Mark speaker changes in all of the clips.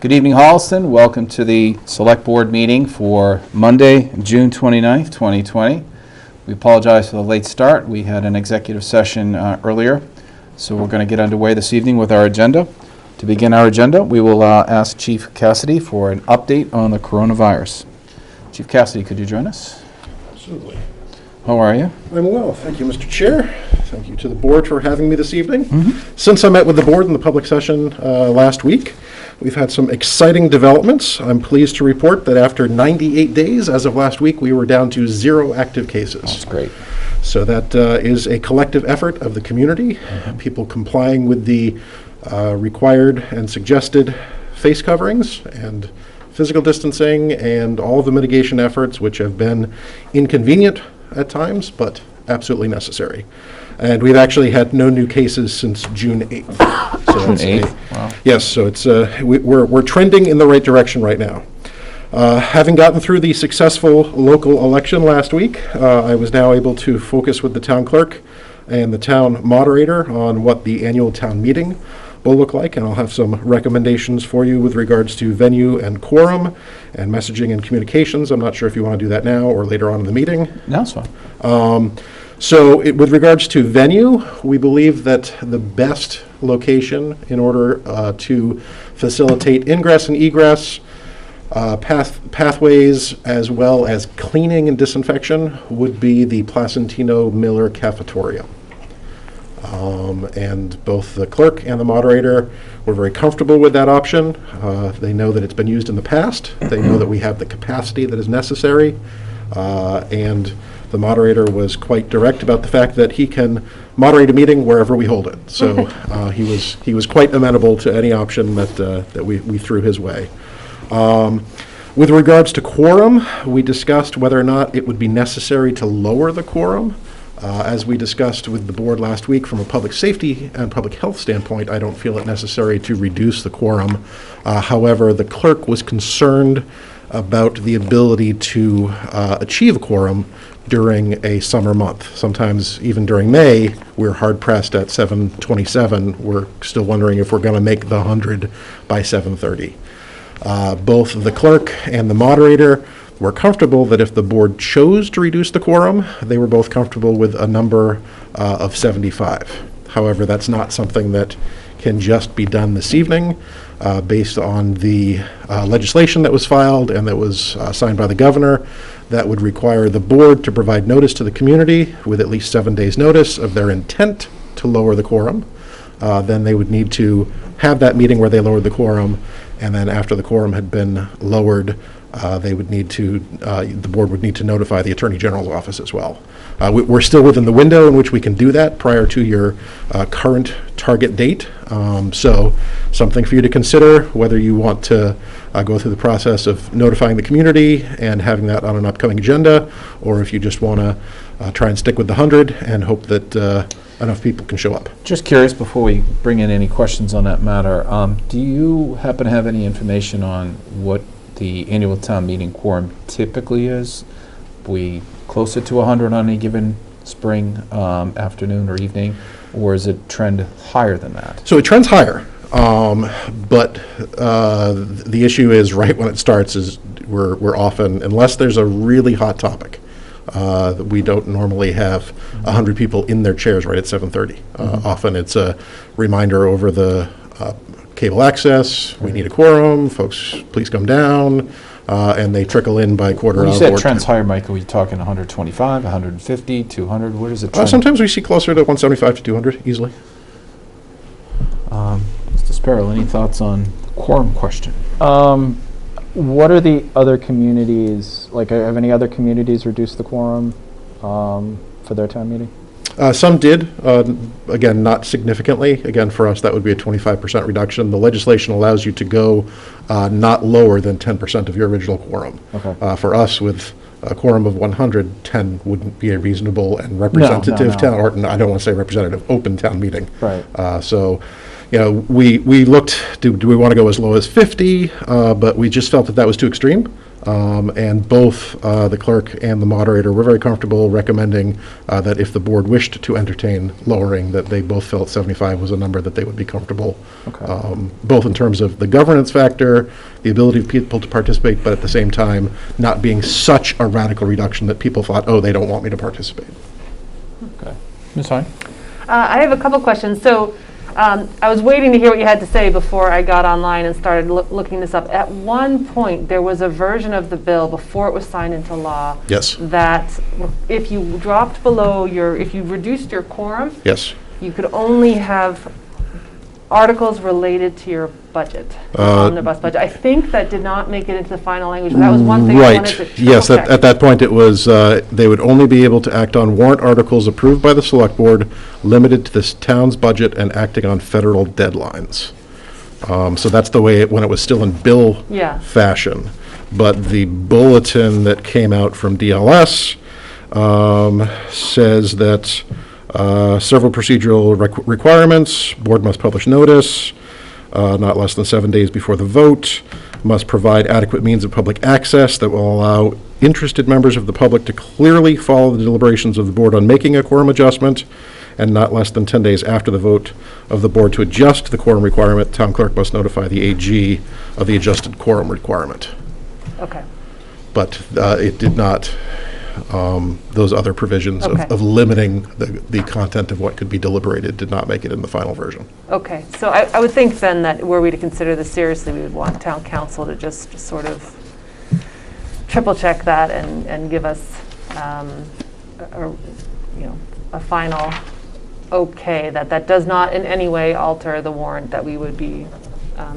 Speaker 1: Good evening, Holliston. Welcome to the Select Board meeting for Monday, June 29th, 2020. We apologize for the late start. We had an executive session earlier, so we're going to get underway this evening with our agenda. To begin our agenda, we will ask Chief Cassidy for an update on the coronavirus. Chief Cassidy, could you join us?
Speaker 2: Absolutely.
Speaker 1: How are you?
Speaker 2: I'm well. Thank you, Mr. Chair. Thank you to the board for having me this evening. Since I met with the board in the public session last week, we've had some exciting developments. I'm pleased to report that after 98 days, as of last week, we were down to 0 active cases.
Speaker 1: That's great.
Speaker 2: So that is a collective effort of the community, people complying with the required and suggested face coverings and physical distancing and all of the mitigation efforts, which have been inconvenient at times, but absolutely necessary. And we've actually had no new cases since June 8th. So
Speaker 1: June 8th? Wow.
Speaker 2: Yes, so it's we're trending in the right direction right now. Having gotten through the successful local election last week, I was now able to focus with the town clerk and the town moderator on what the annual town meeting will look like, and I'll have some recommendations for you with regards to venue and quorum and messaging and communications. I'm not sure if you want to do that now or later on in the meeting.
Speaker 1: No, it's fine.
Speaker 2: With regards to venue, we believe that the best location in order to facilitate ingress and egress, pathways, as well as cleaning and disinfection would be the Placentino Miller Cafeteria. And both the clerk and the moderator were very comfortable with that option. They know that it's been used in the past. They know that we have the capacity that is necessary. And the moderator was quite direct about the fact that he can moderate a meeting wherever we hold it. So he was quite amenable to any option that we threw his way. With regards to quorum, we discussed whether or not it would be necessary to lower the quorum. As we discussed with the board last week, from a public safety and public health standpoint, I don't feel it necessary to reduce the quorum. However, the clerk was concerned about the ability to achieve a quorum during a summer month. Sometimes even during May, we're hard pressed at 7:27. We're still wondering if we're going to make the 100 by 7:30. Both the clerk and the moderator were comfortable that if the board chose to reduce the quorum, they were both comfortable with a number of 75. However, that's not something that can just be done this evening based on the legislation that was filed and that was signed by the governor that would require the board to provide notice to the community with at least 7 days' notice of their intent to lower the quorum. Then they would need to have that meeting where they lowered the quorum, and then after the quorum had been lowered, they would need to, the board would need to notify the Attorney General's office as well. We're still within the window in which we can do that prior to your current target date. So something for you to consider, whether you want to go through the process of notifying the community and having that on an upcoming agenda, or if you just want to try and stick with the 100 and hope that enough people can show up.
Speaker 1: Just curious, before we bring in any questions on that matter, do you happen to have any information on what the annual town meeting quorum typically is? We closer to 100 on any given spring afternoon or evening, or is it trend higher than that?
Speaker 2: So it trends higher, but the issue is right when it starts is we're often, unless there's a really hot topic, we don't normally have 100 people in their chairs right at 7:30. Often it's a reminder over the cable access, we need a quorum, folks, please come down, and they trickle in by quarter
Speaker 1: When
Speaker 2: hour.
Speaker 1: you said trends higher, Mike, are we talking 125, 150, 200? What is it?
Speaker 2: Sometimes we see closer to 175 to 200 easily.
Speaker 1: Mr. Sparrow, any thoughts on the quorum question?
Speaker 3: What are the other communities, like have any other communities reduced the quorum for their town meeting?
Speaker 2: Some did, again, not significantly. Again, for us, that would be a 25% reduction. The legislation allows you to go not lower than 10% of your original quorum.
Speaker 3: Okay.
Speaker 2: For us, with a quorum of 100, 10 wouldn't be a reasonable and representative
Speaker 3: No.
Speaker 2: town, or I don't want to say representative, open town meeting.
Speaker 3: Right.
Speaker 2: So we looked, do we want to go as low as 50? But we just felt that that was too extreme. And both the clerk and the moderator were very comfortable recommending that if the board wished to entertain lowering, that they both felt 75 was a number that they would be comfortable, both in terms of the governance factor, the ability of people to participate, but at the same time, not being such a radical reduction that people thought, oh, they don't want me to participate.
Speaker 1: Okay. Ms. Hine?
Speaker 4: I have a couple questions. So I was waiting to hear what you had to say before I got online and started looking this up. At one point, there was a version of the bill before it was signed into law.
Speaker 2: Yes.
Speaker 4: That if you dropped below if you reduced your quorum,
Speaker 2: Yes.
Speaker 4: you could only have articles related to your budget, omnibus budget. I think that did not make it into the final language. That was one thing I wanted to
Speaker 2: Right, yes,
Speaker 4: triple check.
Speaker 2: at that point, it was, they would only be able to act on warrant articles approved by the select board, limited to this town's budget and acting on federal deadlines. So that's the way, when it was still in bill
Speaker 4: Yeah.
Speaker 2: fashion. But the bulletin that came out from DLS says that several procedural requirements, board must publish notice, not less than 7 days before the vote, must provide adequate means of public access that will allow interested members of the public to clearly follow the deliberations of the board on making a quorum adjustment, and not less than 10 days after the vote of the board to adjust the quorum requirement, town clerk must notify the AG of the adjusted quorum requirement.
Speaker 4: Okay.
Speaker 2: But it did not, those other provisions
Speaker 4: Okay.
Speaker 2: of limiting the content of what could be deliberated did not make it in the final version.
Speaker 4: Okay, so I would think then that were we to consider this seriously, we would want town council to just sort of triple check that and give us a final okay, that does not in any way alter the warrant that we would be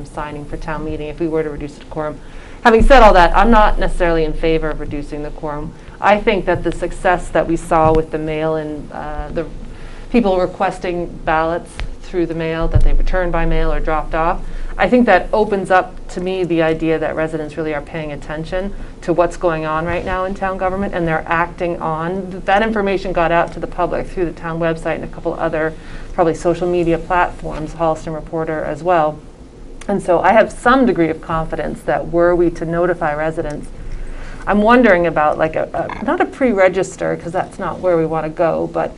Speaker 4: signing for town meeting if we were to reduce the quorum. Having said all that, I'm not necessarily in favor of reducing the quorum. I think that the success that we saw with the mail and the people requesting ballots through the mail, that they returned by mail or dropped off, I think that opens up to me the idea that residents really are paying attention to what's going on right now in town government, and they're acting on. That information got out to the public through the town website and a couple other probably social media platforms, Holliston Reporter as well. And so I have some degree of confidence that were we to notify residents, I'm wondering about like not a pre-register, because that's not where we want to go, but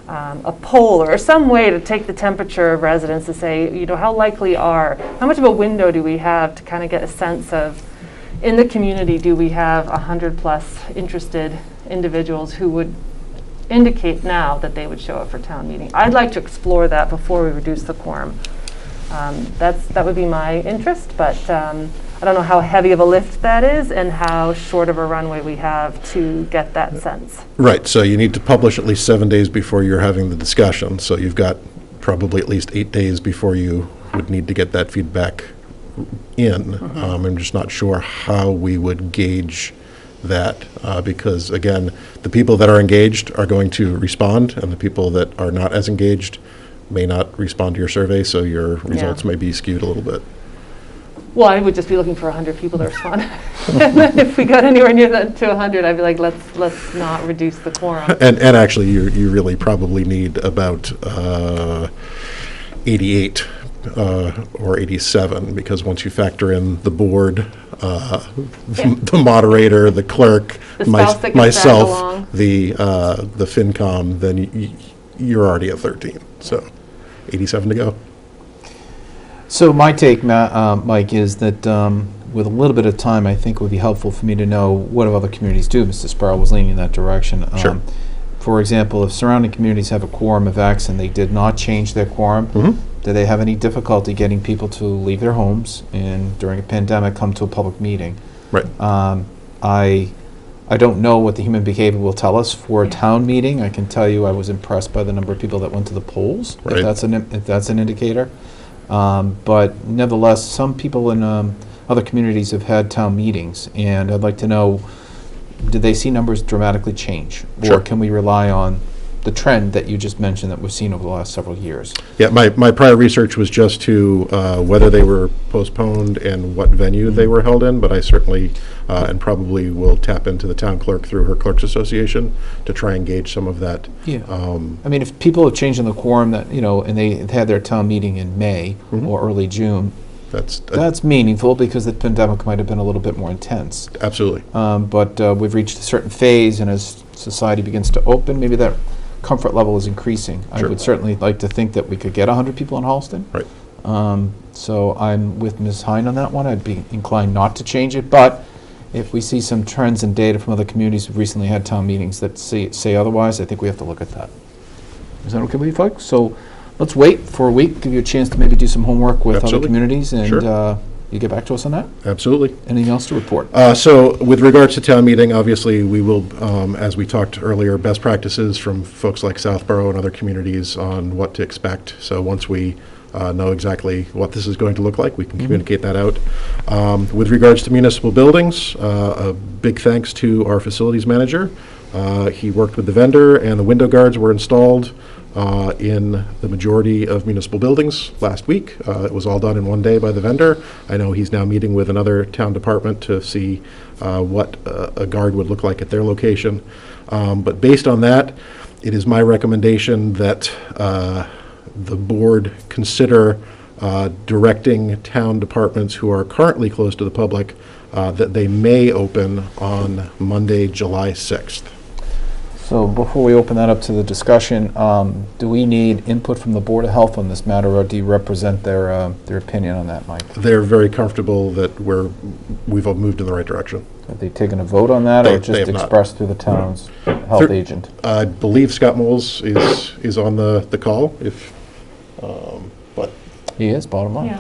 Speaker 4: a poll or some way to take the temperature of residents to say, how much of a window do we have to kind of get a sense of, in the community, do we have 100+ interested individuals who would indicate now that they would show up for town meeting? I'd like to explore that before we reduce the quorum. That would be my interest, but I don't know how heavy of a lift that is and how short of a runway we have to get that sense.
Speaker 2: Right, so you need to publish at least 7 days before you're having the discussion, so you've got probably at least 8 days before you would need to get that feedback in. I'm just not sure how we would gauge that, because again, the people that are engaged are going to respond, and the people that are not as engaged may not respond to your survey, so your results may be skewed a little bit.
Speaker 4: Well, I would just be looking for 100 people to respond. And then if we got anywhere near that to 100, I'd be like, let's not reduce the quorum.
Speaker 2: And actually, you really probably need about 88 or 87, because once you factor in the board, the moderator, the clerk,
Speaker 4: The spouse that can
Speaker 2: myself,
Speaker 4: tag along.
Speaker 2: the FinCom, then you're already at 13. So 87 to go.
Speaker 1: So my take, Mike, is that with a little bit of time, I think it would be helpful for me to know what do other communities do. Mr. Sparrow was leaning in that direction.
Speaker 2: Sure.
Speaker 1: For example, if surrounding communities have a quorum of X and they did not change their quorum, do they have any difficulty getting people to leave their homes and during a pandemic come to a public meeting?
Speaker 2: Right.
Speaker 1: I don't know what the human behavior will tell us for a town meeting. I can tell you I was impressed by the number of people that went to the polls,
Speaker 2: Right.
Speaker 1: if that's an indicator. But nevertheless, some people in other communities have had town meetings, and I'd like to know, did they see numbers dramatically change?
Speaker 2: Sure.
Speaker 1: Or can we rely on the trend that you just mentioned that we've seen over the last several years.
Speaker 2: Yeah, my prior research was just to whether they were postponed and what venue they were held in, but I certainly, and probably will tap into the town clerk through her clerks association to try and gauge some of that.
Speaker 1: Yeah. I mean, if people are changing the quorum that, and they had their town meeting in May or early June, that's meaningful because the pandemic might have been a little bit more intense.
Speaker 2: Absolutely.
Speaker 1: But we've reached a certain phase, and as society begins to open, maybe that comfort level is increasing. I
Speaker 2: Sure.
Speaker 1: would certainly like to think that we could get 100 people in Holliston.
Speaker 2: Right.
Speaker 1: So I'm with Ms. Hine on that one. I'd be inclined not to change it, but if we see some trends and data from other communities who've recently had town meetings that say otherwise, I think we have to look at that. Is that okay with you folks? So let's wait for a week, give you a chance to maybe do some homework with
Speaker 2: Absolutely.
Speaker 1: other communities, and
Speaker 2: Sure.
Speaker 1: you get back to us on that?
Speaker 2: Absolutely.
Speaker 1: Anything else to report?
Speaker 2: So with regards to town meeting, obviously, we will, as we talked earlier, best practices from folks like Southborough and other communities on what to expect. So once we know exactly what this is going to look like, we can communicate that out. With regards to municipal buildings, a big thanks to our facilities manager. He worked with the vendor, and the window guards were installed in the majority of municipal buildings last week. It was all done in one day by the vendor. I know he's now meeting with another town department to see what a guard would look like at their location. But based on that, it is my recommendation that the board consider directing town departments who are currently closed to the public that they may open on Monday, July 6th.
Speaker 1: So before we open that up to the discussion, do we need input from the Board of Health on this matter, or do you represent their opinion on that, Mike?
Speaker 2: They're very comfortable that we've all moved in the right direction.
Speaker 1: Have they taken a vote on that, or
Speaker 2: They
Speaker 1: just
Speaker 2: have not.
Speaker 1: expressed through the town's health agent?
Speaker 2: I believe Scott Moles is on the call, but
Speaker 1: He is, bottom line.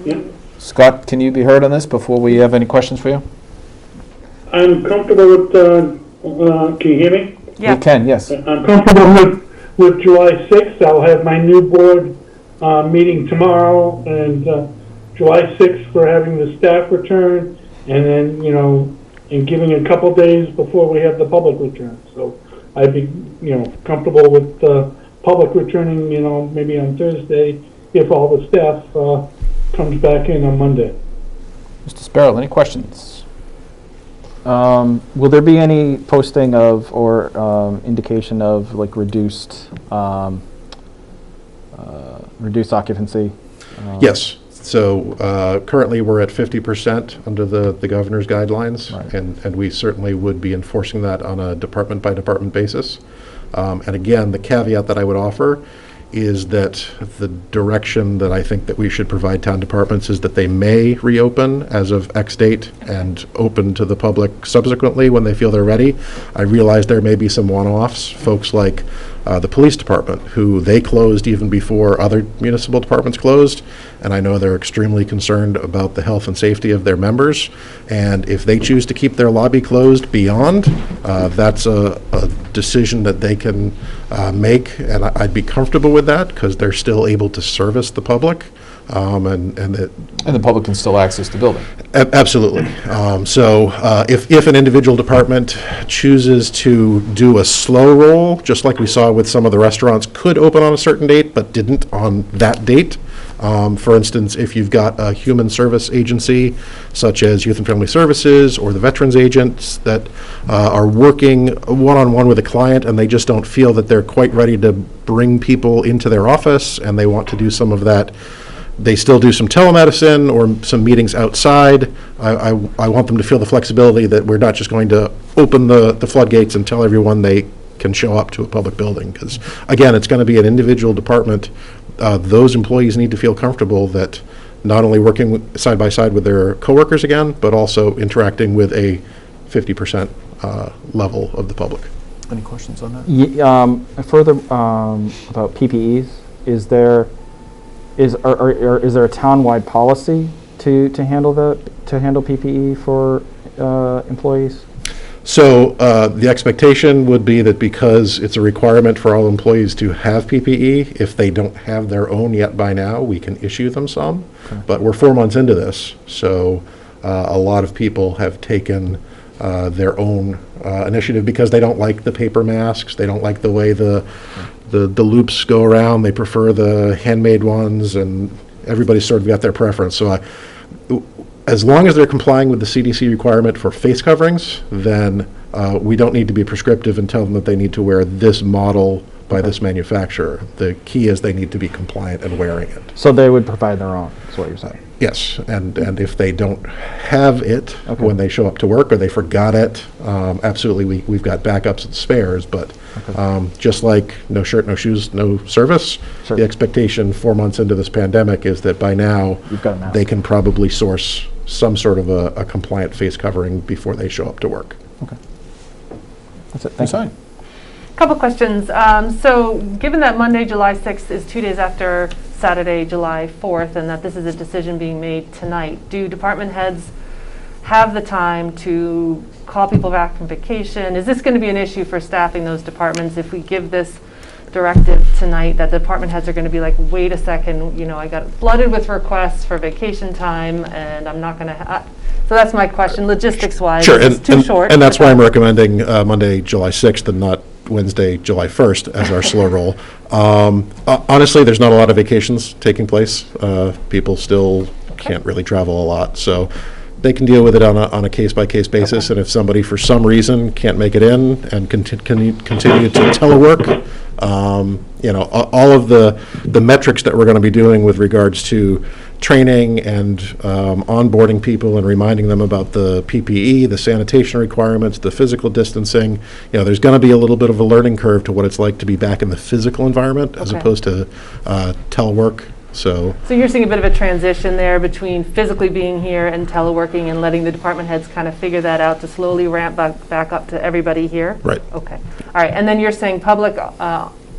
Speaker 4: Yeah.
Speaker 1: Scott, can you be heard on this before we have any questions for you?
Speaker 5: I'm comfortable with, can you hear me?
Speaker 4: Yeah.
Speaker 1: We can, yes.
Speaker 5: I'm comfortable with July 6th. I'll have my new board meeting tomorrow, and July 6th for having the staff return, and then, and giving a couple days before we have the public return. So I'd be, comfortable with the public returning, maybe on Thursday, if all the staff comes back in on Monday.
Speaker 1: Mr. Sparrow, any questions?
Speaker 3: Will there be any posting of or indication of like reduced occupancy?
Speaker 2: yes. So currently, we're at 50% under the governor's guidelines,
Speaker 3: Right.
Speaker 2: and we certainly would be enforcing that on a department-by-department basis. And again, the caveat that I would offer is that the direction that I think that we should provide town departments is that they may reopen as of X date and open to the public subsequently when they feel they're ready. I realize there may be some one-offs, folks like the police department, who they closed even before other municipal departments closed, and I know they're extremely concerned about the health and safety of their members, and if they choose to keep their lobby closed beyond, that's a decision that they can make, and I'd be comfortable with that because they're still able to service the public, and that
Speaker 1: And the public can still access the building.
Speaker 2: Absolutely. So if an individual department chooses to do a slow roll, just like we saw with some of the restaurants, could open on a certain date but didn't on that date. For instance, if you've got a human service agency such as Youth and Family Services or the Veterans Agents that are working one-on-one with a client and they just don't feel that they're quite ready to bring people into their office and they want to do some of that, they still do some telemedicine or some meetings outside. I want them to feel the flexibility that we're not just going to open the floodgates and tell everyone they can show up to a public building. Because, again, it's going to be an individual department. Those employees need to feel comfortable that not only working side by side with their coworkers again, but also interacting with a 50% level of the public.
Speaker 1: Any questions on that?
Speaker 3: Further about PPEs, is there a town-wide policy to handle PPE for employees?
Speaker 2: So the expectation would be that because it's a requirement for all employees to have PPE, if they don't have their own yet by now, we can issue them some. Okay. But we're 4 months into this, so a lot of people have taken their own initiative because they don't like the paper masks. They don't like the way the loops go around. They prefer the handmade ones, and everybody's sort of got their preference. So as long as they're complying with the CDC requirement for face coverings, then we don't need to be prescriptive and tell them that they need to wear this model by this manufacturer. The key is they need to be compliant and wearing it.
Speaker 3: So they would provide their own, is what you're saying?
Speaker 2: Yes, and if they don't have it
Speaker 3: Okay.
Speaker 2: when they show up to work, or they forgot it, absolutely, we've got backups and spares, but just like no shirt, no shoes, no service,
Speaker 3: Sure.
Speaker 2: the expectation 4 months into this pandemic is that by now,
Speaker 3: You've got a mask.
Speaker 2: they can probably source some sort of a compliant face covering before they show up to work.
Speaker 3: Okay. That's it,
Speaker 1: Ms.
Speaker 3: thank you.
Speaker 1: Hyde?
Speaker 4: Couple questions. So given that Monday, July 6th is 2 days after Saturday, July 4th, and that this is a decision being made tonight, do department heads have the time to call people back from vacation? Is this going to be an issue for staffing those departments if we give this directive tonight, that the department heads are going to be like, wait a second, you know, I got flooded with requests for vacation time and I'm not going to so that's my question, logistics wise.
Speaker 2: Sure,
Speaker 4: It's too short.
Speaker 2: and that's why I'm recommending Monday, July 6th, and not Wednesday, July 1st as our slow roll. Honestly, there's not a lot of vacations taking place. People still can't really travel a lot, so they can deal with it on a case-by-case basis, and if somebody for some reason can't make it in and continue to telework, you know, all of the metrics that we're going to be doing with regards to training and onboarding people and reminding them about the PPE, the sanitation requirements, the physical distancing. You know, there's going to be a little bit of a learning curve to what it's like to be back in the physical environment as
Speaker 4: Okay.
Speaker 2: opposed to telework. So
Speaker 4: you're seeing a bit of a transition there between physically being here and teleworking and letting the department heads kind of figure that out to slowly ramp back up to everybody here?
Speaker 2: Right.
Speaker 4: Okay. All right. And then you're saying public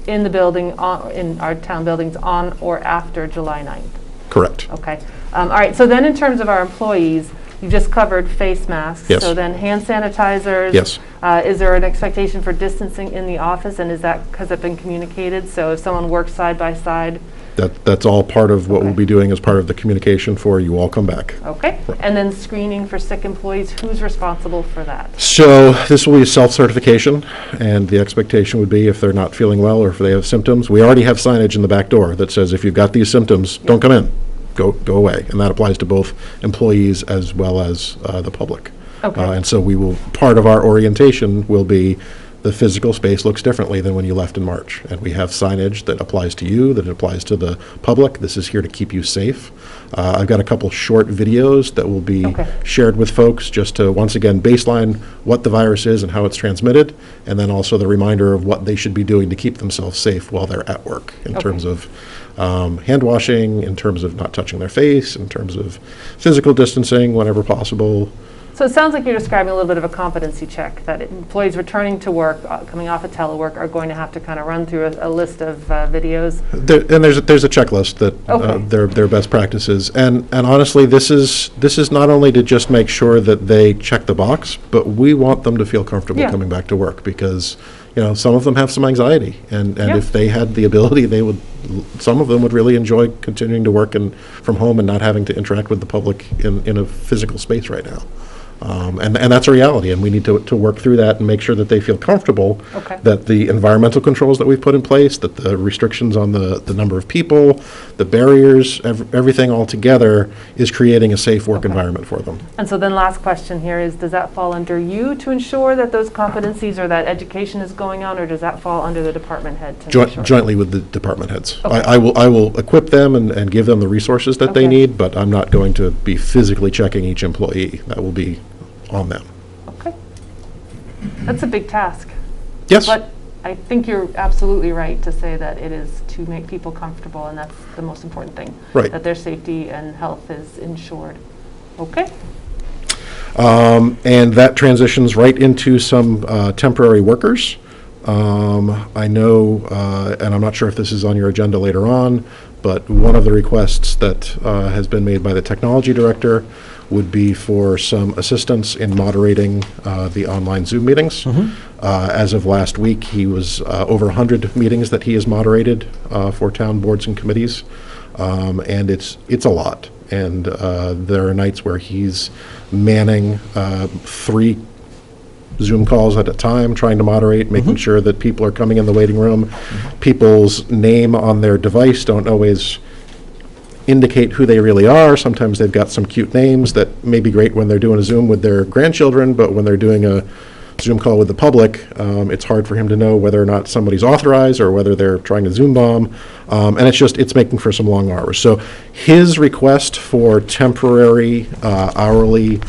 Speaker 4: in the building, in our town buildings on or after July 9th?
Speaker 2: correct.
Speaker 4: Okay. All right. So then in terms of our employees, you just covered face masks.
Speaker 2: Yes.
Speaker 4: So then hand sanitizers.
Speaker 2: Yes.
Speaker 4: Is there an expectation for distancing in the office, and has it been communicated? So if someone works side by side,
Speaker 2: That's all part of what we'll
Speaker 4: Okay.
Speaker 2: be doing as part of the communication for you all come back.
Speaker 4: okay. And then screening for sick employees, who's responsible for that?
Speaker 2: So this will be a self-certification, and the expectation would be if they're not feeling well or if they have symptoms, we already have signage in the back door that says if you've got these symptoms, don't come in, go away. And that applies to both employees as well as the public.
Speaker 4: Okay.
Speaker 2: And so part of our orientation will be the physical space looks differently than when you left in March. And we have signage that applies to you, that applies to the public. This is here to keep you safe. I've got a couple short videos that will be
Speaker 4: Okay.
Speaker 2: shared with folks just to, once again, baseline what the virus is and how it's transmitted, and then also the reminder of what they should be doing to keep themselves safe while they're at work in
Speaker 4: Okay.
Speaker 2: terms of hand washing, in terms of not touching their face, in terms of physical distancing whenever possible.
Speaker 4: So it sounds like you're describing a little bit of a competency check, that employees returning to work, coming off of telework, are going to have to kind of run through a list of videos.
Speaker 2: And there's a checklist that
Speaker 4: Okay.
Speaker 2: their best practices, and honestly, this is not only to just make sure that they check the box, but we want them to feel comfortable
Speaker 4: Yeah.
Speaker 2: coming back to work, because some of them have some anxiety, and
Speaker 4: Yeah.
Speaker 2: if they had the ability, some of them would really enjoy continuing to work from home and not having to interact with the public in a physical space right now. And that's a reality, and we need to work through that and make sure that they feel comfortable
Speaker 4: Okay.
Speaker 2: that the environmental controls that we've put in place, that the restrictions on the number of people, the barriers, everything all together is creating a safe work
Speaker 4: Okay.
Speaker 2: environment for them.
Speaker 4: And so then last question here is, does that fall under you to ensure that those competencies or that education is going on, or does that fall under the department head to make sure?
Speaker 2: Jointly with the department heads.
Speaker 4: Okay.
Speaker 2: I will equip them and give them the resources that they
Speaker 4: Okay.
Speaker 2: need, but I'm not going to be physically checking each employee. That will be on them.
Speaker 4: Okay. That's a big task.
Speaker 2: Yes.
Speaker 4: But I think you're absolutely right to say that it is to make people comfortable, and that's the most important thing.
Speaker 2: Right.
Speaker 4: That their safety and health is ensured. Okay.
Speaker 2: And that transitions right into some temporary workers. I know, and I'm not sure if this is on your agenda later on, but one of the requests that has been made by the technology director would be for some assistance in moderating the online Zoom meetings. As of last week, he was over 100 meetings that he has moderated for town boards and committees, and it's a lot. And there are nights where he's manning 3 Zoom calls at a time, trying to moderate, making sure that people are coming in the waiting room. People's name on their device don't always indicate who they really are. Sometimes they've got some cute names that may be great when they're doing a Zoom with their grandchildren, but when they're doing a Zoom call with the public, it's hard for him to know whether or not somebody's authorized or whether they're trying to Zoom bomb. And it's making for some long hours. So his request for temporary hourly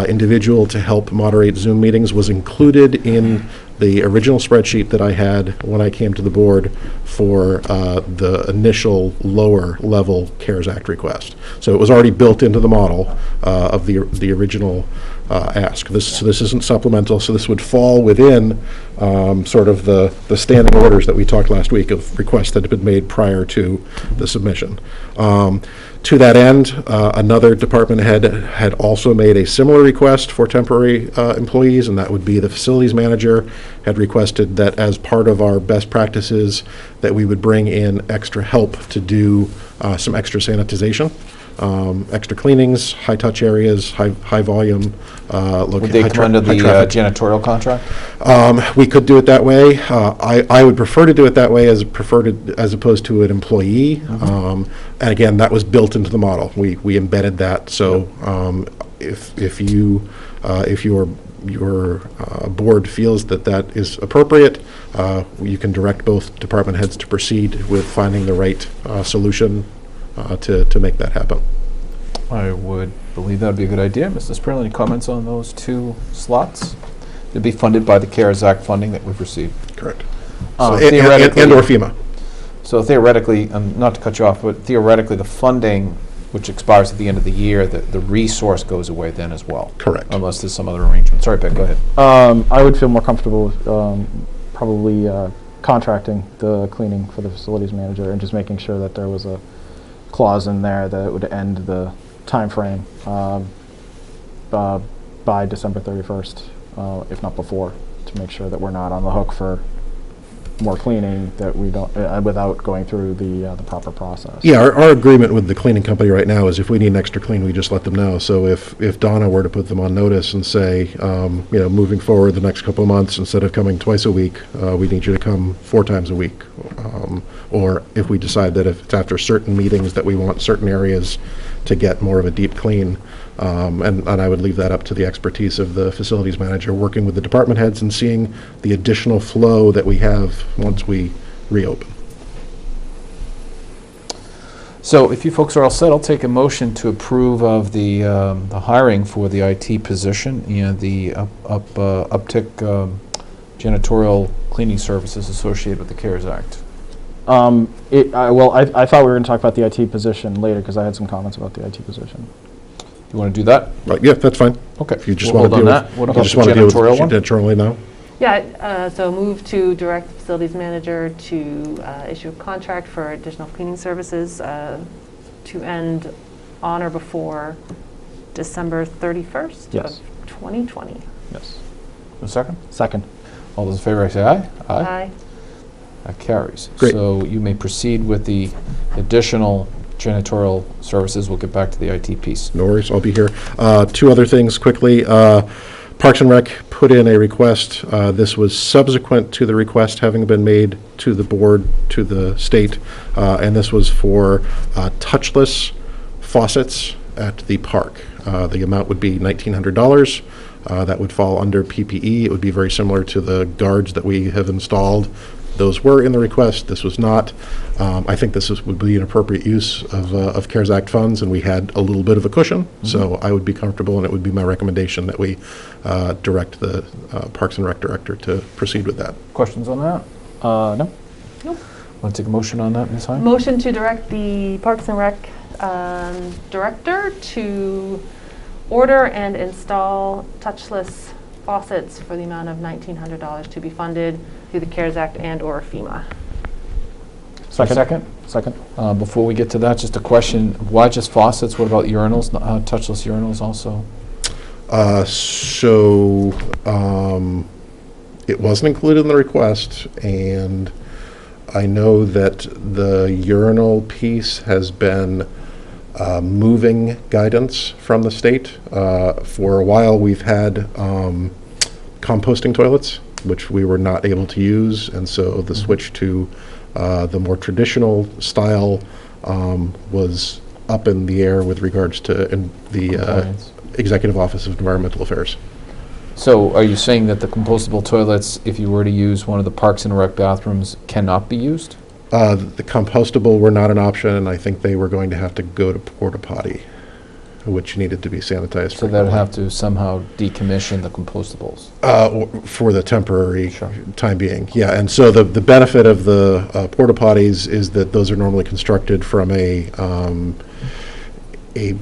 Speaker 2: individual to help moderate Zoom meetings was included in the original spreadsheet that I had when I came to the board for the initial lower level CARES Act request. So it was already built into the model of the original ask. So this isn't supplemental, so this would fall within sort of the standing orders that we talked last week of requests that had been made prior to the submission. To that end, another department head had also made a similar request for temporary employees, and that would be the facilities manager had requested that as part of our best practices that we would bring in extra help to do some extra sanitization, extra cleanings, high-touch areas, high volume.
Speaker 1: Would they come under the janitorial contract?
Speaker 2: We could do it that way. I would prefer to do it that way as opposed to an employee. And again, that was built into the model. We embedded that. So if your board feels that is appropriate, you can direct both department heads to proceed with finding the right solution to make that happen.
Speaker 1: I would believe that would be a good idea. Mr. Spurl, any comments on those two slots? They'd be funded by the CARES Act funding that we've received.
Speaker 2: Correct.
Speaker 1: Theoretically,
Speaker 2: and or FEMA.
Speaker 1: So theoretically, not to cut you off, but theoretically the funding, which expires at the end of the year, the resource goes away then as well.
Speaker 2: Correct.
Speaker 1: Unless there's some other arrangement. Sorry, Pat, go ahead.
Speaker 3: I would feel more comfortable with probably contracting the cleaning for the facilities manager and just making sure that there was a clause in there that would end the time frame by December 31st, if not before, to make sure that we're not on the hook for more cleaning that we don't without going through the proper process.
Speaker 2: Yeah, our agreement with the cleaning company right now is if we need an extra clean, we just let them know. So if Donna were to put them on notice and say, moving forward the next couple of months, instead of coming twice a week, we need you to come 4 times a week. Or if we decide that if it's after certain meetings that we want certain areas to get more of a deep clean, and I would leave that up to the expertise of the facilities manager, working with the department heads and seeing the additional flow that we have once we reopen.
Speaker 1: So if you folks are all set, I'll take a motion to approve of the hiring for the IT position and the uptick janitorial cleaning services associated with the CARES Act.
Speaker 3: I thought we were going to talk about the IT position later because I had some comments about the IT position.
Speaker 1: You want to do that?
Speaker 2: Right, yeah, that's fine.
Speaker 1: Okay.
Speaker 2: If you just
Speaker 1: We'll
Speaker 2: want to
Speaker 1: hold
Speaker 2: deal
Speaker 1: on
Speaker 2: with,
Speaker 1: that. What
Speaker 2: you
Speaker 1: about
Speaker 2: just
Speaker 1: the
Speaker 2: want to deal with
Speaker 1: janitorial one?
Speaker 2: janitorially now?
Speaker 4: Yeah, so move to direct the facilities manager to issue a contract for additional cleaning services to end on or before December 31st
Speaker 3: Yes.
Speaker 4: of 2020.
Speaker 3: Yes.
Speaker 1: A second?
Speaker 3: Second.
Speaker 1: All those in favor, I say aye.
Speaker 4: Aye.
Speaker 1: That carries.
Speaker 2: Great.
Speaker 1: So you may proceed with the additional janitorial services. We'll get back to the IT piece.
Speaker 2: No worries, I'll be here. 2 other things quickly. Parks and Rec put in a request. This was subsequent to the request having been made to the board, to the state, and this was for touchless faucets at the park. The amount would be $1,900. That would fall under PPE. It would be very similar to the guards that we have installed. Those were in the request. This was not. I think this would be an appropriate use of CARES Act funds, and we had a little bit of a cushion. So I would be comfortable, and it would be my recommendation that we direct the Parks and Rec director to proceed with that.
Speaker 1: Questions on that?
Speaker 3: No.
Speaker 4: Nope.
Speaker 1: Want to take a motion on that, Ms. Hine?
Speaker 4: Motion to direct the Parks and Rec director to order and install touchless faucets for the amount of $1,900 to be funded through the CARES Act and or FEMA.
Speaker 1: Second?
Speaker 3: Second.
Speaker 1: Before we get to that, just a question. Why just faucets? What about urinals, touchless urinals also?
Speaker 2: It wasn't included in the request, and I know that the urinal piece has been moving guidance from the state. For a while, we've had composting toilets, which we were not able to use, and so the switch to the more traditional style was up in the air with regards to the
Speaker 1: Compliance.
Speaker 2: Executive Office of Environmental Affairs.
Speaker 1: So are you saying that the compostable toilets, if you were to use one of the Parks and Rec bathrooms, cannot be used?
Speaker 2: The compostable were not an option, and I think they were going to have to go to porta potty, which needed to be sanitized.
Speaker 1: So they'd have to somehow decommission the compostables?
Speaker 2: For the temporary
Speaker 1: Sure.
Speaker 2: time being, yeah. And so the benefit of the porta potties is that those are normally constructed from a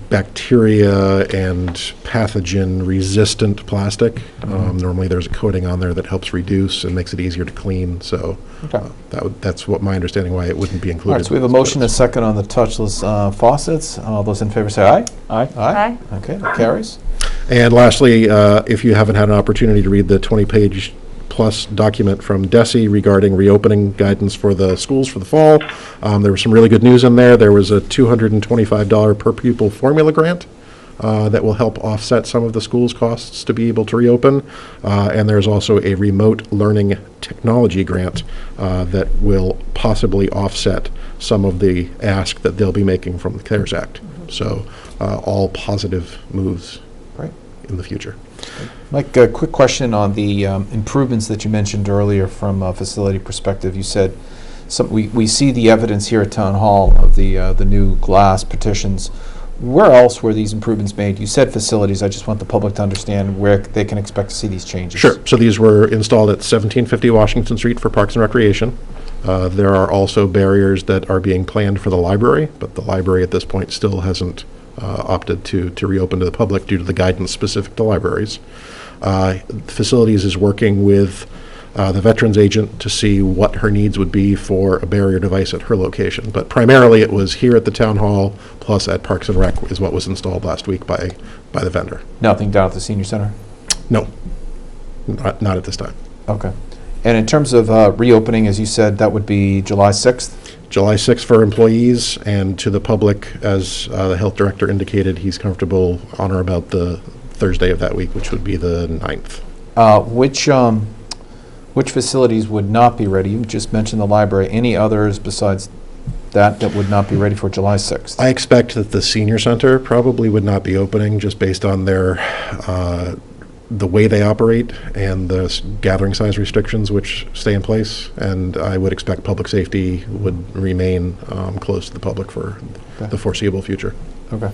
Speaker 2: bacteria and pathogen-resistant plastic. Normally, there's a coating on there that helps reduce and makes it easier to clean. So
Speaker 1: Okay.
Speaker 2: that's what my understanding why it wouldn't be
Speaker 1: All
Speaker 2: included.
Speaker 1: right, so we have a motion and a second on the touchless faucets. All those in favor say aye.
Speaker 3: Aye.
Speaker 4: Aye.
Speaker 1: Okay, that carries.
Speaker 2: And lastly, if you haven't had an opportunity to read the 20-page plus document from DESE regarding reopening guidance for the schools for the fall, there was some really good news in there. There was a $225 per pupil formula grant that will help offset some of the school's costs to be able to reopen. And there's also a remote learning technology grant that will possibly offset some of the ask that they'll be making from the CARES Act. So all positive moves
Speaker 1: Great.
Speaker 2: in the future.
Speaker 1: Mike, a quick question on the improvements that you mentioned earlier from a facility perspective. You said we see the evidence here at Town Hall of the new glass partitions. Where else were these improvements made? You said facilities. I just want the public to understand where they can expect to see these changes.
Speaker 2: Sure. So these were installed at 1750 Washington Street for Parks and Recreation. There are also barriers that are being planned for the library, but the library at this point still hasn't opted to reopen to the public due to the guidance specific to libraries. Facilities is working with the veterans agent to see what her needs would be for a barrier device at her location. But primarily it was here at the town hall, plus at Parks and Rec is what was installed last week by the vendor.
Speaker 1: Nothing down at the senior center?
Speaker 2: No, not at this time.
Speaker 1: Okay. And in terms of reopening, as you said, that would be July 6th?
Speaker 2: July 6th for employees, and to the public, as the health director indicated, he's comfortable on or about the Thursday of that week, which would be the 9th.
Speaker 1: Which facilities would not be ready? You just mentioned the library. Any others besides that would not be ready for July 6th?
Speaker 2: I expect that the senior center probably would not be opening just based on their the way they operate and the gathering size restrictions which stay in place. And I would expect public safety would remain closed to the public for the foreseeable future.
Speaker 1: Okay.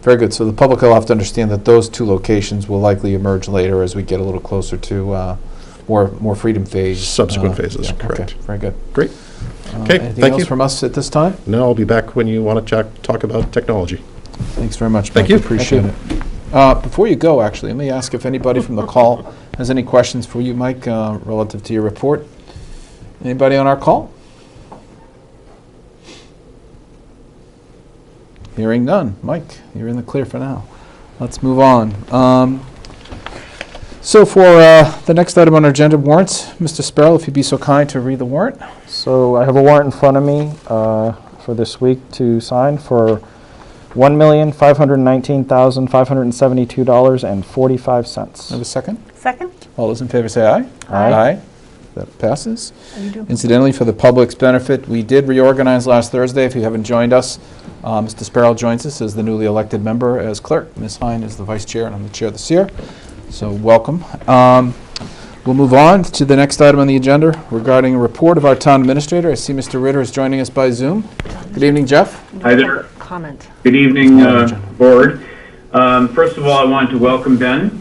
Speaker 1: Very good. So the public will have to understand that those two locations will likely emerge later as we get a little closer to more freedom phase.
Speaker 2: Subsequent phases,
Speaker 1: yeah,
Speaker 2: correct.
Speaker 1: Okay, very good.
Speaker 2: Great. Okay,
Speaker 1: Anything
Speaker 2: thank
Speaker 1: else
Speaker 2: you.
Speaker 1: from us at this time?
Speaker 2: No, I'll be back when you want to talk about technology.
Speaker 1: Thanks very much,
Speaker 2: Thank
Speaker 1: Mike.
Speaker 2: you.
Speaker 1: Appreciate it. Before you go, actually, let me ask if anybody from the call has any questions for you, Mike, relative to your report. Anybody on our call? Hearing none. Mike, you're in the clear for now. Let's move on. So for the next item on our agenda, warrants, Mr. Sparrow, if you'd be so kind to read the warrant.
Speaker 3: So I have a warrant in front of me for this week to sign for $1,519,572.45.
Speaker 1: Have a second?
Speaker 6: Second?
Speaker 1: All those in favor say aye.
Speaker 3: Aye.
Speaker 1: That passes.
Speaker 6: Are you doing?
Speaker 1: Incidentally, for the public's benefit, we did reorganize last Thursday. If you haven't joined us, Mr. Sparrow joins us as the newly elected member as clerk. Ms. Hine is the vice chair, and I'm the chair this year. So welcome. We'll move on to the next item on the agenda regarding a report of our town administrator. I see Mr. Ritter is joining us by Zoom. Good evening, Jeff.
Speaker 6: Hi there. Comment.
Speaker 7: Good evening, board. First of all, I wanted to welcome Ben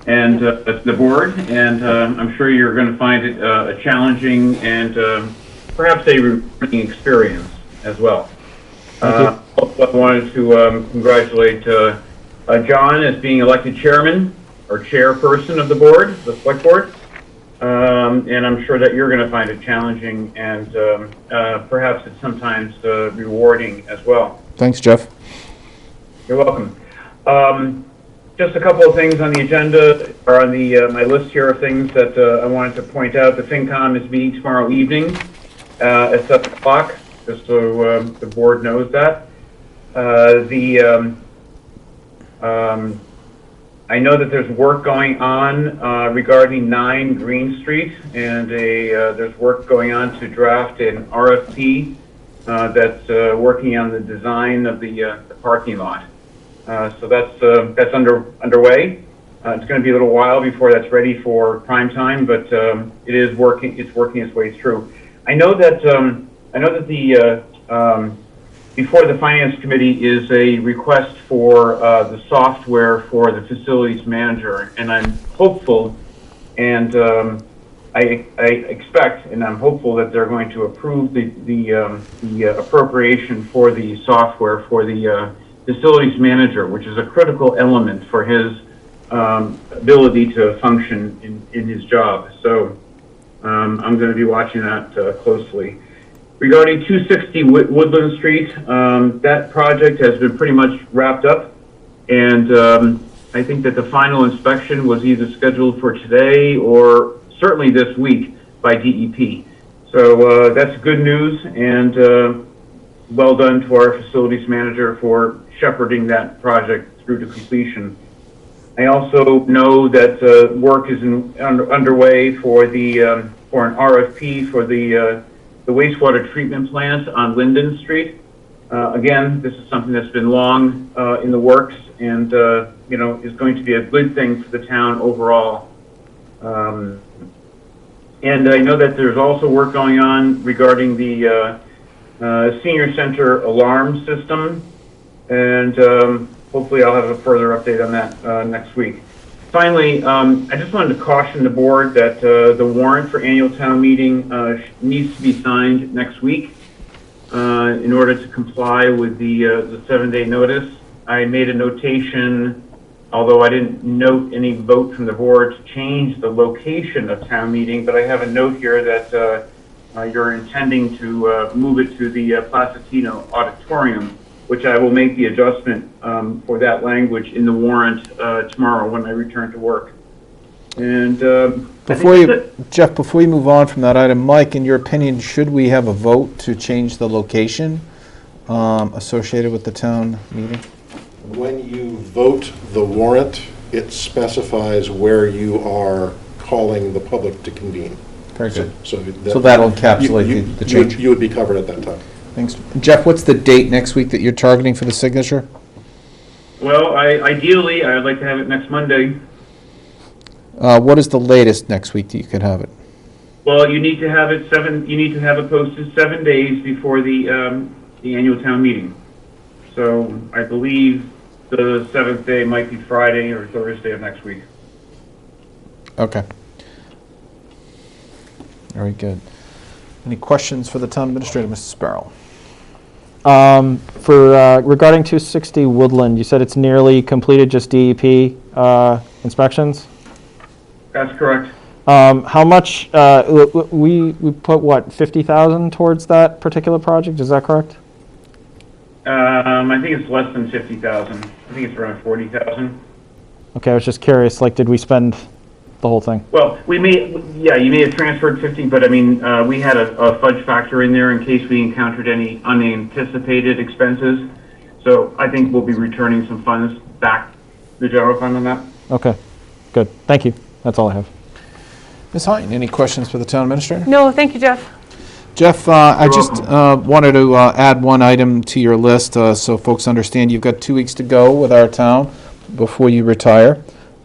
Speaker 7: and the board, and I'm sure you're going to find it a challenging and perhaps a rewarding experience as well. Also, I wanted to congratulate John as being elected chairman or chairperson of the board, the select board, and I'm sure that you're going to find it challenging and perhaps it's sometimes rewarding as well.
Speaker 1: Thanks, Jeff.
Speaker 7: You're welcome. Just a couple of things on the agenda, or on the my list here of things that I wanted to point out. The FinCom is meeting tomorrow evening at 7 o'clock, just so the board knows that. I know that there's work going on regarding 9 Green Street, and there's work going on to draft an RFP that's working on the design of the parking lot. So that's underway. It's going to be a little while before that's ready for prime time, but it is working. It's working its way through. I know that the before the Finance Committee is a request for the software for the facilities manager, and I'm hopeful, and I expect, and I'm hopeful that they're going to approve the appropriation for the software for the facilities manager, which is a critical element for his ability to function in his job. So I'm going to be watching that closely. Regarding 260 Woodland Street, that project has been pretty much wrapped up, and I think that the final inspection was either scheduled for today or certainly this week by DEP. So that's good news, and well done to our facilities manager for shepherding that project through to completion. I also know that work is underway for an RFP for the wastewater treatment plant on Linden Street. Again, this is something that's been long in the works, and is going to be a good thing for the town overall. And I know that there's also work going on regarding the senior center alarm system, and hopefully I'll have a further update on that next week. Finally, I just wanted to caution the board that the warrant for annual town meeting needs to be signed next week in order to comply with the 7-day notice. I made a notation, although I didn't note any vote from the board to change the location of town meeting, but I have a note here that you're intending to move it to the Placentino Auditorium, which I will make the adjustment for that language in the warrant tomorrow when I return to work. And
Speaker 1: Jeff, before you move on from that item, Mike, in your opinion, should we have a vote to change the location associated with the town meeting?
Speaker 2: When you vote the warrant, it specifies where you are calling the public to convene.
Speaker 1: Very good.
Speaker 2: So
Speaker 1: that'll encapsulate the change.
Speaker 2: You would be covered at that time.
Speaker 1: Thanks. Jeff, what's the date next week that you're targeting for the signature?
Speaker 7: Well, ideally, I would like to have it next Monday.
Speaker 1: What is the latest next week that you could have it?
Speaker 7: Well, you need to have it posted 7 days before the annual town meeting. So I believe the 7th day might be Friday or Thursday of next week.
Speaker 1: Okay. Very good. Any questions for the town administrator, Mrs. Sparrow?
Speaker 3: Regarding 260 Woodland, you said it's nearly completed, just DEP inspections?
Speaker 7: That's correct.
Speaker 3: How much, we put what, 50,000 towards that particular project, is that correct?
Speaker 7: I think it's less than 50,000. I think it's around 40,000.
Speaker 3: Okay, I was just curious, like, did we spend the whole thing?
Speaker 7: Well, you may have transferred 50, but I mean, we had a fudge factor in there in case we encountered any unanticipated expenses. So I think we'll be returning some funds back to the general fund on that.
Speaker 3: Okay, good. Thank you. That's all I have.
Speaker 1: Ms. Hine, any questions for the town administrator?
Speaker 4: No, thank you, Jeff.
Speaker 1: Jeff, I just wanted to add one item to your list so folks understand you've got 2 weeks to go with our town before you retire.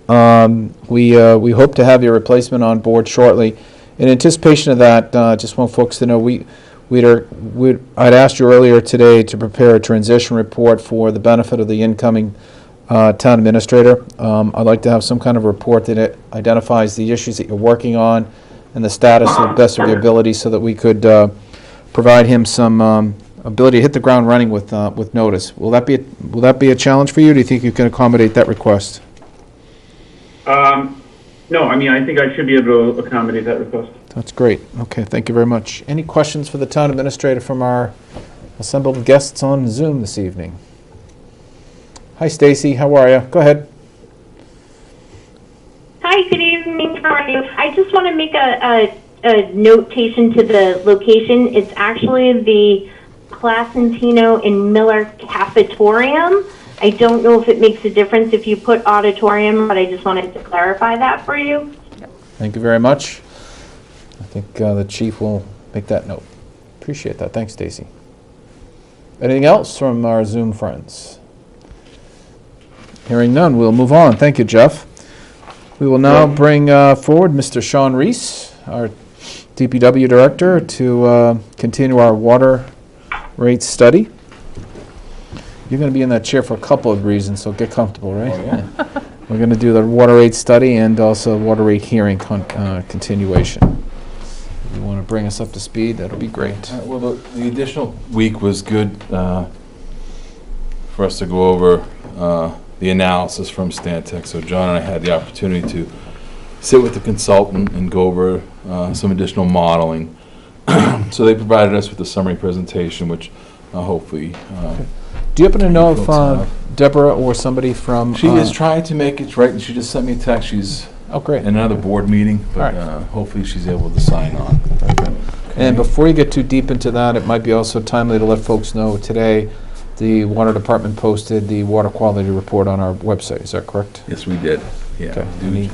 Speaker 1: We hope to have your replacement on board shortly. In anticipation of that, just want folks to know I'd asked you earlier today to prepare a transition report for the benefit of the incoming town administrator. I'd like to have some kind of report that identifies the issues that you're working on and the status to the best of your ability, so that we could provide him some ability to hit the ground running with notice. Will that be a challenge for you? Do you think you can accommodate that request?
Speaker 7: No, I mean, I think I should be able to accommodate that request.
Speaker 1: That's great. Okay, thank you very much. Any questions for the town administrator from our assembled guests on Zoom this evening? Hi, Stacy. How are you? Go ahead.
Speaker 6: Hi, good evening. How are you? I just want to make a notation to the location. It's actually the Placentino and Miller Cafetorium. I don't know if it makes a difference if you put auditorium, but I just wanted to clarify that for you.
Speaker 1: Thank you very much. I think the chief will make that note. Appreciate that. Thanks, Stacy. Anything else from our Zoom friends? Hearing none, we'll move on. Thank you, Jeff. We will now bring forward Mr. Sean Reese, our DPW Director, to continue our water rate study. You're going to be in that chair for a couple of reasons, so get comfortable, right?
Speaker 8: Oh, yeah.
Speaker 1: We're going to do the water rate study and also water rate hearing continuation. If you want to bring us up to speed, that'll be great.
Speaker 8: Well, the additional week was good for us to go over the analysis from Stantec. So John and I had the opportunity to sit with the consultant and go over some additional modeling. So they provided us with a summary presentation, which hopefully...
Speaker 1: Do you happen to know
Speaker 8: folks
Speaker 1: if
Speaker 8: have.
Speaker 1: Deborah or somebody from...
Speaker 8: She is trying to make it right, and she just sent me a text. She's
Speaker 1: Oh, great.
Speaker 8: in another board meeting, but
Speaker 1: All right.
Speaker 8: hopefully she's able to sign on.
Speaker 1: And before you get too deep into that, it might be also timely to let folks know today the Water Department posted the water quality report on our website. Is that correct?
Speaker 8: Yes, we did. Yeah.
Speaker 1: Okay.
Speaker 8: Due,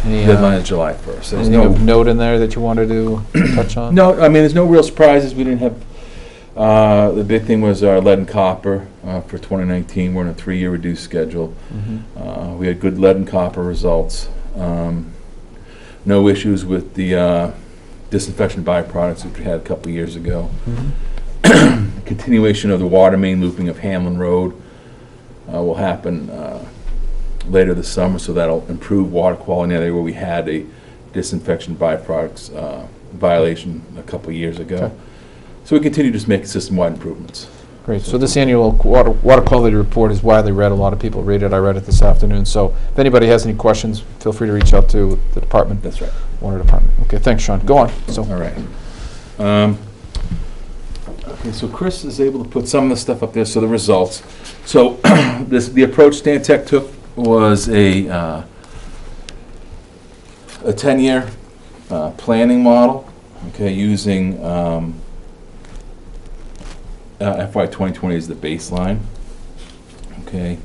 Speaker 1: Any,
Speaker 8: deadline is July 1st. There's
Speaker 1: anything of note in there that you wanted to touch on?
Speaker 8: No, I mean, there's no real surprises. We didn't have, the big thing was our lead and copper for 2019. We're on a 3-year reduced schedule.
Speaker 1: Mhm.
Speaker 8: We had good lead and copper results. No issues with the disinfection byproducts, which we had a couple of years ago.
Speaker 1: Mhm.
Speaker 8: Continuation of the water main looping of Hamlin Road will happen later this summer, so that'll improve water quality in that area where we had a disinfection byproducts violation a couple of years ago.
Speaker 1: Okay.
Speaker 8: So we continue to just make system-wide improvements.
Speaker 1: Great. So this annual water quality report is widely read. A lot of people read it. I read it this afternoon. So if anybody has any questions, feel free to reach out to the department.
Speaker 8: That's right.
Speaker 1: Water Department. Okay, thanks, Sean. Go on. So.
Speaker 8: All right. Okay, so Chris is able to put some of the stuff up there, so the results. So the approach Stantec took was a 10-year planning model, okay, using FY 2020 as the baseline, okay.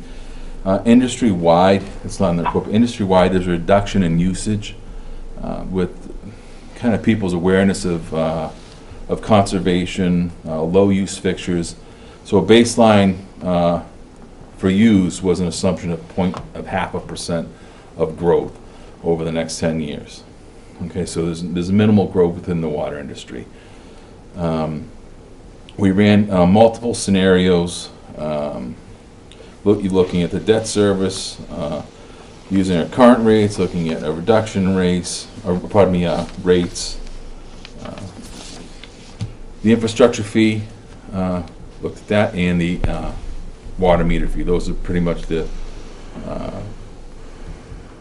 Speaker 8: Industry-wide, it's not in the report, but industry-wide, there's a reduction in usage with kind of people's awareness of conservation, low-use fixtures. So a baseline for use was an assumption of 0.5% of growth over the next 10 years. Okay, so there's minimal growth within the water industry. We ran multiple scenarios, looking at the debt service, using our current rates, looking at a reduction rates, rates. The infrastructure fee, looked at that, and the water meter fee. Those are pretty much the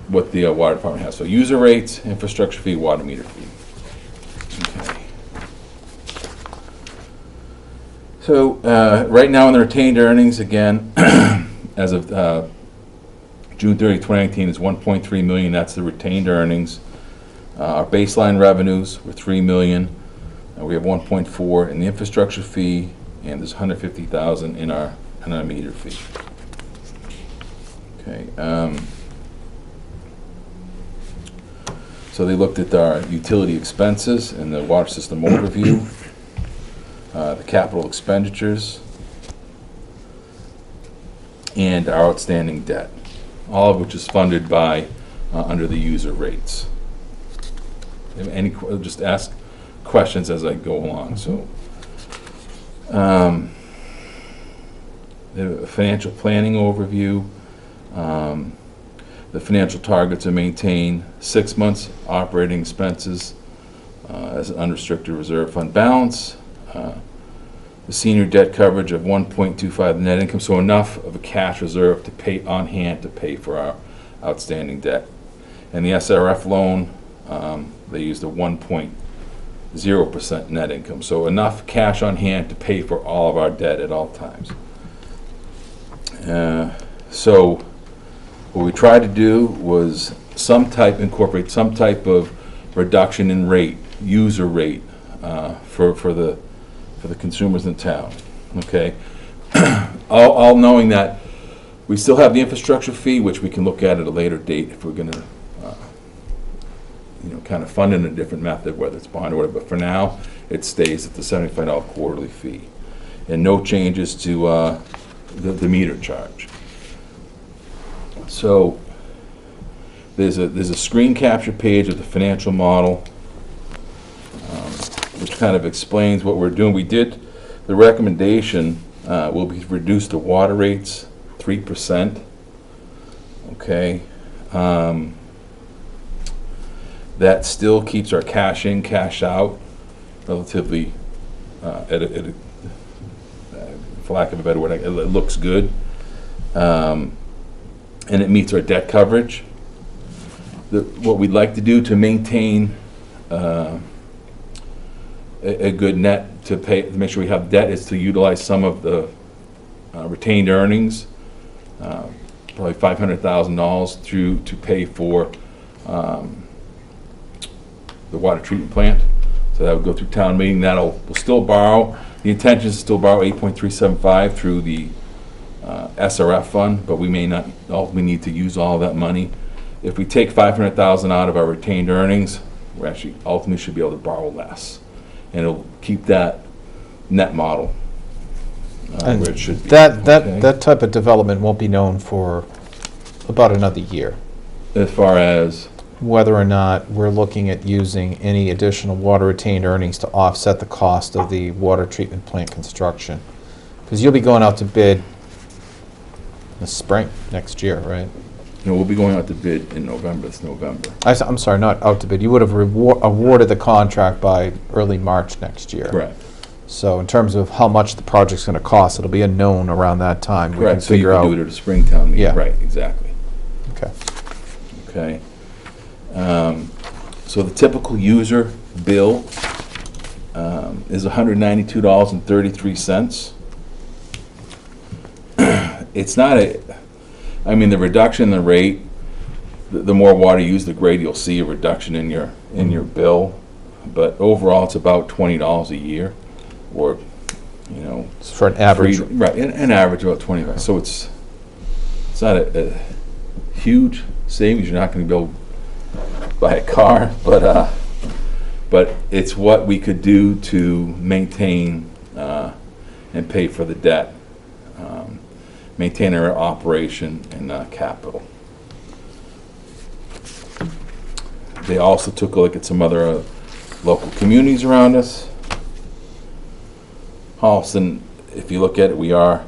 Speaker 8: what the water department has. So user rates, infrastructure fee, water meter fee. Okay. So right now in the retained earnings, again, as of June 30, 2019, is 1.3 million. That's the retained earnings. Our baseline revenues were 3 million. We have 1.4 in the infrastructure fee, and there's 150,000 in our meter fee. Okay. So they looked at our utility expenses and the water system overview, the capital expenditures, and our outstanding debt, all of which is funded by under the user rates. Just ask questions as I go along. So, the financial planning overview. The financial targets are maintain 6 months operating expenses as an unrestricted reserve fund balance. The senior debt coverage of 1.25 net income, so enough of a cash reserve to pay on hand to pay for our outstanding debt. And the SRF loan, they used a 1.0% net income, so enough cash on hand to pay for all of our debt at all times. So what we tried to do was incorporate some type of reduction in rate, user rate, for the consumers in town. Okay, all knowing that We still have the infrastructure fee, which we can look at a later date if we're going to, kind of fund in a different method, whether it's bond or whatever. But for now, it stays at the $75 quarterly fee, and no changes to the meter charge. So there's a screen capture page of the financial model, which kind of explains what we're doing. We did the recommendation will be reduced the water rates 3%. Okay. That still keeps our cash in, cash out relatively, for lack of a better word, it looks good. And it meets our debt coverage. What we'd like to do to maintain a good net to make sure we have debt is to utilize some of the retained earnings, probably $500,000 to pay for the water treatment plant. So that would go through town meeting. We'll still borrow. The intention is to still borrow 8.375 through the SRF fund, but we may not ultimately need to use all of that money. If we take $500,000 out of our retained earnings, we actually ultimately should be able to borrow less, and it'll keep that net model where it should be.
Speaker 1: That type of development won't be known for about another year,
Speaker 8: As far as
Speaker 1: whether or not we're looking at using any additional water retained earnings to offset the cost of the water treatment plant construction. Because you'll be going out to bid in the spring next year, right?
Speaker 8: we'll be going out to bid in November. It's November.
Speaker 1: I'm sorry, not out to bid. You would have awarded the contract by early March next year.
Speaker 8: Correct.
Speaker 1: So in terms of how much the project's going to cost, it'll be a known around that time. We can
Speaker 8: Correct. So you
Speaker 1: figure
Speaker 8: can
Speaker 1: out.
Speaker 8: do it at a Springtown meeting.
Speaker 1: Yeah.
Speaker 8: Right. Exactly.
Speaker 1: Okay.
Speaker 8: Okay. So the typical user bill is $192.33. It's not the reduction in the rate, the more water used, the greater you'll see a reduction in your bill. But overall, it's about $20 a year, or,
Speaker 1: It's for an average.
Speaker 8: right, an average about 25. So it's not a huge savings. You're not going to go buy a car, but it's what we could do to maintain and pay for the debt, maintain our operation and capital. They also took a look at some other local communities around us. Holliston, if you look at it, we are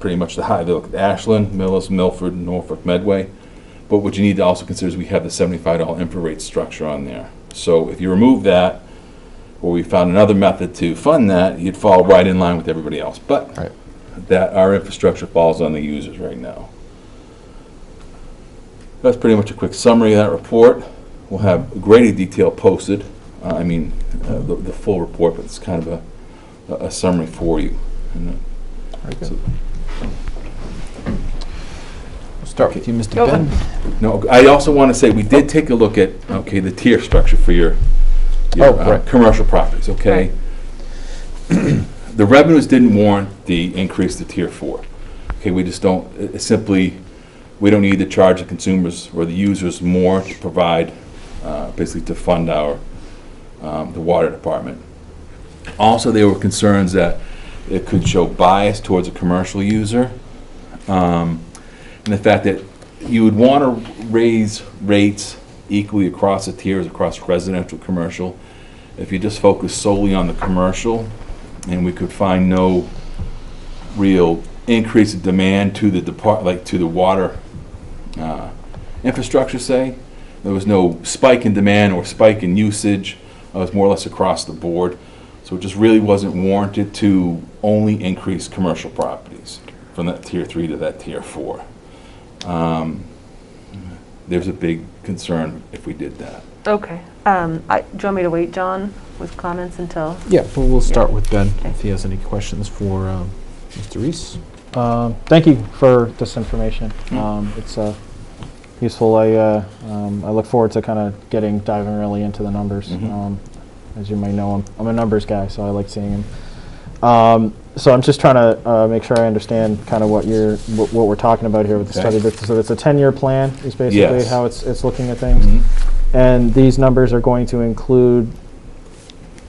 Speaker 8: pretty much the high. They look at Ashland, Millis, Milford, Norfolk, Medway. But what you need to also consider is we have the $75 infra rate structure on there. So if you remove that, or we found another method to fund that, you'd fall right in line with everybody else. But
Speaker 1: Right.
Speaker 8: that our infrastructure falls on the users right now. That's pretty much a quick summary of that report. We'll have greater detail posted. The full report, but it's kind of a summary for you.
Speaker 1: Very good.
Speaker 8: So-
Speaker 1: We'll start with you, Mr.
Speaker 4: Go
Speaker 1: Ben.
Speaker 8: No, I also want to say, we did take a look at, the tier structure for your
Speaker 1: Right.
Speaker 8: commercial properties, okay? The revenues didn't warrant the increase to tier 4. Okay, we just don't, we don't need to charge the consumers or the users more to provide, basically to fund our, the water department. Also, there were concerns that it could show bias towards a commercial user. And the fact that you would want to raise rates equally across the tiers, across residential, commercial. If you just focus solely on the commercial, and we could find no real increase in demand to the to the water infrastructure, say. There was no spike in demand or spike in usage. It was more or less across the board. So it just really wasn't warranted to only increase commercial properties from that tier 3 to that tier 4. There's a big concern if we did that.
Speaker 4: Okay. Do you want me to wait, John, with comments until?
Speaker 1: Yeah, but we'll start with Ben
Speaker 4: Okay.
Speaker 1: if he has any questions for Mr. Reese.
Speaker 3: Thank you for this information. It's useful. I look forward to kind of diving really into the numbers.
Speaker 8: Mhm.
Speaker 3: As you may know, I'm a numbers guy, so I like seeing them. So I'm just trying to make sure I understand kind of what we're talking about here with the
Speaker 8: Okay.
Speaker 3: study. So it's a 10-year plan is basically
Speaker 8: Yes.
Speaker 3: how it's looking at things. And these numbers are going to include,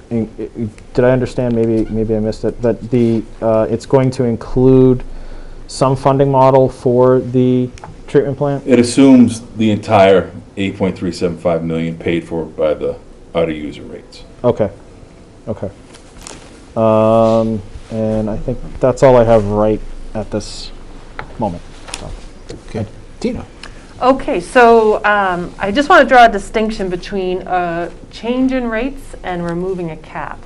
Speaker 3: did I understand, maybe I missed it, that it's going to include some funding model for the treatment plant?
Speaker 8: It assumes the entire 8.375 million paid for by the outer user rates.
Speaker 3: Okay. And I think that's all I have right at this moment. So.
Speaker 1: Okay. Dina?
Speaker 4: Okay, so I just want to draw a distinction between a change in rates and removing a cap.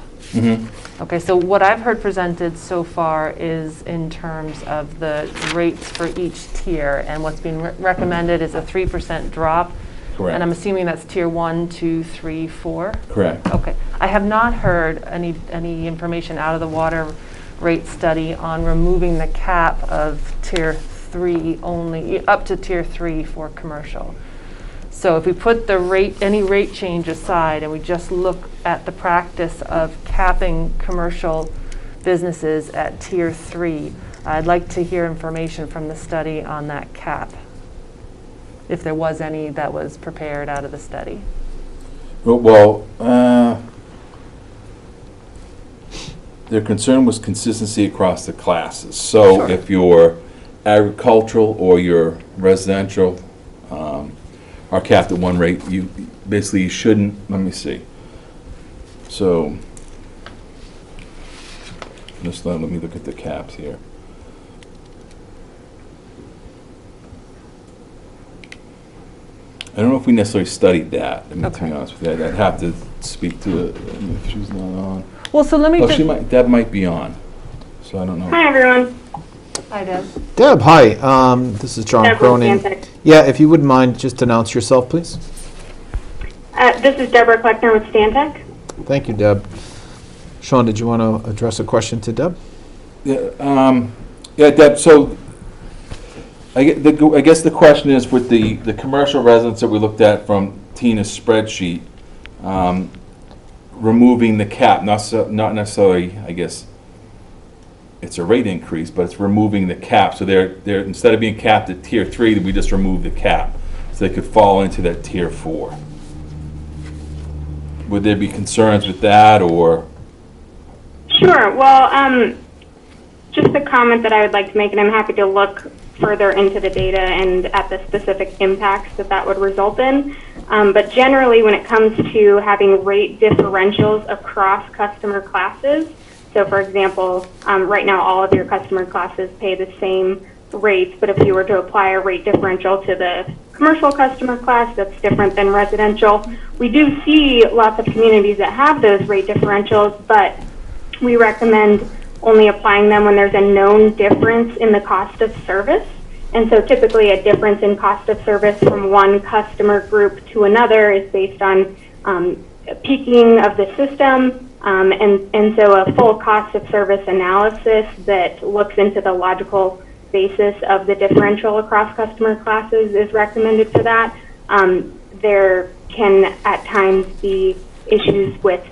Speaker 4: Okay, so what I've heard presented so far is in terms of the rates for each tier, and what's being recommended is a 3% drop.
Speaker 8: Correct.
Speaker 4: And I'm assuming that's tier 1, 2, 3, 4?
Speaker 8: Correct.
Speaker 4: Okay. I have not heard any information out of the water rate study on removing the cap of tier 3 only, up to tier 3 for commercial. So if we put any rate change aside and we just look at the practice of capping commercial businesses at tier 3, I'd like to hear information from the study on that cap, if there was any that was prepared out of the study.
Speaker 8: Well, their concern was consistency across the classes. So
Speaker 4: Sure.
Speaker 8: if you're agricultural or you're residential are capped at one rate, you basically shouldn't, let me see. So, just let me look at the caps here. I don't know if we necessarily studied that, I mean, to be
Speaker 4: Okay.
Speaker 8: honest with you. I'd have to speak to, if she's not on.
Speaker 4: Well, so let me
Speaker 8: Oh,
Speaker 4: just...
Speaker 8: Deb might be on, so I don't know.
Speaker 6: Hi, everyone.
Speaker 4: Hi, Deb.
Speaker 1: Deb, hi. This is John
Speaker 6: Deb from
Speaker 1: Cronin.
Speaker 6: Stantec.
Speaker 1: Yeah, if you wouldn't mind, just announce yourself, please.
Speaker 6: This is Deborah Kleckner with Stantec.
Speaker 1: Thank you, Deb. Sean, did you want to address a question to Deb?
Speaker 8: Yeah, Deb, so I guess the question is with the commercial residents that we looked at from Tina's spreadsheet, removing the cap, not necessarily, I guess, it's a rate increase, but it's removing the cap. So they're instead of being capped at tier 3, we just remove the cap, so they could fall into that tier 4. Would there be concerns with that, or?
Speaker 6: Sure. Well, just a comment that I would like to make, and I'm happy to look further into the data and at the specific impacts that would result in. But generally, when it comes to having rate differentials across customer classes, so for example, right now all of your customer classes pay the same rates, but if you were to apply a rate differential to the commercial customer class that's different than residential, we do see lots of communities that have those rate differentials, but we recommend only applying them when there's a known difference in the cost of service. And so typically a difference in cost of service from one customer group to another is based on peaking of the system. And so a full cost of service analysis that looks into the logical basis of the differential across customer classes is recommended for that. There can at times be issues with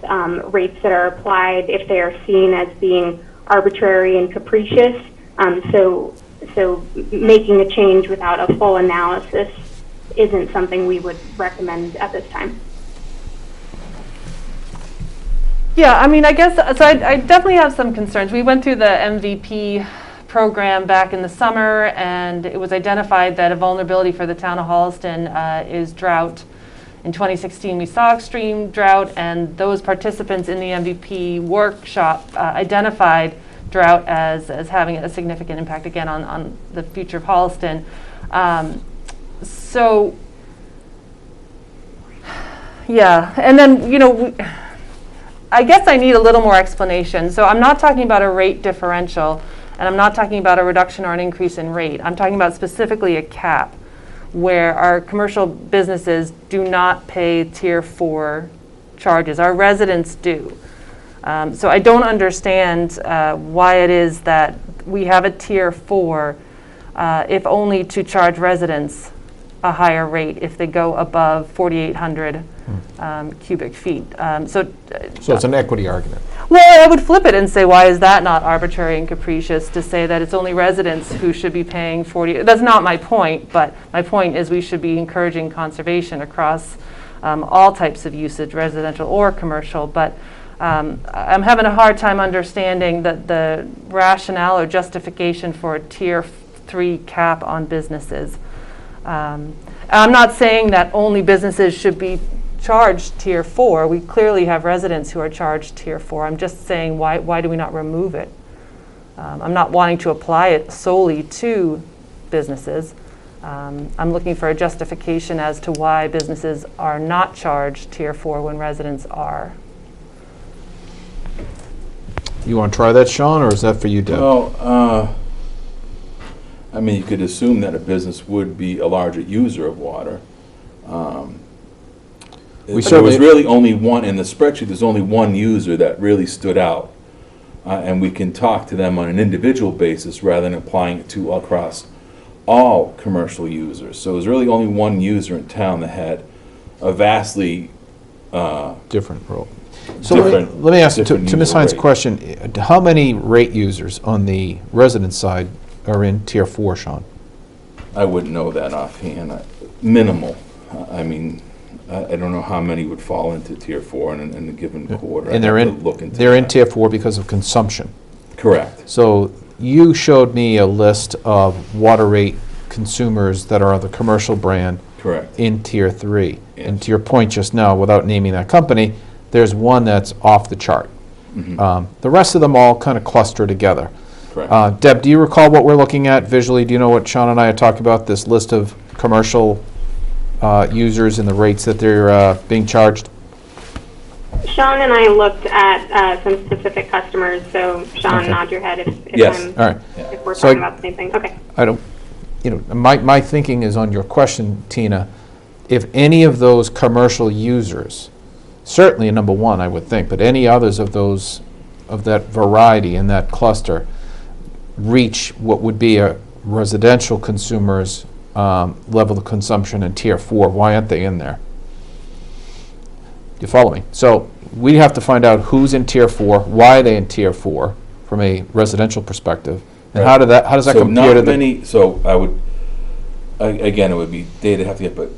Speaker 6: rates that are applied if they are seen as being arbitrary and capricious. So making a change without a full analysis isn't something we would recommend at this time.
Speaker 4: Yeah, I mean, I guess, so I definitely have some concerns. We went through the MVP program back in the summer, and it was identified that a vulnerability for the town of Holliston is drought. In 2016, we saw extreme drought, and those participants in the MVP workshop identified drought as having a significant impact, again, on the future of Holliston. So, yeah, and then, you know, I guess I need a little more explanation. So I'm not talking about a rate differential, and I'm not talking about a reduction or an increase in rate. I'm talking about specifically a cap, where our commercial businesses do not pay tier 4 charges. Our residents do. So I don't understand why it is that we have a tier 4 if only to charge residents a higher rate if they go above 4,800 cubic feet.
Speaker 2: So it's an equity argument.
Speaker 4: Well, I would flip it and say, why is that not arbitrary and capricious to say that it's only residents who should be paying 40? That's not my point, but my point is we should be encouraging conservation across all types of usage, residential or commercial. But I'm having a hard time understanding that the rationale or justification for a Tier 3 cap on businesses. I'm not saying that only businesses should be charged Tier 4. We clearly have residents who are charged Tier 4. I'm just saying, why do we not remove it? I'm not wanting to apply it solely to businesses. I'm looking for a justification as to why businesses are not charged Tier 4 when residents are.
Speaker 1: You want to try that, Sean, or is that for you, Deb?
Speaker 8: Well, I mean, you could assume that a business would be a larger user of water. There was really only one, in the spreadsheet, there's only one user that really stood out. And we can talk to them on an individual basis rather than applying it to across all commercial users. So there's really only one user in town that had a vastly
Speaker 1: different role. So let me ask, to Ms. Hines' question, how many rate users on the resident side are in Tier 4, Sean?
Speaker 8: I wouldn't know that offhand. Minimal. I mean, I don't know how many would fall into Tier 4 in a given quarter.
Speaker 1: And they're in Tier 4 because of consumption.
Speaker 8: Correct.
Speaker 1: So you showed me a list of water rate consumers that are of the commercial brand.
Speaker 8: Correct.
Speaker 1: In Tier 3.
Speaker 8: Yes.
Speaker 1: And to your point just now, without naming that company, there's one that's off the chart.
Speaker 8: Mm-hmm.
Speaker 1: The rest of them all kind of cluster together.
Speaker 8: Correct.
Speaker 1: Deb, do you recall what we're looking at visually? Do you know what Sean and I are talking about, this list of commercial users and the rates that they're being charged?
Speaker 6: Sean and I looked at some specific customers, so Sean,
Speaker 1: Okay.
Speaker 6: nod your head if
Speaker 8: Yes.
Speaker 1: All right.
Speaker 6: if we're
Speaker 1: So
Speaker 6: talking about the same thing. Okay.
Speaker 1: I don't, my thinking is on your question, Tina, if any of those commercial users, certainly number one, I would think, but any others of those, of that variety in that cluster, reach what would be a residential consumer's level of consumption in Tier 4, why aren't they in there? You follow me? So we have to find out who's in Tier 4, why are they in Tier 4 from a residential perspective, and
Speaker 8: Right.
Speaker 1: how does that
Speaker 8: So
Speaker 1: compare to
Speaker 8: not many, so I would, again, it would be data to have to get, but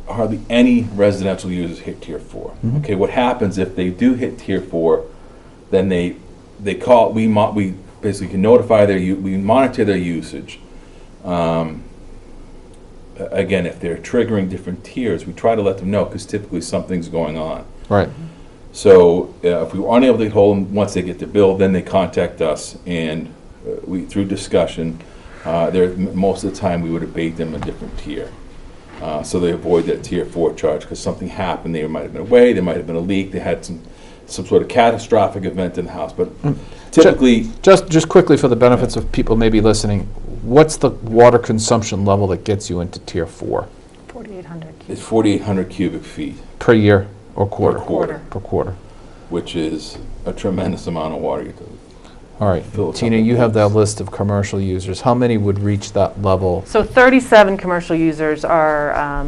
Speaker 8: hardly any residential users hit Tier 4.
Speaker 1: Mhm.
Speaker 8: Okay, what happens if they do hit Tier 4, then they call, we basically can notify we monitor their usage. Again, if they're triggering different tiers, we try to let them know, because typically something's going on.
Speaker 1: Right.
Speaker 8: So if we were unable to get hold of them, once they get the bill, then they contact us, and through discussion, most of the time we would abate them a different tier. So they avoid that Tier 4 charge, because something happened, they might have been away, there might have been a leak, they had some sort of catastrophic event in the house, but typically...
Speaker 1: Just quickly for the benefits of people maybe listening, what's the water consumption level that gets you into Tier 4?
Speaker 4: 4,800 cubic.
Speaker 8: It's 4,800 cubic feet
Speaker 1: Per year or quarter?
Speaker 8: quarter.
Speaker 1: Per quarter.
Speaker 8: which is a tremendous amount of water.
Speaker 1: All right,
Speaker 8: Fill a
Speaker 1: Tina,
Speaker 8: couple
Speaker 1: you have
Speaker 8: bowls.
Speaker 1: that list of commercial users. How many would reach that level?
Speaker 4: So 37 commercial users are,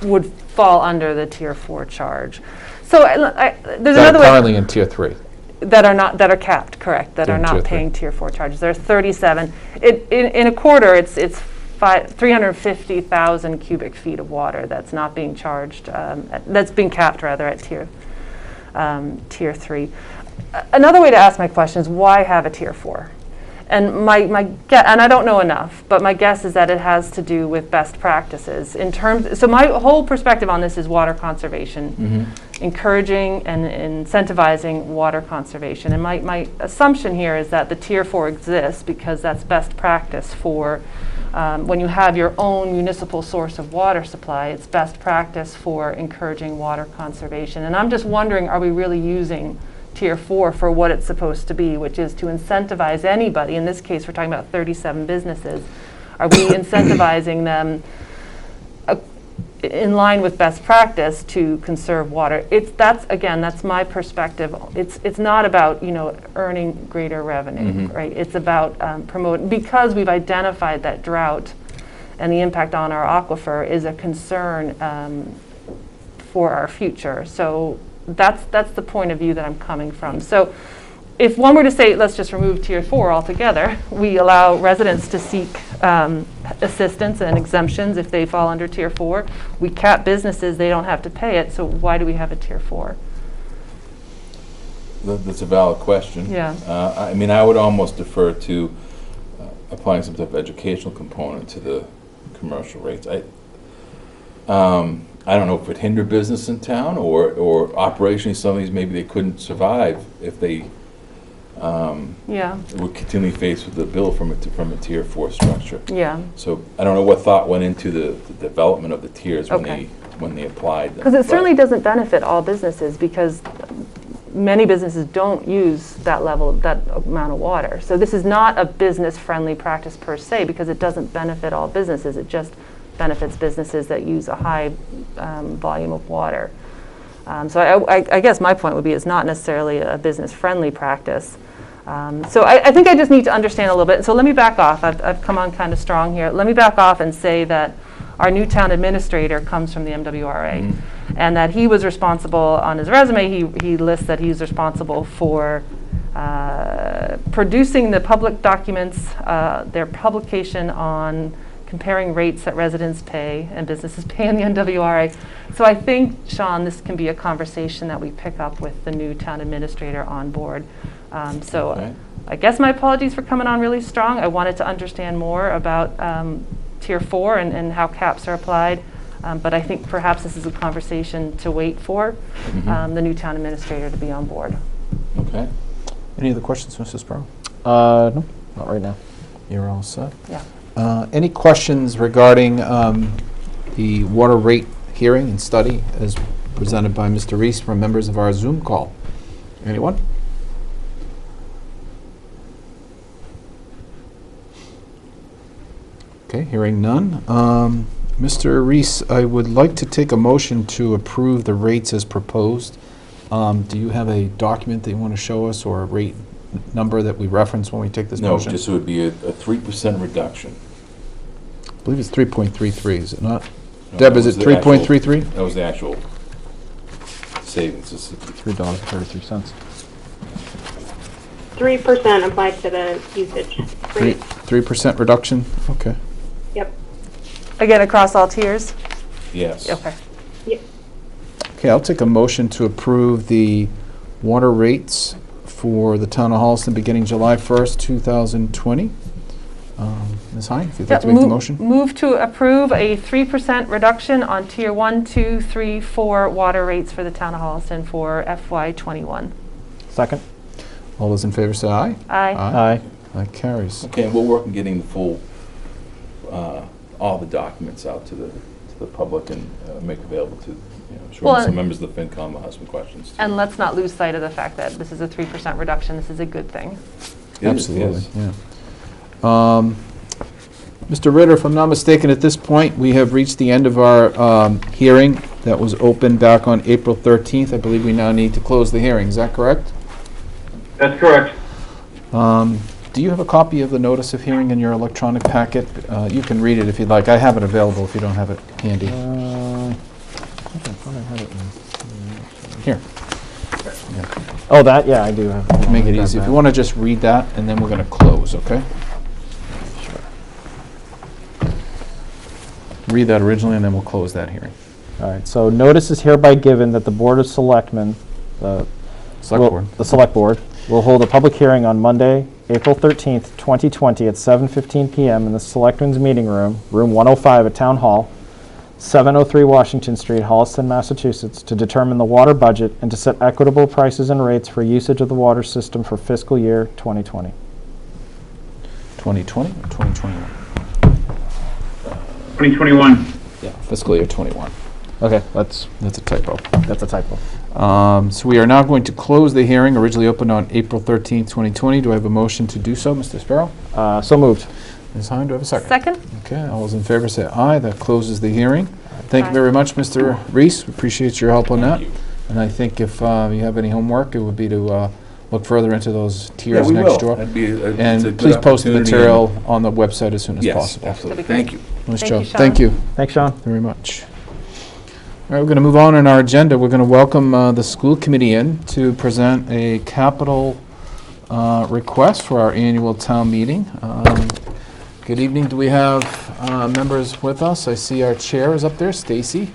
Speaker 4: would fall under the Tier 4 charge. So there's
Speaker 1: That
Speaker 4: another
Speaker 1: are
Speaker 4: way.
Speaker 1: currently in Tier 3.
Speaker 4: That are capped, correct, that
Speaker 1: They're
Speaker 4: are
Speaker 1: in Tier
Speaker 4: not
Speaker 1: 3.
Speaker 4: paying Tier 4 charges. There are 37. In a quarter, it's 350,000 cubic feet of water that's not being charged, that's being capped, rather, at Tier 3. Another way to ask my question is, why have a Tier 4? And my guess, and I don't know enough, but my guess is that it has to do with best practices. So my whole perspective on this is water conservation, encouraging and incentivizing water conservation. And my assumption here is that the Tier 4 exists because that's best practice for when you have your own municipal source of water supply. It's best practice for encouraging water conservation. And I'm just wondering, are we really using Tier 4 for what it's supposed to be, which is to incentivize anybody? In this case, we're talking about 37 businesses. Are we incentivizing them in line with best practice to conserve water? That's my perspective. It's not about earning greater revenue, right? It's about promoting, because we've identified that drought and the impact on our aquifer is a concern for our future. So that's the point of view that I'm coming from. So if one were to say, let's just remove Tier 4 altogether, we allow residents to seek assistance and exemptions if they fall under Tier 4. We cap businesses, they don't have to pay it, so why do we have a Tier 4?
Speaker 8: That's a valid question.
Speaker 4: Yeah.
Speaker 8: I mean, I would almost defer to applying some type of educational component to the commercial rates. I don't know if it would hinder business in town or operationally some of these maybe they couldn't survive if they
Speaker 4: Yeah,
Speaker 8: were continually faced with the bill from a Tier 4 structure.
Speaker 4: yeah.
Speaker 8: So I don't know what thought went into the development of the tiers
Speaker 4: Okay.
Speaker 8: when they applied them.
Speaker 4: Because it
Speaker 8: but-
Speaker 4: certainly doesn't benefit all businesses, because many businesses don't use that amount of water. So this is not a business-friendly practice per se, because it doesn't benefit all businesses. It just benefits businesses that use a high volume of water. So I guess my point would be it's not necessarily a business-friendly practice. So I think I just need to understand a little bit. So let me back off. I've come on kind of strong here. Let me back off and say that our new town administrator comes from the MWRA, and that he was responsible on his resume. He lists that he's responsible for producing the public documents, their publication on comparing rates that residents pay and businesses pay in the MWRA. So I think, Sean, this can be a conversation that we pick up with the new town administrator on board.
Speaker 8: Okay.
Speaker 4: I guess my apologies for coming on really strong. I wanted to understand more about Tier 4 and how caps are applied. But I think perhaps this is a conversation to wait for the new town administrator to be on board.
Speaker 8: Okay.
Speaker 1: Any other questions, Mrs. Sparrow?
Speaker 3: No, not right now.
Speaker 1: You're all set.
Speaker 4: Yeah.
Speaker 1: Any questions regarding the water rate hearing and study as presented by Mr. Reese from members of our Zoom call? Anyone? Okay, hearing none. Mr. Reese, I would like to take a motion to approve the rates as proposed. Do you have a document that you want to show us, or a rate number that we reference when we take this
Speaker 8: No,
Speaker 1: motion?
Speaker 8: just it would be a 3% reduction.
Speaker 1: I believe it's 3.33, is it not?
Speaker 8: No,
Speaker 1: Deb,
Speaker 8: that
Speaker 1: is it
Speaker 8: was the actual-
Speaker 1: 3.33?
Speaker 8: That was the actual savings. It's
Speaker 3: $3.33.
Speaker 6: 3% applied to the usage rate.
Speaker 1: 3% reduction? Okay.
Speaker 6: Yep.
Speaker 4: Again, across all tiers?
Speaker 8: Yes.
Speaker 4: Okay.
Speaker 6: Yep.
Speaker 1: Okay, I'll take a motion to approve the water rates for the town of Holliston beginning July 1st, 2020. Ms. Hine, if you'd like to make the motion.
Speaker 4: Move to approve a 3% reduction on Tier 1, 2, 3, 4 water rates for the town of Holliston for FY21.
Speaker 3: Second?
Speaker 1: All those in favor say aye.
Speaker 4: Aye.
Speaker 3: Aye.
Speaker 1: That carries.
Speaker 8: Okay, and we'll work on getting the full, all the documents out to the public and make available to, I'm sure
Speaker 4: Well,
Speaker 8: some members of the FinCom will have some questions.
Speaker 4: And let's not lose sight of the fact that this is a 3% reduction. This is a good thing.
Speaker 8: It is,
Speaker 1: Absolutely,
Speaker 8: yes.
Speaker 1: yeah. Mr. Ritter, if I'm not mistaken, at this point, we have reached the end of our hearing that was open back on April 13th. I believe we now need to close the hearing. Is that correct?
Speaker 7: That's correct.
Speaker 1: Do you have a copy of the notice of hearing in your electronic packet? You can read it if you'd like. I have it available if you don't have it handy.
Speaker 3: I thought I had it in-
Speaker 1: Here,
Speaker 3: Oh, that, yeah, I do have.
Speaker 1: to make it easy. If you want to just read that, and then we're going to close, okay? Read that originally, and then we'll close that hearing.
Speaker 3: All right, so notice is hereby given that the Board of Selectmen,
Speaker 1: Select Board.
Speaker 3: the Select Board, will hold a public hearing on Monday, April 13th, 2020 at 7:15 PM in the Selectmen's Meeting Room, Room 105 at Town Hall, 703 Washington Street, Holliston, Massachusetts, to determine the water budget and to set equitable prices and rates for usage of the water system for fiscal year 2020.
Speaker 1: 2020 or 2021?
Speaker 7: 2021.
Speaker 1: Yeah, fiscal year 21.
Speaker 3: Okay, that's
Speaker 1: That's a typo.
Speaker 3: a typo.
Speaker 1: So we are now going to close the hearing, originally opened on April 13th, 2020. Do I have a motion to do so, Mr. Sparrow?
Speaker 3: So moved.
Speaker 1: Ms. Hine, do I have a second?
Speaker 4: Second?
Speaker 1: Okay, all those in favor say aye. That closes the hearing. Thank you
Speaker 4: Aye.
Speaker 1: very much, Mr. Reese. We appreciate your help on that.
Speaker 8: Thank you.
Speaker 1: And I think if you have any homework, it would be to look further into those
Speaker 8: Yeah,
Speaker 1: tiers
Speaker 8: we
Speaker 1: next
Speaker 8: will.
Speaker 1: door.
Speaker 8: That'd be it's a
Speaker 1: And
Speaker 8: good
Speaker 1: please post the
Speaker 8: opportunity
Speaker 1: material on the website as soon as
Speaker 8: Yes,
Speaker 1: possible.
Speaker 8: absolutely.
Speaker 4: That'd be
Speaker 8: Thank
Speaker 4: great.
Speaker 8: you.
Speaker 1: Nice
Speaker 4: Thank
Speaker 1: job.
Speaker 4: you, Sean.
Speaker 1: Thank you
Speaker 3: Thanks, Sean.
Speaker 1: very much. All right, we're going to move on in our agenda. We're going to welcome the school committee in to present a capital request for our annual town meeting. Good evening. Do we have members with us? I see our chair is up there, Stacy.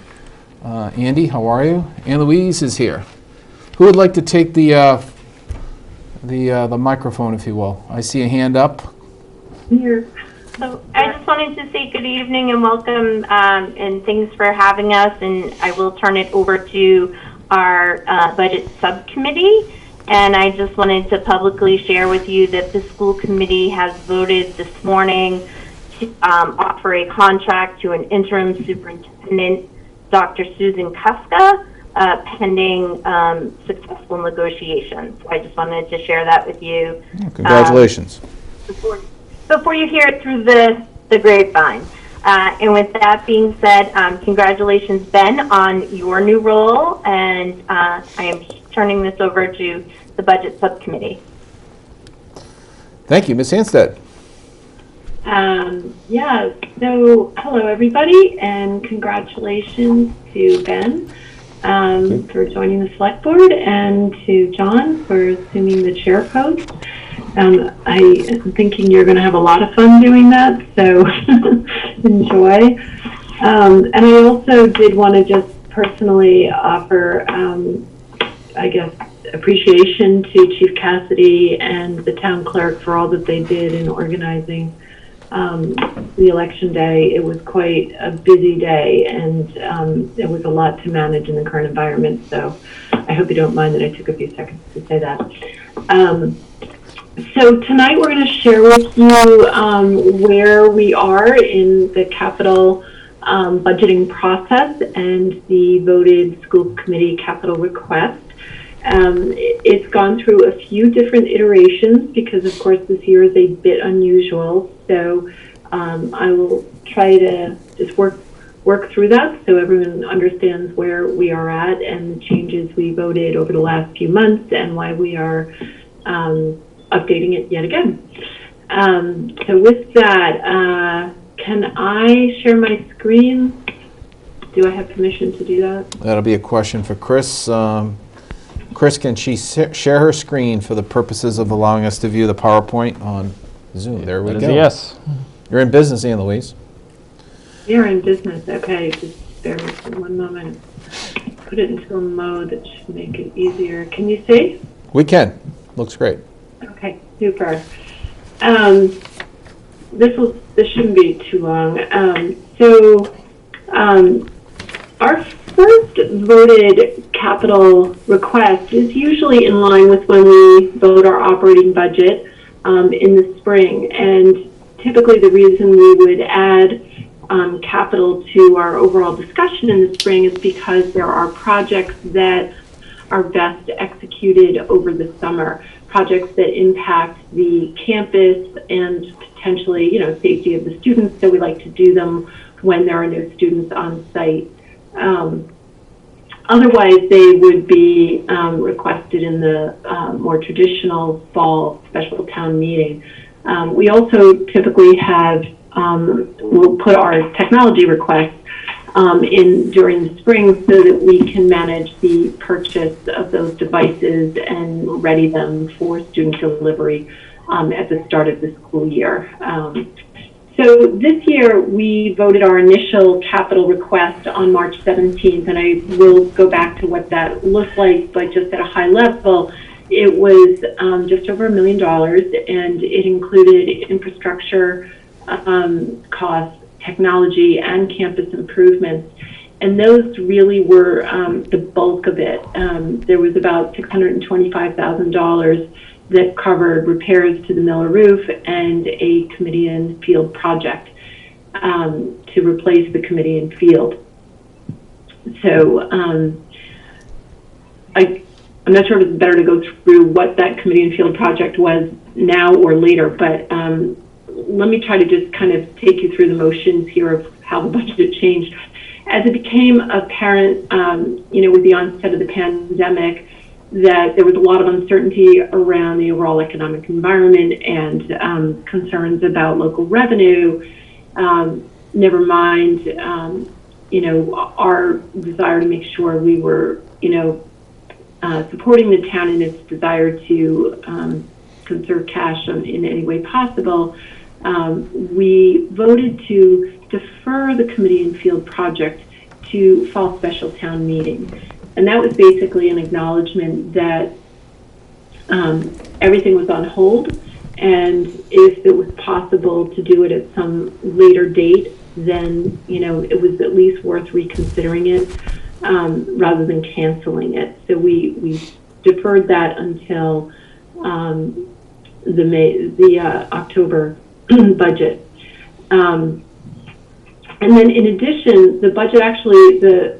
Speaker 1: Andy, how are you? Ann Louise is here. Who would like to take the microphone, if you will? I see a hand up.
Speaker 9: Here. So I just wanted to say good evening and welcome, and thanks for having us. And I will turn it over to our budget subcommittee. And I just wanted to publicly share with you that the school committee has voted this morning to offer a contract to an interim superintendent, Dr. Susan Kuska, pending successful negotiations. So I just wanted to share that with you.
Speaker 1: Congratulations.
Speaker 9: Before you hear it through the grapevine. And with that being said, congratulations, Ben, on your new role. And I am turning this over to the budget subcommittee.
Speaker 1: Thank you. Ms. Hanstead.
Speaker 10: Yeah, so hello everybody, and congratulations to Ben for joining the select board, and to John for assuming the chair post. I am thinking you're going to have a lot of fun doing that, so enjoy. And I also did want to just personally offer, I guess, appreciation to Chief Cassidy and the town clerk for all that they did in organizing the election day. It was quite a busy day, and there was a lot to manage in the current environment, so I hope you don't mind that I took a few seconds to say that. So tonight we're going to share with you where we are in the capital budgeting process and the voted school committee capital request. It's gone through a few different iterations because, of course, this year is a bit unusual. So I will try to just work through that so everyone understands where we are at and the changes we voted over the last few months and why we are updating it yet again. So with that, can I share my screen? Do I have permission to do that?
Speaker 1: That'll be a question for Chris. Chris, can she share her screen for the purposes of allowing us to view the PowerPoint on Zoom? There we go.
Speaker 3: Yes.
Speaker 1: You're in business, Ann Louise.
Speaker 10: You're in business. Okay, just bear with me one moment. Put it into a mode that should make it easier. Can you see?
Speaker 1: We can. Looks great.
Speaker 10: Okay, super. This shouldn't be too long. Our first voted capital request is usually in line with when we vote our operating budget in the spring. And typically the reason we would add capital to our overall discussion in the spring is because there are projects that are best executed over the summer, projects that impact the campus and potentially, safety of the students. So we like to do them when there are no students on site. Otherwise, they would be requested in the more traditional fall special town meeting. We also typically have, we'll put our technology requests in during the spring so that we can manage the purchase of those devices and ready them for student delivery at the start of the school year. So this year we voted our initial capital request on March 17th, and I will go back to what that looked like, but just at a high level, it was just over $1 million, and it included infrastructure costs, technology, and campus improvements. And those really were the bulk of it. There was about $625,000 that covered repairs to the Miller roof and a committee and field project to replace the committee and field. So I'm not sure if it's better to go through what that committee and field project was now or later, but let me try to just kind of take you through the motions here of how the budget changed. As it became apparent, with the onset of the pandemic, that there was a lot of uncertainty around the overall economic environment and concerns about local revenue, never mind our desire to make sure we were, supporting the town in its desire to conserve cash in any way possible, we voted to defer the committee and field project to fall special town meeting. And that was basically an acknowledgement that everything was on hold, and if it was possible to do it at some later date, then it was at least worth reconsidering it rather than canceling it. So we deferred that until the October budget. And then in addition, the budget actually, the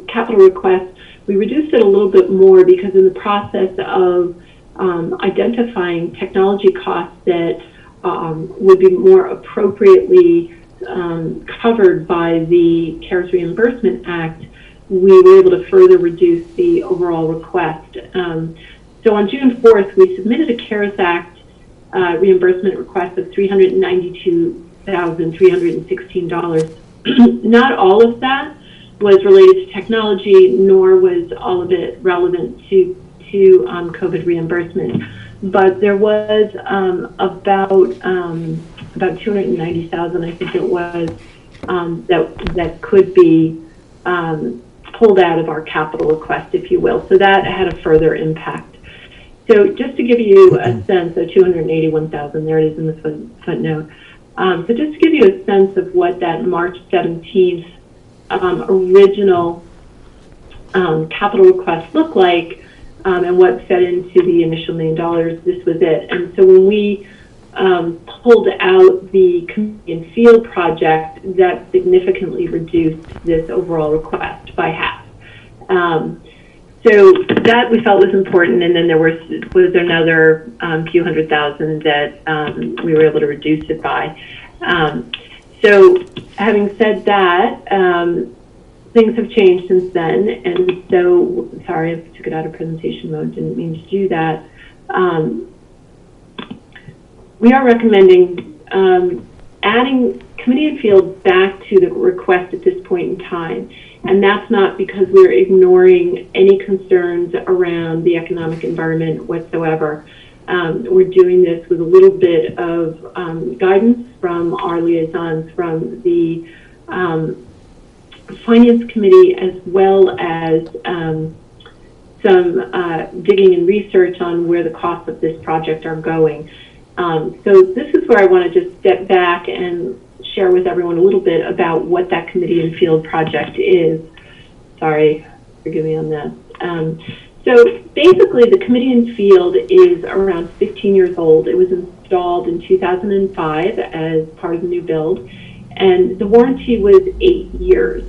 Speaker 10: capital request, we reduced it a little bit more because in the process of identifying technology costs that would be more appropriately covered by the CARES Reimbursement Act, we were able to further reduce the overall request. So on June 4th, we submitted a CARES Act reimbursement request of $392,316. Not all of that was related to technology, nor was all of it relevant to COVID reimbursement. But there was about 290,000, I think it was, that could be pulled out of our capital request, if you will. So that had a further impact. So just to give you a sense of 281,000, there it is in the footnote. So just to give you a sense of what that March 17th original capital request looked like and what fed into the initial $1 million, this was it. And so when we pulled out the community and field project, that significantly reduced this overall request by half. So that we felt was important, and then there was another few hundred thousand that we were able to reduce it by. So having said that, things have changed since then, and so, sorry, I took it out of presentation mode, didn't mean to do that. We are recommending adding committee and field back to the request at this point in time. And that's not because we're ignoring any concerns around the economic environment whatsoever. We're doing this with a little bit of guidance from our liaisons from the Finance Committee, as well as some digging and research on where the costs of this project are going. So this is where I want to just step back and share with everyone a little bit about what that committee and field project is. Sorry, forgive me on that. So basically the committee and field is around 15 years old. It was installed in 2005 as part of the new build, and the warranty was 8 years.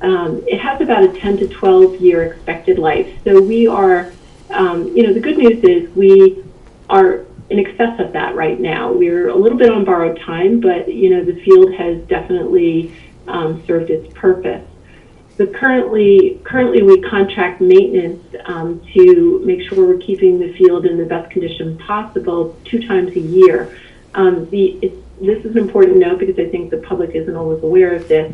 Speaker 10: It has about a 10 to 12 year expected life. So we are, the good news is we are in excess of that right now. We're a little bit on borrowed time, but the field has definitely served its purpose. So currently we contract maintenance to make sure we're keeping the field in the best condition possible 2 times a year. This is an important note because I think the public isn't always aware of this.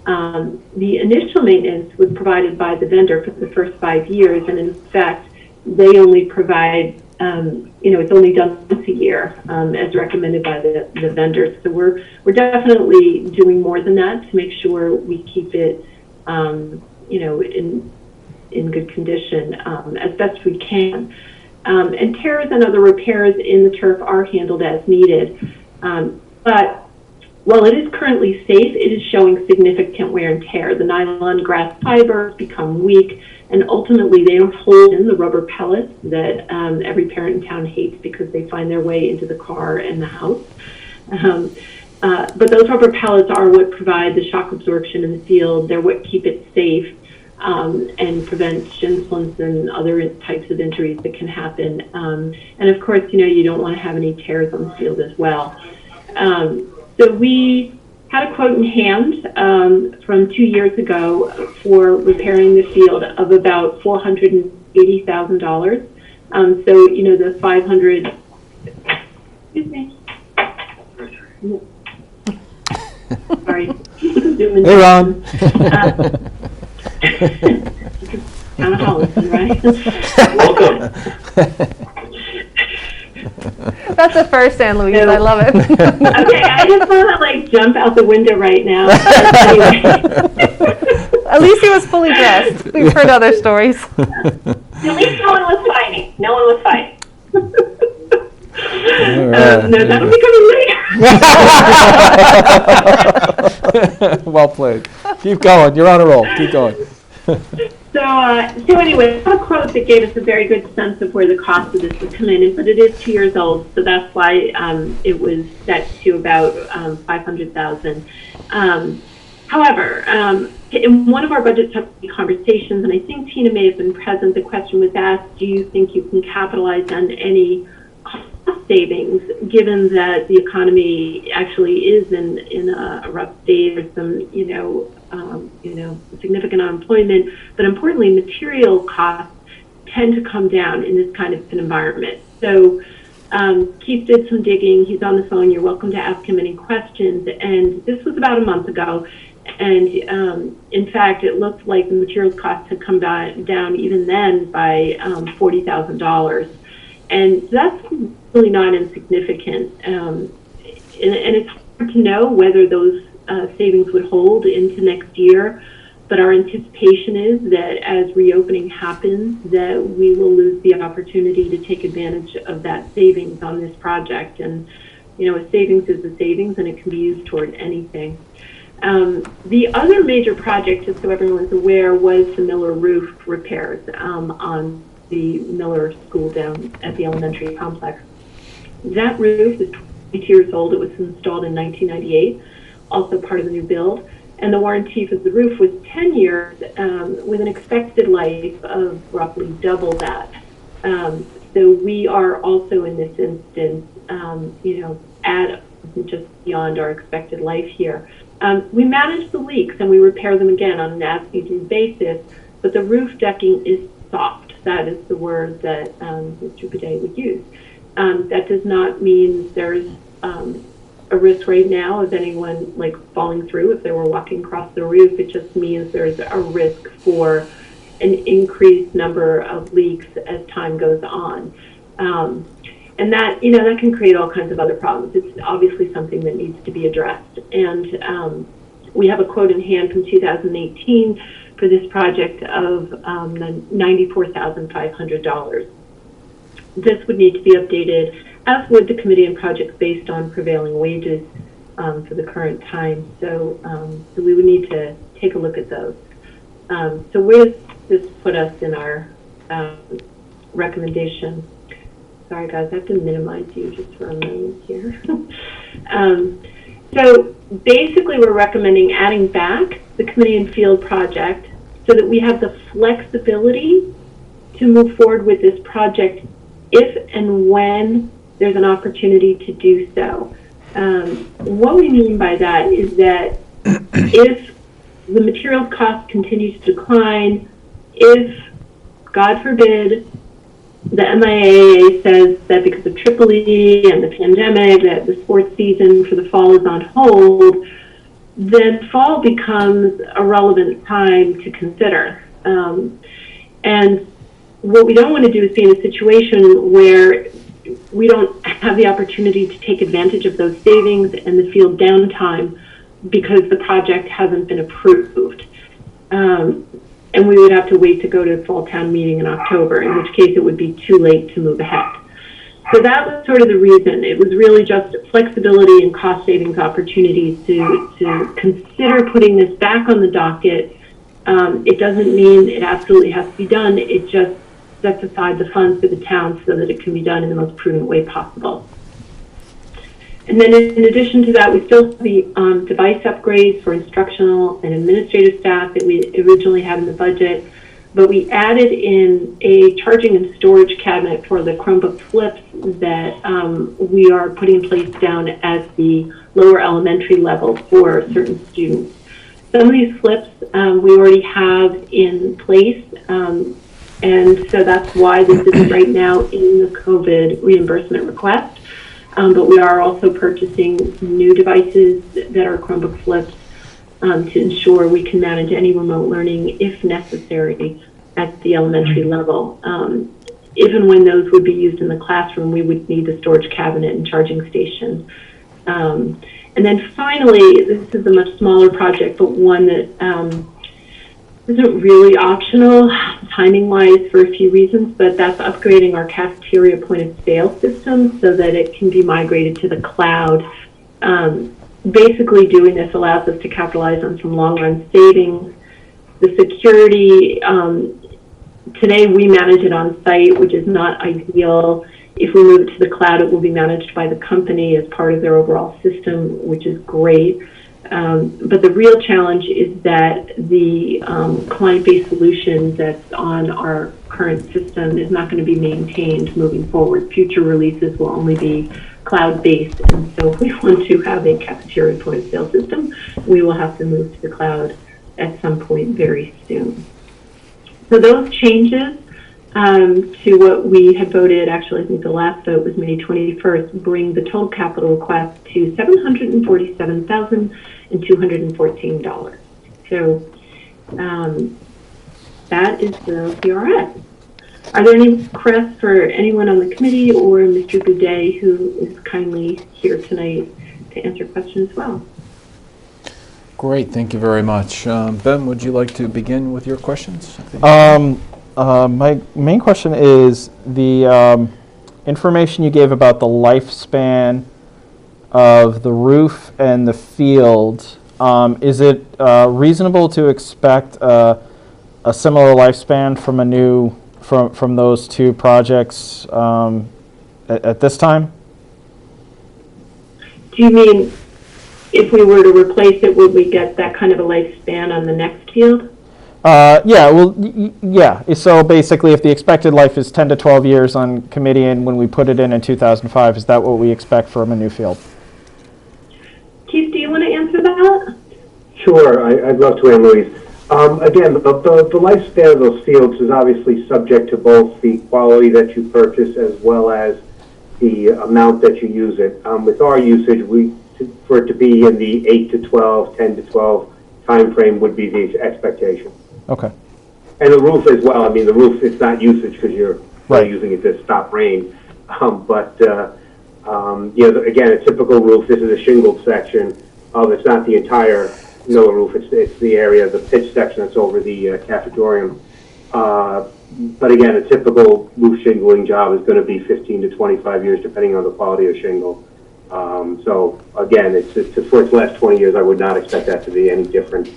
Speaker 10: The initial maintenance was provided by the vendor for the first 5 years, and in fact, they only provide it's only done once a year, as recommended by the vendors. So we're definitely doing more than that to make sure we keep it, in good condition as best we can. And tears and other repairs in the turf are handled as needed. But while it is currently safe, it is showing significant wear and tear. The nylon grass fibers become weak, and ultimately they don't hold in the rubber pellets that every parent in town hates because they find their way into the car and the house. But those rubber pellets are what provide the shock absorption in the field. They're what keep it safe and prevent shin splints and other types of injuries that can happen. And of course, you don't want to have any tears on the field as well. So we had a quote in hand from 2 years ago for repairing the field of about $480,000. So, the 500, excuse me. Sorry. Zoom in.
Speaker 1: Hey, Ron.
Speaker 10: Town of Holliston, right?
Speaker 5: Welcome.
Speaker 4: That's a first, Ann Louise. I love it.
Speaker 10: Okay, I just want to like jump out the window right now. Anyway.
Speaker 4: At least he was fully dressed. We've heard other stories.
Speaker 10: At least no one was fighting. No one was fighting.
Speaker 1: right.
Speaker 10: No, that'll be coming later.
Speaker 1: Well played. Keep going. You're on a roll. Keep going.
Speaker 10: So anyway, a quote that gave us a very good sense of where the cost of this would come in, but it is 2 years old, so that's why it was set to about $500,000. However, in one of our budget subcommittee conversations, and I think Tina may have been present, the question was asked, do you think you can capitalize on any cost savings, given that the economy actually is in a rough state? There's some, significant unemployment, but importantly, material costs tend to come down in this kind of an environment. So Keith did some digging. He's on the phone. You're welcome to ask him any questions. And this was about a month ago. And in fact, it looked like the materials costs had come down even then by $40,000. And that's really not insignificant. And it's hard to know whether those savings would hold into next year. But our anticipation is that as reopening happens, that we will lose the opportunity to take advantage of that savings on this project. And, a savings is a savings, and it can be used toward anything. The other major project, just so everyone's aware, was the Miller roof repairs on the Miller School down at the elementary complex. That roof is 22 years old. It was installed in 1998, also part of the new build. And the warranty for the roof was 10 years with an expected life of roughly double that. So we are also in this instance, at just beyond our expected life here. We manage the leaks and we repair them again on an as-needed basis, but the roof decking is soft. That is the word that Mr. Bidet would use. That does not mean there's a risk right now of anyone falling through if they were walking across the roof. It just means there's a risk for an increased number of leaks as time goes on. And that, that can create all kinds of other problems. It's obviously something that needs to be addressed. And we have a quote in hand from 2018 for this project of $94,500. This would need to be updated, as would the committee and projects based on prevailing wages for the current time. So we would need to take a look at those. So where does this put us in our recommendation? Sorry, guys, I have to minimize you just for a moment here. So basically, we're recommending adding back the committee and field project so that we have the flexibility to move forward with this project if and when there's an opportunity to do so. What we mean by that is that if the materials cost continues to decline, if, God forbid, the MIAA says that because of EEE and the pandemic, that the sports season for the fall is on hold, then fall becomes a relevant time to consider. And what we don't want to do is be in a situation where we don't have the opportunity to take advantage of those savings and the field downtime because the project hasn't been approved. And we would have to wait to go to the fall town meeting in October, in which case it would be too late to move ahead. So that was sort of the reason. It was really just flexibility and cost savings opportunities to consider putting this back on the docket. It doesn't mean it absolutely has to be done. It just sets aside the funds for the town so that it can be done in the most prudent way possible. And then in addition to that, we still have the device upgrades for instructional and administrative staff that we originally had in the budget, but we added in a charging and storage cabinet for the Chromebook flips that we are putting in place down at the lower elementary level for certain students. Some of these flips we already have in place, and so that's why this isn't right now in the COVID reimbursement request. but we are also purchasing new devices that are Chromebook flips to ensure we can manage any remote learning if necessary at the elementary level. Even when those would be used in the classroom, we would need the storage cabinet and charging station. And then finally, this is a much smaller project, but one that isn't really optional timing-wise for a few reasons, but that's upgrading our cafeteria point-of-sale system so that it can be migrated to the cloud. Basically, doing this allows us to capitalize on some long-run savings. The security, today we manage it on site, which is not ideal. If we move it to the cloud, it will be managed by the company as part of their overall system, which is great. But the real challenge is that the client-based solution that's on our current system is not going to be maintained moving forward. Future releases will only be cloud-based, and so if we want to have a cafeteria point-of-sale system, we will have to move to the cloud at some point very soon. So those changes to what we had voted, actually I think the last vote was May 21st, bring the total capital request to $747,214. So that is the PRS. Are there any requests for anyone on the committee or Mr. Boudet, who is kindly here tonight to answer questions as well?
Speaker 1: Great, thank you very much. Ben, would you like to begin with your questions?
Speaker 3: My main question is the information you gave about the lifespan of the roof and the field. Is it reasonable to expect a similar lifespan from those two projects at this time?
Speaker 10: Do you mean if we were to replace it, would we get that kind of a lifespan on the next field?
Speaker 3: Yeah, well, yeah. So basically, if the expected life is 10 to 12 years on committee, and when we put it in 2005, is that what we expect from a new field?
Speaker 10: Keith, do you want to answer that?
Speaker 11: Sure, I'd love to, Anne-Louise. Again, the lifespan of those fields is obviously subject to both the quality that you purchase as well as the amount that you use it. With our usage, for it to be in the 8 to 12, 10 to 12 time frame would be the expectation.
Speaker 3: Okay.
Speaker 11: And the roof as well. I mean, the roof, it's not usage because you're
Speaker 3: right.
Speaker 11: using it to stop rain. Again, a typical roof, this is a shingled section of, it's not the entire Miller roof, it's the area, the pitch section that's over the cafetorium. But again, a typical roof shingling job is going to be 15 to 25 years depending on the quality of shingle. So again, for its last 20 years, I would not expect that to be any different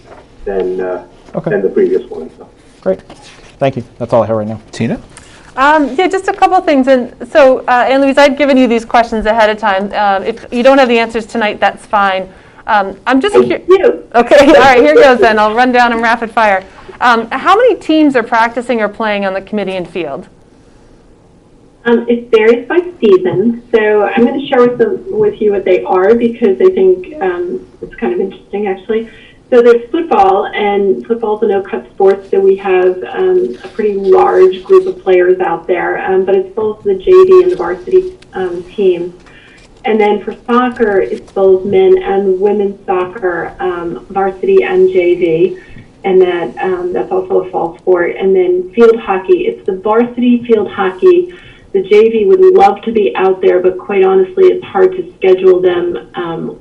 Speaker 11: than the previous one. So.
Speaker 3: Great. Thank you. That's all I have right now.
Speaker 1: Tina?
Speaker 4: Yeah, just a couple of things. And so, Anne-Louise, I'd given you these questions ahead of time. If you don't have the answers tonight, that's fine. I'm just curious. Okay, all right, here goes then. I'll run down them rapid fire. How many teams are practicing or playing on the committee and field?
Speaker 10: It varies by season, so I'm going to share with you what they are because I think it's kind of interesting actually. So there's football, and football's a no-cut sport, so we have a pretty large group of players out there, but it's both the JV and the varsity teams. And then for soccer, it's both men and women's soccer, varsity and JV, and that's also a fall sport. And then field hockey, it's the varsity field hockey. The JV would love to be out there, but quite honestly, it's hard to schedule them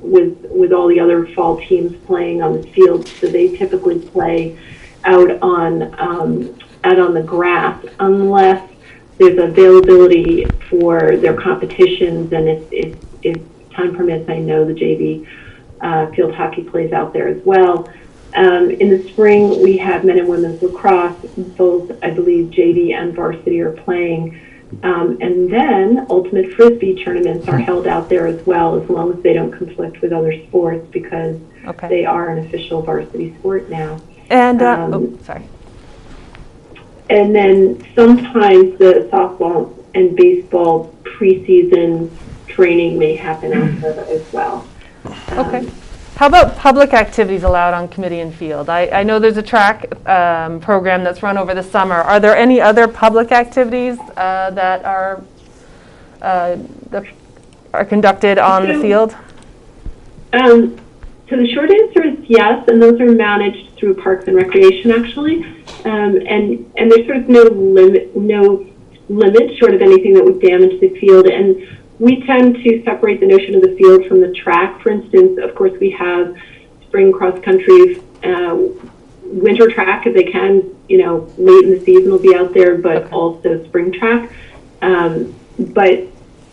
Speaker 10: with all the other fall teams playing on the field. So they typically play out on the grass, unless there's availability for their competitions. And if time permits, I know the JV field hockey plays out there as well. In the spring, we have men and women's lacrosse. Both, I believe, JV and varsity are playing. And then ultimate frisbee tournaments are held out there as well, as long as they don't conflict with other sports, because they are an official varsity sport now.
Speaker 4: And sorry.
Speaker 10: And then sometimes the softball and baseball preseason training may happen out there as well.
Speaker 4: Okay. How about public activities allowed on committee and field? I know there's a track program that's run over the summer. Are there any other public activities that are are conducted on the field?
Speaker 10: So the short answer is yes, and those are managed through Parks and Recreation, actually. And there's sort of no limit short of anything that would damage the field. And we tend to separate the notion of the field from the track. For instance, of course, we have spring cross-country, winter track, if they can, late in the season will be out there, but also spring track. But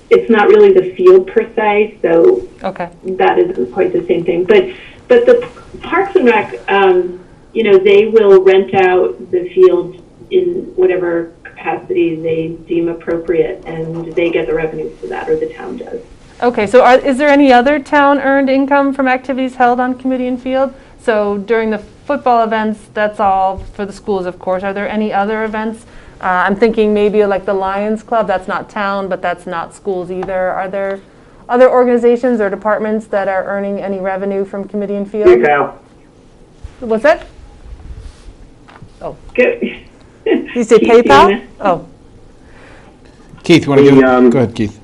Speaker 10: it's not really the field per se, so that isn't quite the same thing. But the Parks and Rec, they will rent out the field in whatever capacity they deem appropriate, and they get the revenue for that, or the town does.
Speaker 4: Okay, so is there any other town-earned income from activities held on committee and field? So during the football events, that's all for the schools, of course. Are there any other events? I'm thinking maybe like the Lions Club. That's not town, but that's not schools either. Are there other organizations or departments that are earning any revenue from committee and field?
Speaker 11: PayPal.
Speaker 4: What's that? Oh.
Speaker 10: Good.
Speaker 4: You say PayPal? Oh.
Speaker 1: Keith, you want to go ahead, Keith.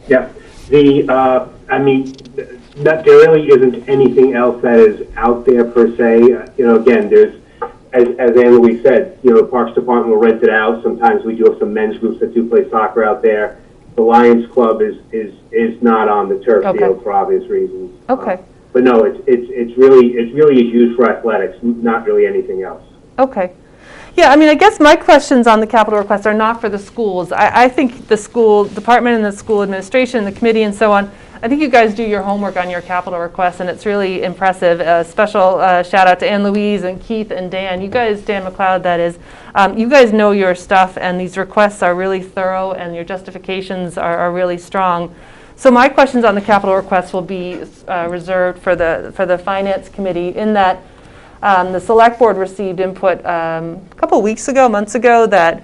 Speaker 11: Yeah. There really isn't anything else that is out there per se. Again, there's, as Anne Louise said, the Parks Department will rent it out. Sometimes we do have some men's groups that do play soccer out there. The Lions Club is not on the turf field for obvious reasons.
Speaker 4: Okay.
Speaker 11: But no, it's really used for athletics, not really anything else.
Speaker 4: Okay. Yeah, I guess my questions on the capital request are not for the schools. I think the school department and the school administration, the committee and so on, I think you guys do your homework on your capital requests, and it's really impressive. A special shout out to Anne Louise and Keith and Dan. You guys, Dan McLeod, that is, you guys know your stuff, and these requests are really thorough, and your justifications are really strong. So my questions on the capital requests will be reserved for the Finance Committee, in that the Select Board received input a couple months ago, that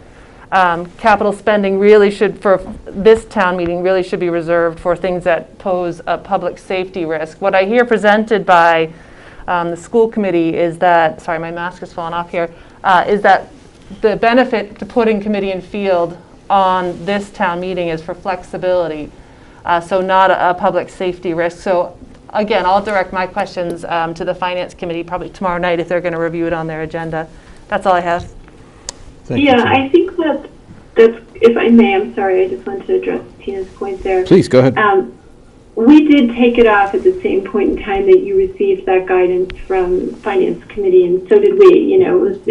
Speaker 4: capital spending really should, for this town meeting, really should be reserved for things that pose a public safety risk. What I hear presented by the school committee is that, sorry, my mask is falling off here, is that the benefit to putting committee and field on this town meeting is for flexibility, so not a public safety risk. So again, I'll direct my questions to the Finance Committee probably tomorrow night if they're going to review it on their agenda. That's all I have.
Speaker 10: I think that's, if I may, I'm sorry, I just wanted to address Tina's point there.
Speaker 1: Please, go ahead.
Speaker 10: We did take it off at the same point in time that you received that guidance from Finance Committee, and so did we. It was,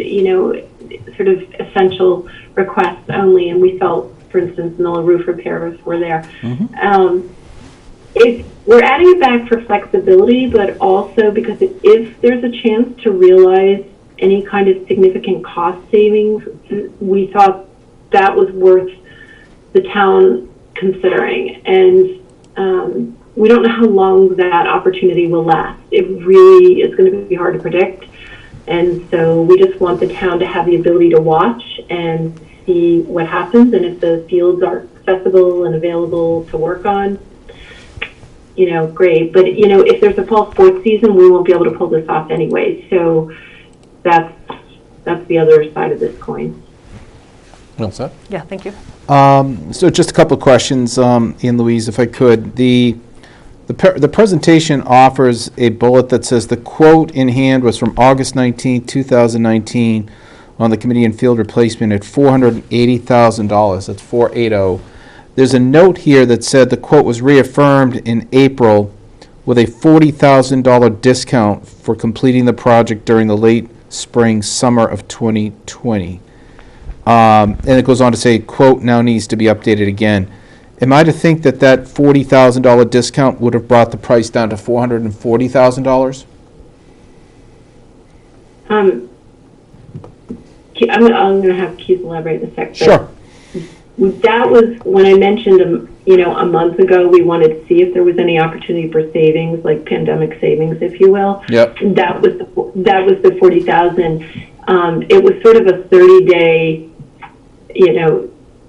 Speaker 10: sort of essential requests only, and we felt, for instance, no roof repairs were there. Mm-hmm. We're adding it back for flexibility, but also because if there's a chance to realize any kind of significant cost savings, we thought that was worth the town considering. And we don't know how long that opportunity will last. It really is going to be hard to predict. And so we just want the town to have the ability to watch and see what happens. And if the fields are accessible and available to work on, great. But, if there's a fall sports season, we won't be able to pull this off anyway. So that's the other side of this coin.
Speaker 1: Well said.
Speaker 4: Yeah, thank you.
Speaker 1: So just a couple of questions, Anne Louise, if I could. The presentation offers a bullet that says the quote in hand was from August 19, 2019 on the committee and field replacement at $480,000. That's 480. There's a note here that said the quote was reaffirmed in April with a $40,000 discount for completing the project during the late spring, summer of 2020. And it goes on to say, quote, now needs to be updated again. Am I to think that that $40,000 discount would have brought the price down to $440,000?
Speaker 10: I'm going to have Keith elaborate in a second.
Speaker 1: Sure.
Speaker 10: That was when I mentioned, a month ago, we wanted to see if there was any opportunity for savings, like pandemic savings, if you will.
Speaker 1: Yep.
Speaker 10: That was the 40,000. It was sort of a 30-day,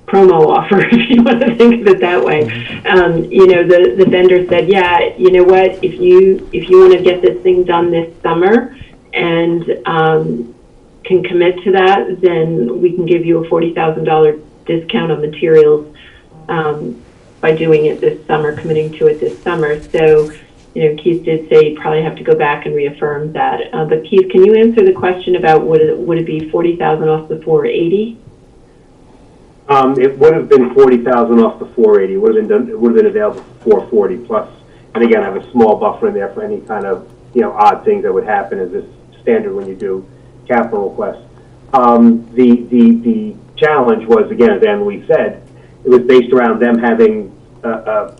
Speaker 10: promo offer, if you want to think of it that way. The vendor said, yeah, you know what, if you want to get this thing done this summer and can commit to that, then we can give you a $40,000 discount on materials. by doing it this summer, committing to it this summer. So, Keith did say you probably have to go back and reaffirm that. But Keith, can you answer the question about would it be 40,000 off the 480?
Speaker 11: It would have been 40,000 off the 480. It would have been available for 440 plus. And again, I have a small buffer in there for any kind of odd things that would happen, as is standard when you do capital requests. The challenge was, again, as Anne-Louise said, it was based around them having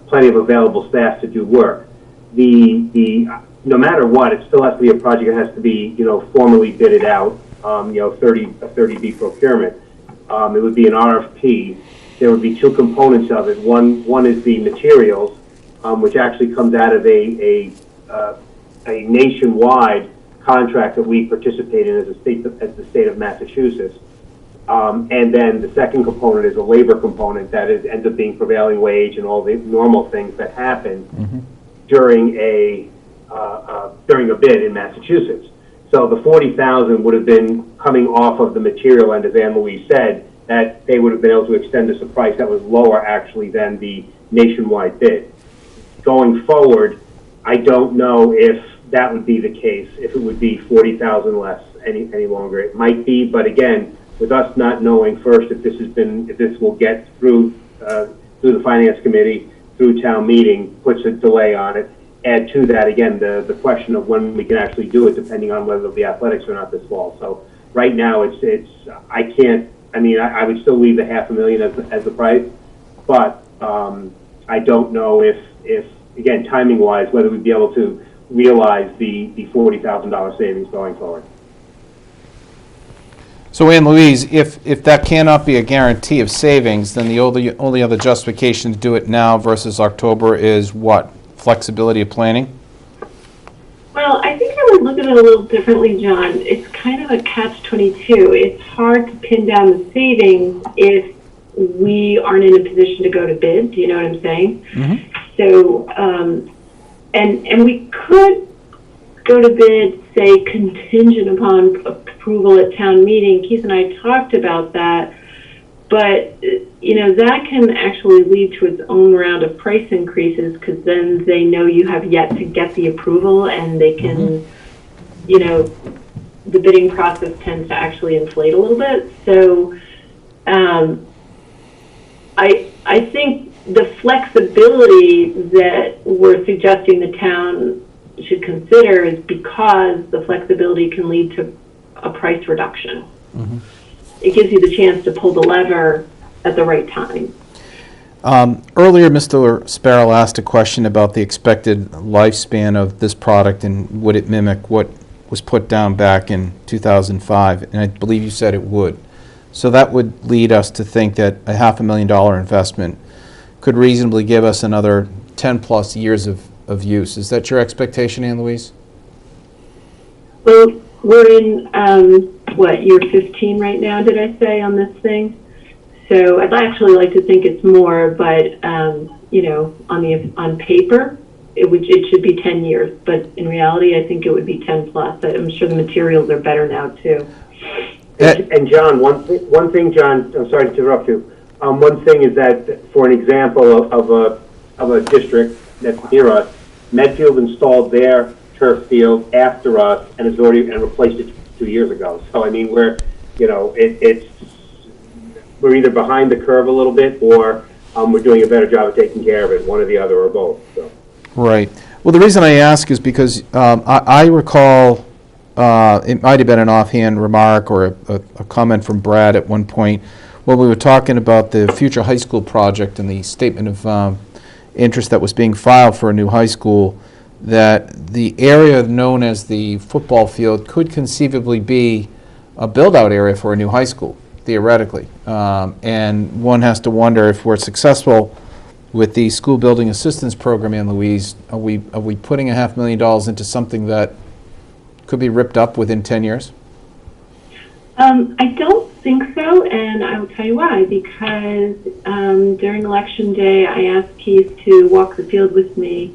Speaker 11: plenty of available staff to do work. No matter what, it still has to be a project that has to be formally bidded out. 30B procurement. It would be an RFP. There would be two components of it. One is the materials, which actually comes out of a nationwide contract that we participate in as the state of Massachusetts. And then the second component is a labor component that ends up being prevailing wage and all the normal things that happen during a bid in Massachusetts. So the 40,000 would have been coming off of the material, and as Anne-Louise said, that they would have been able to extend us a price that was lower actually than the nationwide bid. Going forward, I don't know if that would be the case, if it would be 40,000 less any longer. It might be, but again, with us not knowing first if this will get through the Finance Committee, through town meeting, puts a delay on it. Add to that, again, the question of when we can actually do it, depending on whether there'll be athletics or not this fall. So right now, I would still leave the $500,000 as the price, but I don't know if again, timing-wise, whether we'd be able to realize the $40,000 savings going forward.
Speaker 1: So Anne-Louise, if that cannot be a guarantee of savings, then the only other justification to do it now versus October is what? Flexibility of planning?
Speaker 10: Well, I think I would look at it a little differently, John. It's kind of a catch-22. It's hard to pin down the savings if we aren't in a position to go to bid. Do you know what I'm saying? Mm-hmm. So, and we could go to bid, say, contingent upon approval at town meeting. Keith and I talked about that. But, that can actually lead to its own round of price increases, because then they know you have yet to get the approval, and they can, the bidding process tends to actually inflate a little bit. So I think the flexibility that we're suggesting the town should consider is because the flexibility can lead to a price reduction. Mm-hmm. It gives you the chance to pull the lever at the right time.
Speaker 1: Earlier, Mr. Sparrow asked a question about the expected lifespan of this product and would it mimic what was put down back in 2005, and I believe you said it would. So that would lead us to think that a $500,000 investment could reasonably give us another 10 plus years of use. Is that your expectation, Anne-Louise?
Speaker 10: Well, we're in, year 15 right now, did I say, on this thing? So I'd actually like to think it's more, but, on paper, it should be 10 years. But in reality, I think it would be 10 plus. I'm sure the materials are better now, too.
Speaker 11: And John, one thing, John, I'm sorry to interrupt you. One thing is that, for an example of a district that's near us, Medfield installed their turf field after us and replaced it 2 years ago. So I mean, we're either behind the curve a little bit, or we're doing a better job of taking care of it, one or the other, or both. So.
Speaker 1: Right. Well, the reason I ask is because I recall it might have been an offhand remark or a comment from Brad at one point when we were talking about the future high school project and the statement of interest that was being filed for a new high school, that the area known as the football field could conceivably be a build-out area for a new high school, theoretically. And one has to wonder, if we're successful with the school building assistance program, Anne-Louise, are we putting $500,000 into something that could be ripped up within 10 years?
Speaker 10: I don't think so, and I will tell you why. Because during Election Day, I asked Keith to walk the field with me,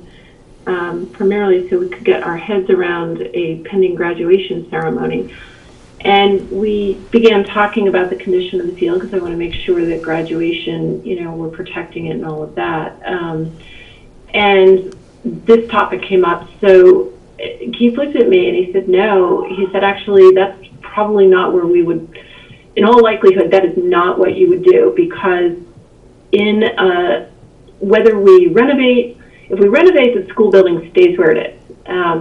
Speaker 10: primarily so we could get our heads around a pending graduation ceremony. And we began talking about the condition of the field because I want to make sure that graduation, we're protecting it and all of that. And this topic came up. So Keith looked at me and he said, no. He said, actually, that's probably not where we would, in all likelihood, that is not what you would do, because whether we renovate, if we renovate, the school building stays where it is,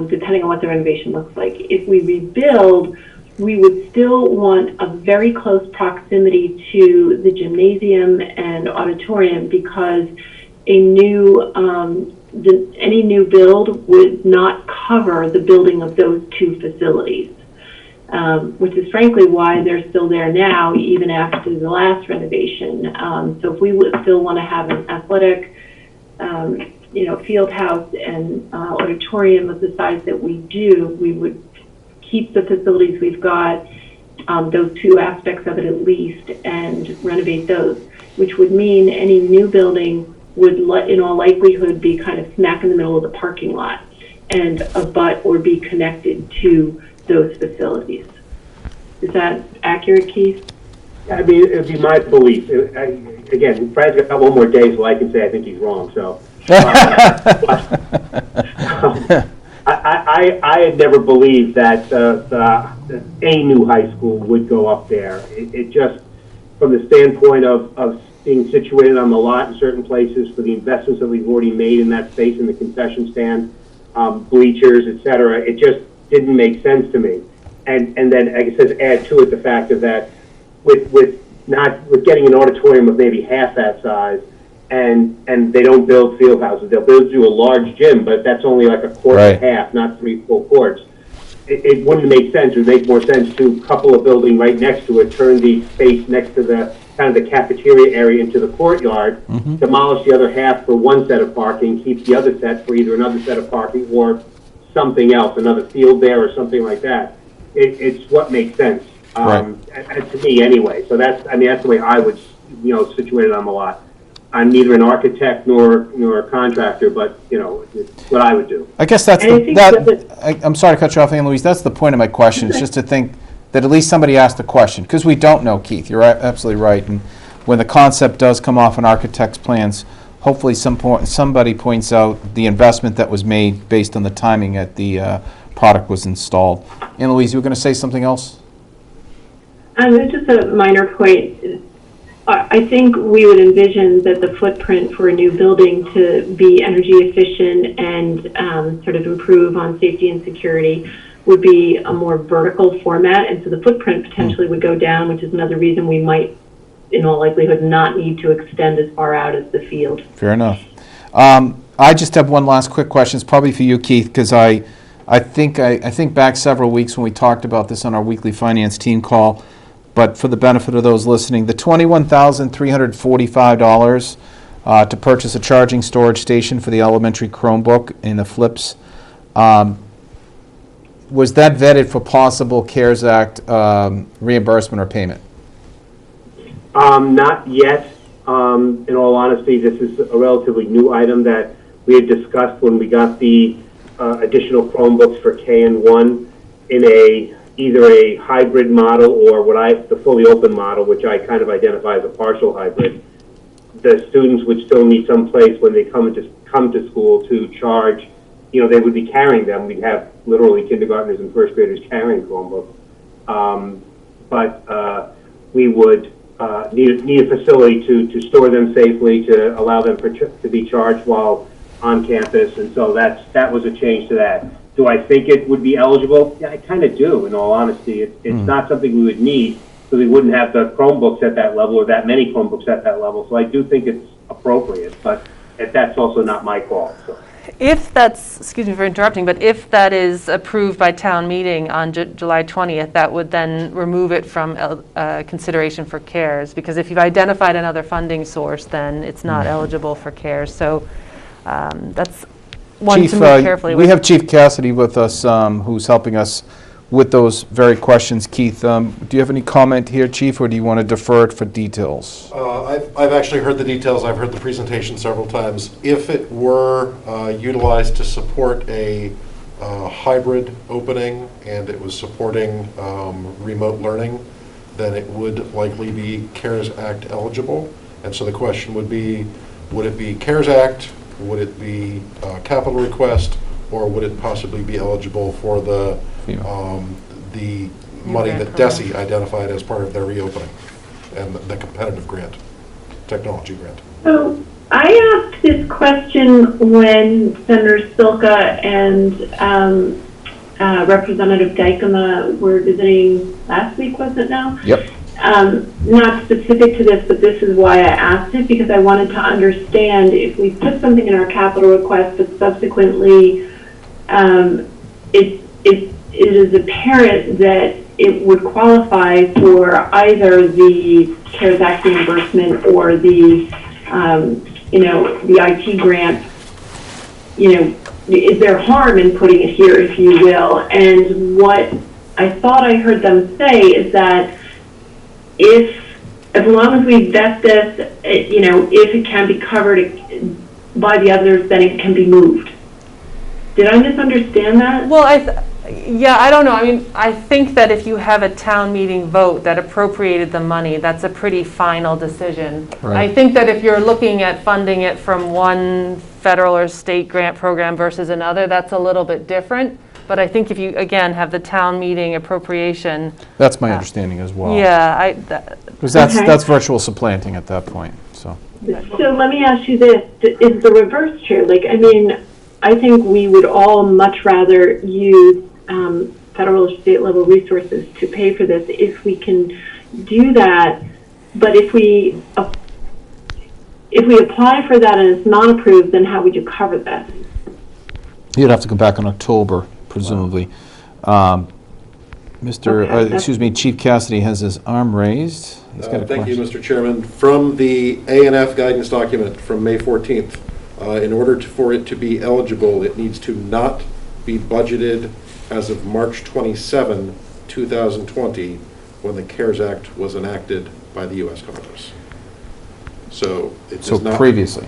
Speaker 10: depending on what the renovation looks like. If we rebuild, we would still want a very close proximity to the gymnasium and auditorium, because any new build would not cover the building of those two facilities, which is frankly why they're still there now, even after the last renovation. So if we would still want to have an athletic, field house and auditorium of the size that we do, we would keep the facilities we've got, those two aspects of it at least, and renovate those, which would mean any new building would, in all likelihood, be kind of smack in the middle of the parking lot and abut or be connected to those facilities. Is that accurate, Keith?
Speaker 11: I mean, it would be my belief. Again, Brad's got one more day, so I can say I think he's wrong. So, I had never believed that a new high school would go up there. It just, from the standpoint of being situated on the lot in certain places, for the investments that we've already made in that space, in the concession stand, bleachers, et cetera, it just didn't make sense to me. And then, like I said, add to it the fact of that with getting an auditorium of maybe half that size, and they don't build field houses. They'll build you a large gym, but that's only like a court and a half, not 3 full courts. It wouldn't make sense. It would make more sense to couple a building right next to it, turn the space next to the kind of the cafeteria area into the courtyard, demolish the other half for one set of parking, keep the other set for either another set of parking or something else, another field there or something like that. It's what makes sense, to me anyway. So that's the way I would, situate it on the lot. I'm neither an architect nor a contractor, but it's what I would do.
Speaker 1: I guess that's I'm sorry to cut you off, Ann Louise. That's the point of my question. It's just to think that at least somebody asked the question, because we don't know, Keith. You're absolutely right. And when the concept does come off an architect's plans, hopefully somebody points out the investment that was made based on the timing that the product was installed. Ann Louise, you were going to say something else?
Speaker 10: Just a minor point. I think we would envision that the footprint for a new building to be energy efficient and sort of improve on safety and security would be a more vertical format, and so the footprint potentially would go down, which is another reason we might, in all likelihood, not need to extend as far out as the field.
Speaker 1: Fair enough. I just have one last quick question. It's probably for you, Keith, because I think back several weeks when we talked about this on our weekly finance team call. But for the benefit of those listening, the $21,345 to purchase a charging storage station for the elementary Chromebook and the flips, was that vetted for possible CARES Act reimbursement or payment?
Speaker 11: Not yet. In all honesty, this is a relatively new item that we had discussed when we got the additional Chromebooks for KN1 in either a hybrid model or the fully open model, which I kind of identify as a partial hybrid. The students would still need some place when they come to school to charge. They would be carrying them. We'd have literally kindergartners and first graders carrying Chromebooks. But we would need a facility to store them safely, to allow them to be charged while on campus, and so that was a change to that. Do I think it would be eligible? Yeah, I kind of do, in all honesty. It's not something we would need, so we wouldn't have the Chromebooks at that level or that many Chromebooks at that level. So I do think it's appropriate, but that's also not my call. So.
Speaker 4: If that's, excuse me for interrupting, but if that is approved by town meeting on July 20th, that would then remove it from consideration for CARES, because if you've identified another funding source, then it's not eligible for CARES. So that's one
Speaker 1: Chief,
Speaker 4: to move carefully with.
Speaker 1: We have Chief Cassidy with us, who's helping us with those very questions. Keith, do you have any comment here, Chief, or do you want to defer it for details?
Speaker 2: I've actually heard the details. I've heard the presentation several times. If it were utilized to support a hybrid opening and it was supporting remote learning, then it would likely be CARES Act eligible. And so the question would be, would it be CARES Act, would it be capital request, or would it possibly be eligible for the money that DESI identified as part of their reopening and the competitive grant, technology grant?
Speaker 10: So I asked this question when Senator Spilka and Representative Dykema were visiting last week, was it now?
Speaker 1: Yep.
Speaker 10: Not specific to this, but this is why I asked it, because I wanted to understand if we put something in our capital request, but subsequently it is apparent that it would qualify for either the CARES Act reimbursement or the the IT grant, is there harm in putting it here, if you will? And what I thought I heard them say is that as long as we vet this, if it can be covered by the others, then it can be moved. Did I misunderstand that?
Speaker 4: Well, I don't know. I mean, I think that if you have a town meeting vote that appropriated the money, that's a pretty final decision.
Speaker 1: Right.
Speaker 4: I think that if you're looking at funding it from one federal or state grant program versus another, that's a little bit different. But I think if you, again, have the town meeting appropriation.
Speaker 1: That's my understanding as well.
Speaker 4: Yeah.
Speaker 1: Because that's virtual supplanting at that point, so.
Speaker 10: So let me ask you this, is the reverse true? I think we would all much rather use federal or state level resources to pay for this if we can do that. But if we apply for that and it's not approved, then how would you cover that?
Speaker 1: You'd have to come back in October, presumably. Chief Cassidy has his arm raised. He's got a
Speaker 2: Thank you,
Speaker 1: question.
Speaker 2: Mr. Chairman. From the A&F guidance document from May 14th, in order for it to be eligible, it needs to not be budgeted as of March 27, 2020, when the CARES Act was enacted by the U.S. Congress. So it does not.
Speaker 1: Previously.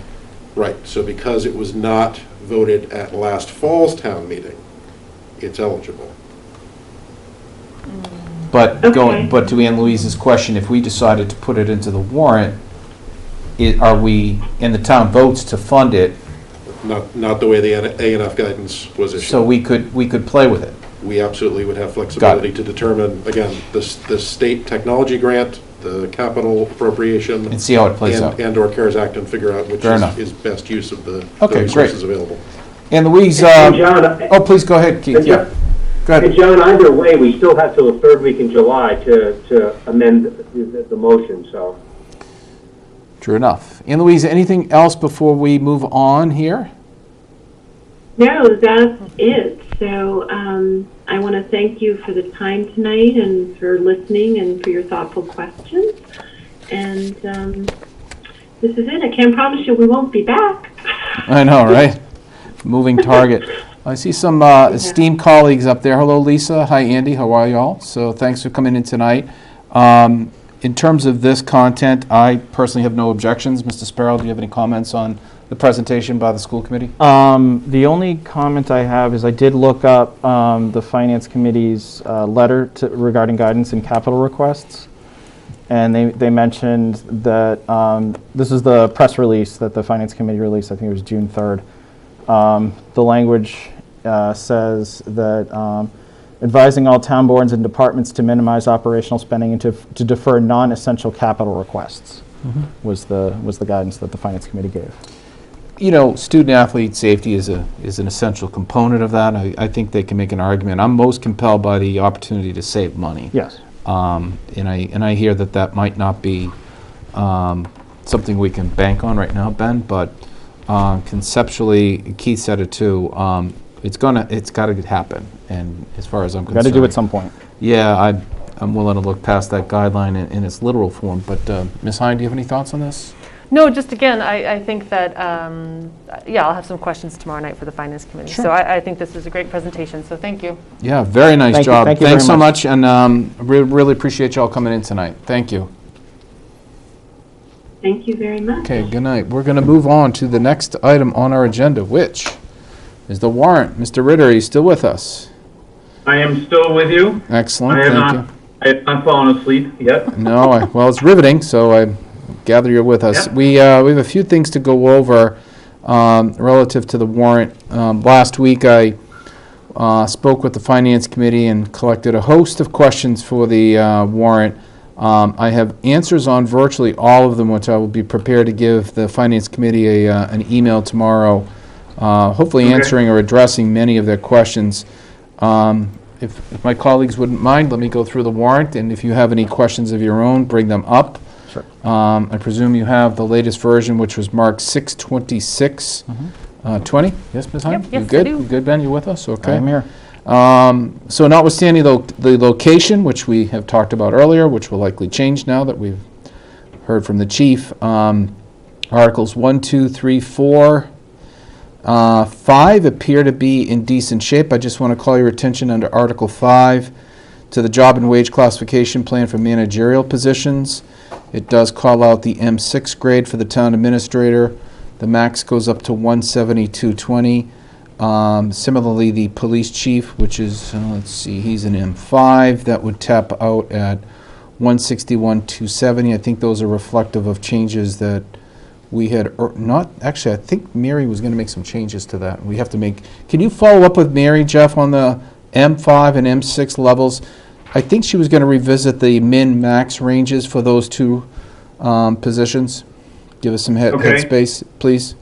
Speaker 2: Right. So because it was not voted at last fall's town meeting, it's eligible.
Speaker 1: But
Speaker 10: Okay.
Speaker 1: but to Ann Louise's question, if we decided to put it into the warrant, are we, and the town votes to fund it,
Speaker 2: Not the way the A&F guidance was issued.
Speaker 1: so we could play with it?
Speaker 2: We absolutely would have flexibility to determine, again, the state technology grant, the capital appropriation.
Speaker 1: And see how it plays out.
Speaker 2: And/or CARES Act, and figure out which
Speaker 1: Fair enough.
Speaker 2: is best use of the
Speaker 1: Okay,
Speaker 2: resources
Speaker 1: great.
Speaker 2: available.
Speaker 1: Ann Louise,
Speaker 11: John,
Speaker 1: please go ahead, Keith, yeah. Go
Speaker 11: Hey,
Speaker 1: ahead.
Speaker 11: John, either way, we still have till the third week in July to amend the motion, so.
Speaker 1: True enough. Ann Louise, anything else before we move on here?
Speaker 10: No, that's it. So I want to thank you for the time tonight and for listening and for your thoughtful questions. And this is it. I can't promise you we won't be back.
Speaker 1: I know, right? Moving target. I see some esteemed colleagues up there. Hello, Lisa. Hi, Andy. How are y'all? So thanks for coming in tonight. In terms of this content, I personally have no objections. Mr. Sparrow, do you have any comments on the presentation by the school committee?
Speaker 3: The only comment I have is I did look up the Finance Committee's letter regarding guidance and capital requests. And they mentioned that this is the press release that the Finance Committee released, I think it was June 3rd. The language says that advising all town boards and departments to minimize operational spending and to defer non-essential capital requests was the guidance that the Finance Committee gave.
Speaker 1: You know, student-athlete safety is an essential component of that. I think they can make an argument. I'm most compelled by the opportunity to save money.
Speaker 3: Yes.
Speaker 1: And I hear that might not be something we can bank on right now, Ben, but conceptually, Keith said it too, it's got to happen. And as far as I'm concerned.
Speaker 3: Got to do it at some point.
Speaker 1: Yeah, I'm willing to look past that guideline in its literal form. But Ms. Hine, do you have any thoughts on this?
Speaker 4: No, just again, I think that, I'll have some questions tomorrow night for the Finance Committee.
Speaker 1: Sure.
Speaker 4: So I think this is a great presentation, so thank you.
Speaker 1: Yeah, very nice
Speaker 3: Thank you.
Speaker 1: job.
Speaker 3: Thank you
Speaker 1: Thanks
Speaker 3: very
Speaker 1: so
Speaker 3: much.
Speaker 1: much, and really appreciate y'all coming in tonight. Thank you.
Speaker 10: Thank you very much.
Speaker 1: Okay, good night. We're going to move on to the next item on our agenda, which is the warrant. Mr. Ritter, are you still with us?
Speaker 7: I am still with you.
Speaker 1: Excellent, thank you.
Speaker 7: I have not fallen asleep yet.
Speaker 1: No, well, it's riveting, so I gather you're with us.
Speaker 7: Yep.
Speaker 1: We have a few things to go over relative to the warrant. Last week, I spoke with the Finance Committee and collected a host of questions for the warrant. I have answers on virtually all of them, which I will be prepared to give the Finance Committee an email tomorrow, hopefully
Speaker 7: Okay.
Speaker 1: answering or addressing many of their questions. If my colleagues wouldn't mind, let me go through the warrant, and if you have any questions of your own, bring them up.
Speaker 3: Sure.
Speaker 1: I presume you have the latest version, which was marked 6/26/20. Yes, Ms. Heim?
Speaker 4: Yep, yes,
Speaker 1: You good?
Speaker 4: I do.
Speaker 1: You good, Ben? You with us? Okay.
Speaker 3: I'm here.
Speaker 1: So notwithstanding the location, which we have talked about earlier, which will likely change now that we've heard from the chief, Articles 1, 2, 3, 4, 5 appear to be in decent shape. I just want to call your attention under Article 5 to the job and wage classification plan for managerial positions. It does call out the M6 grade for the town administrator. The max goes up to 172.20. Similarly, the police chief, which is, let's see, he's an M5, that would tap out at 161.270. I think those are reflective of changes that we had, not, actually, I think Mary was going to make some changes to that. We have to make, can you follow up with Mary, Jeff, on the M5 and M6 levels? I think she was going to revisit the min-max ranges for those two positions. Give us some
Speaker 7: Okay.
Speaker 1: headspace, please.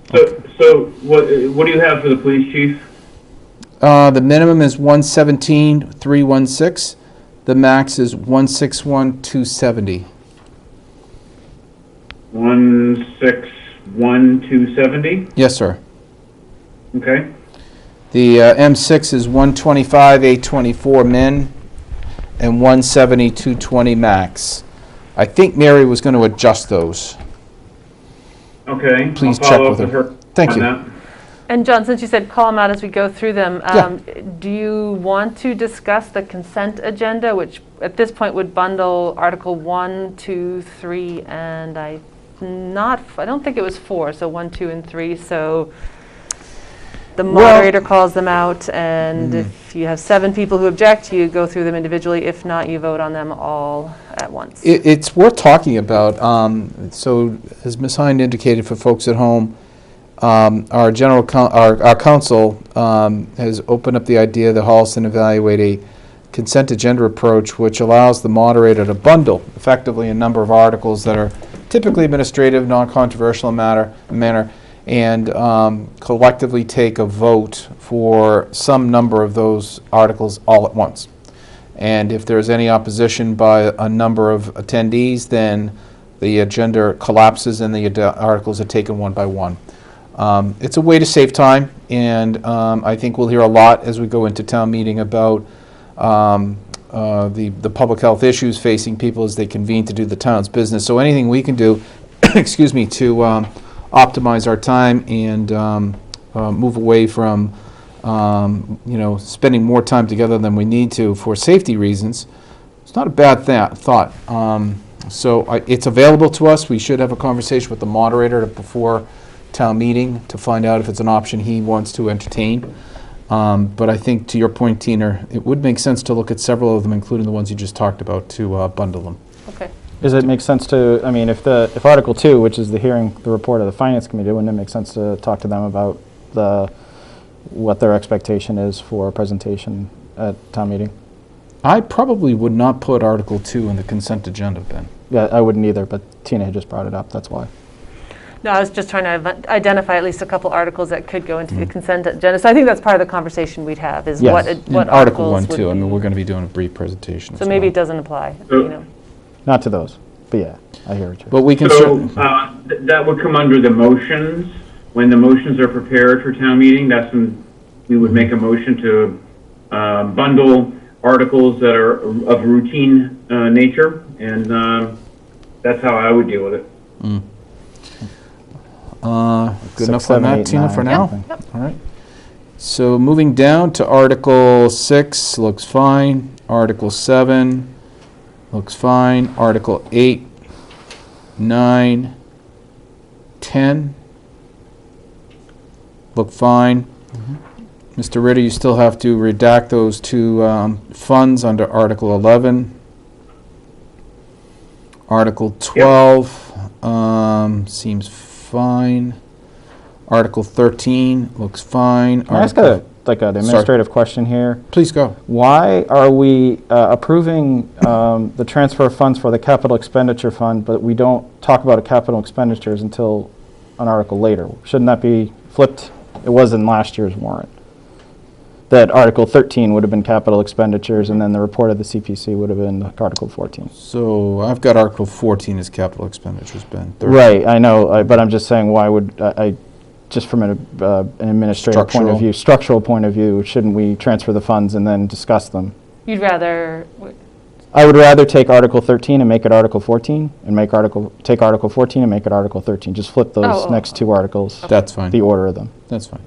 Speaker 7: So what do you have for the police chief?
Speaker 1: The minimum is 117,316. The max is 161,270.
Speaker 7: 161,270?
Speaker 1: Yes, sir.
Speaker 7: Okay.
Speaker 1: The M6 is 125,824 min and 170,220 max. I think Mary was going to adjust those.
Speaker 7: Okay.
Speaker 1: Please
Speaker 7: I'll
Speaker 1: check
Speaker 7: follow
Speaker 1: with
Speaker 7: up
Speaker 1: her. Thank
Speaker 7: on
Speaker 1: you.
Speaker 7: that.
Speaker 4: And John, since you said call them out as we go through them,
Speaker 1: Yeah.
Speaker 4: do you want to discuss the consent agenda, which at this point would bundle Article 1, 2, 3, and I don't think it was 4, so 1, 2, and 3. So the moderator calls them out, and if you have 7 people who object, you go through them individually. If not, you vote on them all at once.
Speaker 1: It's worth talking about. So, as Ms. Hind indicated for folks at home, our council has opened up the idea that Holliston evaluate a consent agenda approach, which allows the moderator to bundle effectively a number of articles that are typically administrative, non-controversial manner, and collectively take a vote for some number of those articles all at once. And if there's any opposition by a number of attendees, then the agenda collapses and the articles are taken one by one. It's a way to save time, and I think we'll hear a lot as we go into town meeting about the public health issues facing people as they convene to do the town's business. So anything we can do, excuse me, to optimize our time and move away from spending more time together than we need to for safety reasons, it's not a bad thought. So it's available to us. We should have a conversation with the moderator before town meeting to find out if it's an option he wants to entertain. But I think, to your point, Tina, it would make sense to look at several of them, including the ones you just talked about, to bundle them.
Speaker 4: Okay.
Speaker 3: Does it make sense to, I mean, if Article 2, which is the report of the Finance Committee, wouldn't it make sense to talk to them about what their expectation is for a presentation at town meeting?
Speaker 1: I probably would not put Article 2 in the consent agenda, Ben.
Speaker 3: Yeah, I wouldn't either, but Tina had just brought it up, that's why.
Speaker 4: No, I was just trying to identify at least a couple articles that could go into the consent agenda. So I think that's part of the conversation we'd have, is
Speaker 3: Yes.
Speaker 4: what
Speaker 1: And
Speaker 4: what
Speaker 1: Article 1,
Speaker 4: articles
Speaker 1: too.
Speaker 4: would
Speaker 1: I mean,
Speaker 4: be-
Speaker 1: we're going to be doing a brief presentation.
Speaker 4: So
Speaker 1: as
Speaker 4: maybe
Speaker 1: well.
Speaker 4: it doesn't apply,
Speaker 3: Not to those, but yeah, I hear what you're
Speaker 1: But we can
Speaker 7: So
Speaker 1: certainly...
Speaker 7: that would come under the motions. When the motions are prepared for town meeting, that's when we would make a motion to bundle articles that are of routine nature, and that's how I would deal with it.
Speaker 1: Good
Speaker 3: 6,
Speaker 1: enough
Speaker 3: 7,
Speaker 1: on that,
Speaker 3: 8,
Speaker 1: Tina,
Speaker 3: 9,
Speaker 1: for now?
Speaker 3: I think.
Speaker 1: All right. So moving down to Article 6, looks fine. Article 7, looks fine. Article 8, 9, 10, look fine. Mr. Ritter, you still have to redact those two funds under Article 11. Article 12 seems fine. Article 13 looks fine.
Speaker 3: Can I ask an administrative question here?
Speaker 1: Please go.
Speaker 3: Why are we approving the transfer of funds for the capital expenditure fund, but we don't talk about capital expenditures until an article later? Shouldn't that be flipped? It was in last year's warrant. That Article 13 would have been capital expenditures, and then the report of the CPC would have been Article 14.
Speaker 1: So I've got Article 14 as capital expenditures, Ben. 13.
Speaker 3: Right, I know, but I'm just saying, why would I just from an administrative point of view, structural point of view, shouldn't we transfer the funds and then discuss them?
Speaker 4: You'd rather,
Speaker 3: I would rather take Article 13 and make it Article 14, and take Article 14 and make it Article 13. Just flip those next two articles.
Speaker 1: That's fine.
Speaker 3: The order of them.
Speaker 1: That's fine.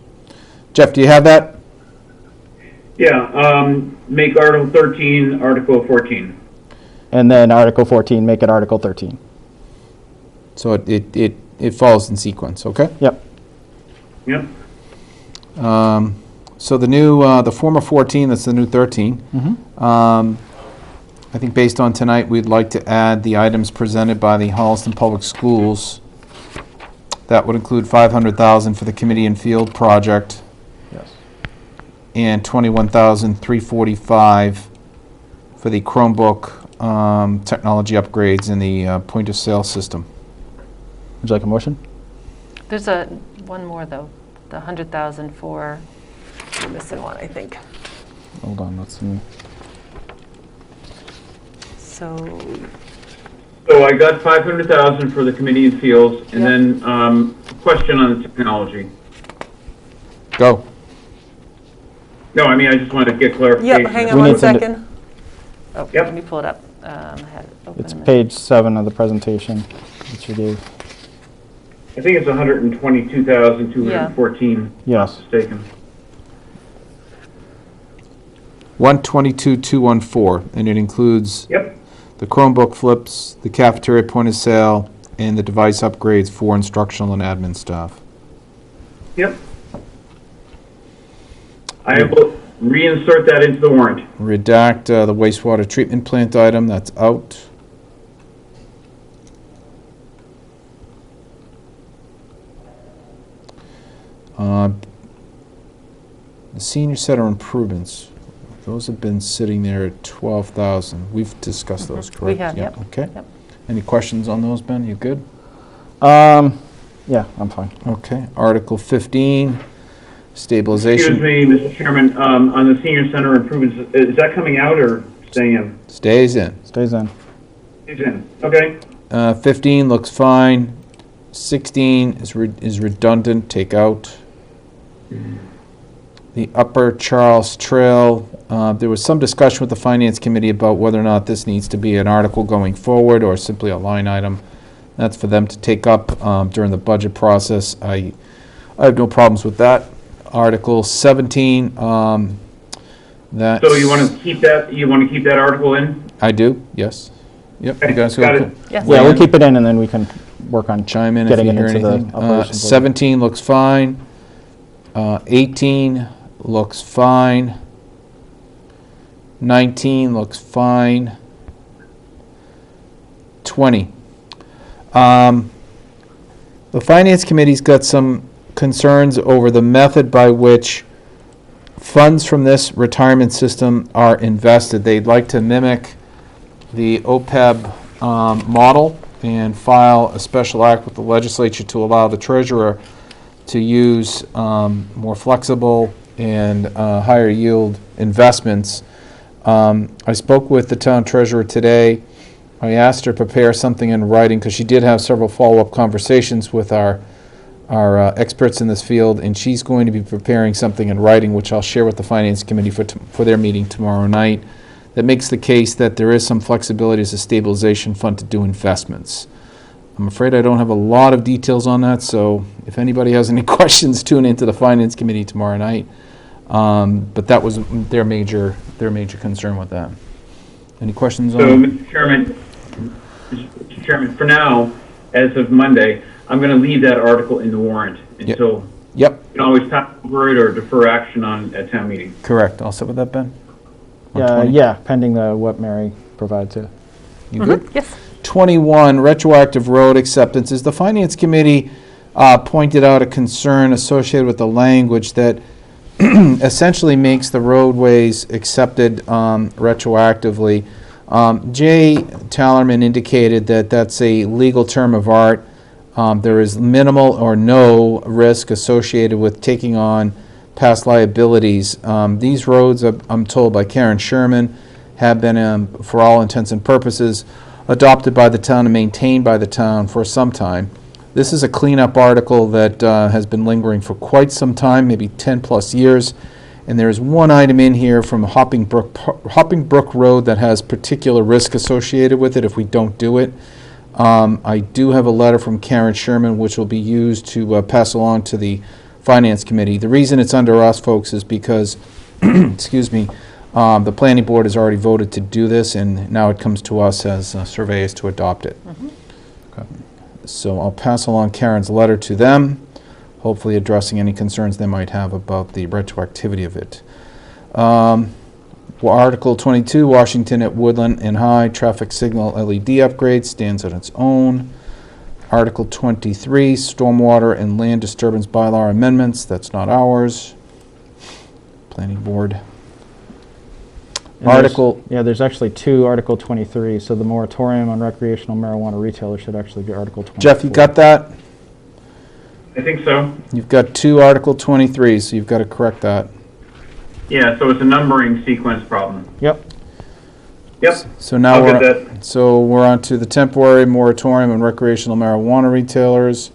Speaker 1: Jeff, do you have that?
Speaker 7: Yeah, make Article 13 Article 14.
Speaker 3: And then Article 14, make it Article 13.
Speaker 1: So it follows in sequence, okay?
Speaker 3: Yep.
Speaker 7: Yep.
Speaker 1: So the former 14, that's the new 13. I think based on tonight, we'd like to add the items presented by the Holliston Public Schools. That would include $500,000 for the committee and field project.
Speaker 3: Yes.
Speaker 1: And $21,345 for the Chromebook technology upgrades in the point of sale system.
Speaker 3: Would you like a motion?
Speaker 4: there's one more though, the 100,000 for, I'm missing one, I think.
Speaker 3: Hold on, let's see.
Speaker 4: So,
Speaker 7: I got 500,000 for the committee and fields, and then a question on the technology.
Speaker 1: Go.
Speaker 7: No, I mean, I just wanted to get clarification.
Speaker 4: yep, hang on
Speaker 3: We
Speaker 4: one
Speaker 3: need to
Speaker 4: second. Oh,
Speaker 7: Yep.
Speaker 4: let me pull it up. I had it open
Speaker 3: It's
Speaker 4: a minute.
Speaker 3: page 7 of the presentation that you gave.
Speaker 7: I think it's 122,214.
Speaker 3: Yes.
Speaker 7: Not mistaken.
Speaker 1: 122,214, and it includes
Speaker 7: Yep.
Speaker 1: the Chromebook flips, the cafeteria point of sale, and the device upgrades for instructional and admin staff.
Speaker 7: Yep. I will reinsert that into the warrant.
Speaker 1: Redact the wastewater treatment plant item, that's out. The senior center improvements, those have been sitting there at 12,000. We've discussed those, correct?
Speaker 4: We have,
Speaker 1: Yeah,
Speaker 4: yep.
Speaker 1: Okay.
Speaker 4: Yep.
Speaker 1: Any questions on those, Ben? You good?
Speaker 3: Yeah, I'm fine.
Speaker 1: Okay. Article 15, stabilization.
Speaker 7: Excuse me, Mr. Chairman, on the senior center improvements, is that coming out or staying in?
Speaker 1: Stays in.
Speaker 3: Stays in.
Speaker 7: It's in. Okay.
Speaker 1: 15 looks fine. 16 is redundant, take out. The Upper Charles Trail, there was some discussion with the Finance Committee about whether or not this needs to be an article going forward or simply a line item. That's for them to take up during the budget process. I have no problems with that. Article 17, that's...
Speaker 7: So you want to keep that? You want to keep that article in?
Speaker 1: I do, yes. Yep.
Speaker 7: Okay,
Speaker 1: You guys
Speaker 7: got it.
Speaker 4: Yes.
Speaker 3: Yeah, we'll keep it in, and then we can work on
Speaker 1: Chime in if
Speaker 3: getting
Speaker 1: you
Speaker 3: it
Speaker 1: hear
Speaker 3: into
Speaker 1: anything.
Speaker 3: the operations.
Speaker 1: 17 looks fine. 18 looks fine. 19 looks fine. 20. The Finance Committee's got some concerns over the method by which funds from this retirement system are invested. They'd like to mimic the OPEB model and file a special act with the legislature to allow the treasurer to use more flexible and higher yield investments. I spoke with the town treasurer today. I asked her to prepare something in writing because she did have several follow-up conversations with our experts in this field, and she's going to be preparing something in writing, which I'll share with the Finance Committee for their meeting tomorrow night, that makes the case that there is some flexibility as a stabilization fund to do investments. I'm afraid I don't have a lot of details on that, so if anybody has any questions, tune into the Finance Committee tomorrow night. But that was their major concern with that. Any questions on?
Speaker 7: So, Mr. Chairman, for now, as of Monday, I'm going to leave that article in the warrant until
Speaker 1: Yep.
Speaker 7: can always pass over it or defer action on at town meeting.
Speaker 1: Correct. All set with that, Ben? On
Speaker 3: Yeah,
Speaker 1: 20?
Speaker 3: yeah, pending what Mary provided too.
Speaker 1: You good?
Speaker 4: Yes.
Speaker 1: 21, retroactive road acceptances. The Finance Committee pointed out a concern associated with the language that essentially makes the roadways accepted retroactively. Jay Tallerman indicated that that's a legal term of art. There is minimal or no risk associated with taking on past liabilities. These roads, I'm told by Karen Sherman, have been, for all intents and purposes, adopted by the town and maintained by the town for some time. This is a cleanup article that has been lingering for quite some time, maybe 10 plus years. And there's one item in here from Hopping Brook Road that has particular risk associated with it if we don't do it. I do have a letter from Karen Sherman which will be used to pass along to the Finance Committee. The reason it's under us, folks, is because, excuse me, the Planning Board has already voted to do this, and now it comes to us as surveyors to adopt it. Okay. So I'll pass along Karen's letter to them, hopefully addressing any concerns they might have about the retroactivity of it. Article 22, Washington at Woodland and High, traffic signal LED upgrade, stands on its own. Article 23, stormwater and land disturbance bylaw amendments, that's not ours. Planning Board.
Speaker 3: And there's actually two Article 23, so the moratorium on recreational marijuana retailers should actually be Article 24.
Speaker 1: Jeff, you got that?
Speaker 7: I think so.
Speaker 1: You've got two Article 23, so you've got to correct that.
Speaker 7: Yeah, so it's a numbering sequence problem.
Speaker 3: Yep.
Speaker 7: Yep.
Speaker 1: So now
Speaker 7: I'll get that.
Speaker 1: we're on to the temporary moratorium on recreational marijuana retailers.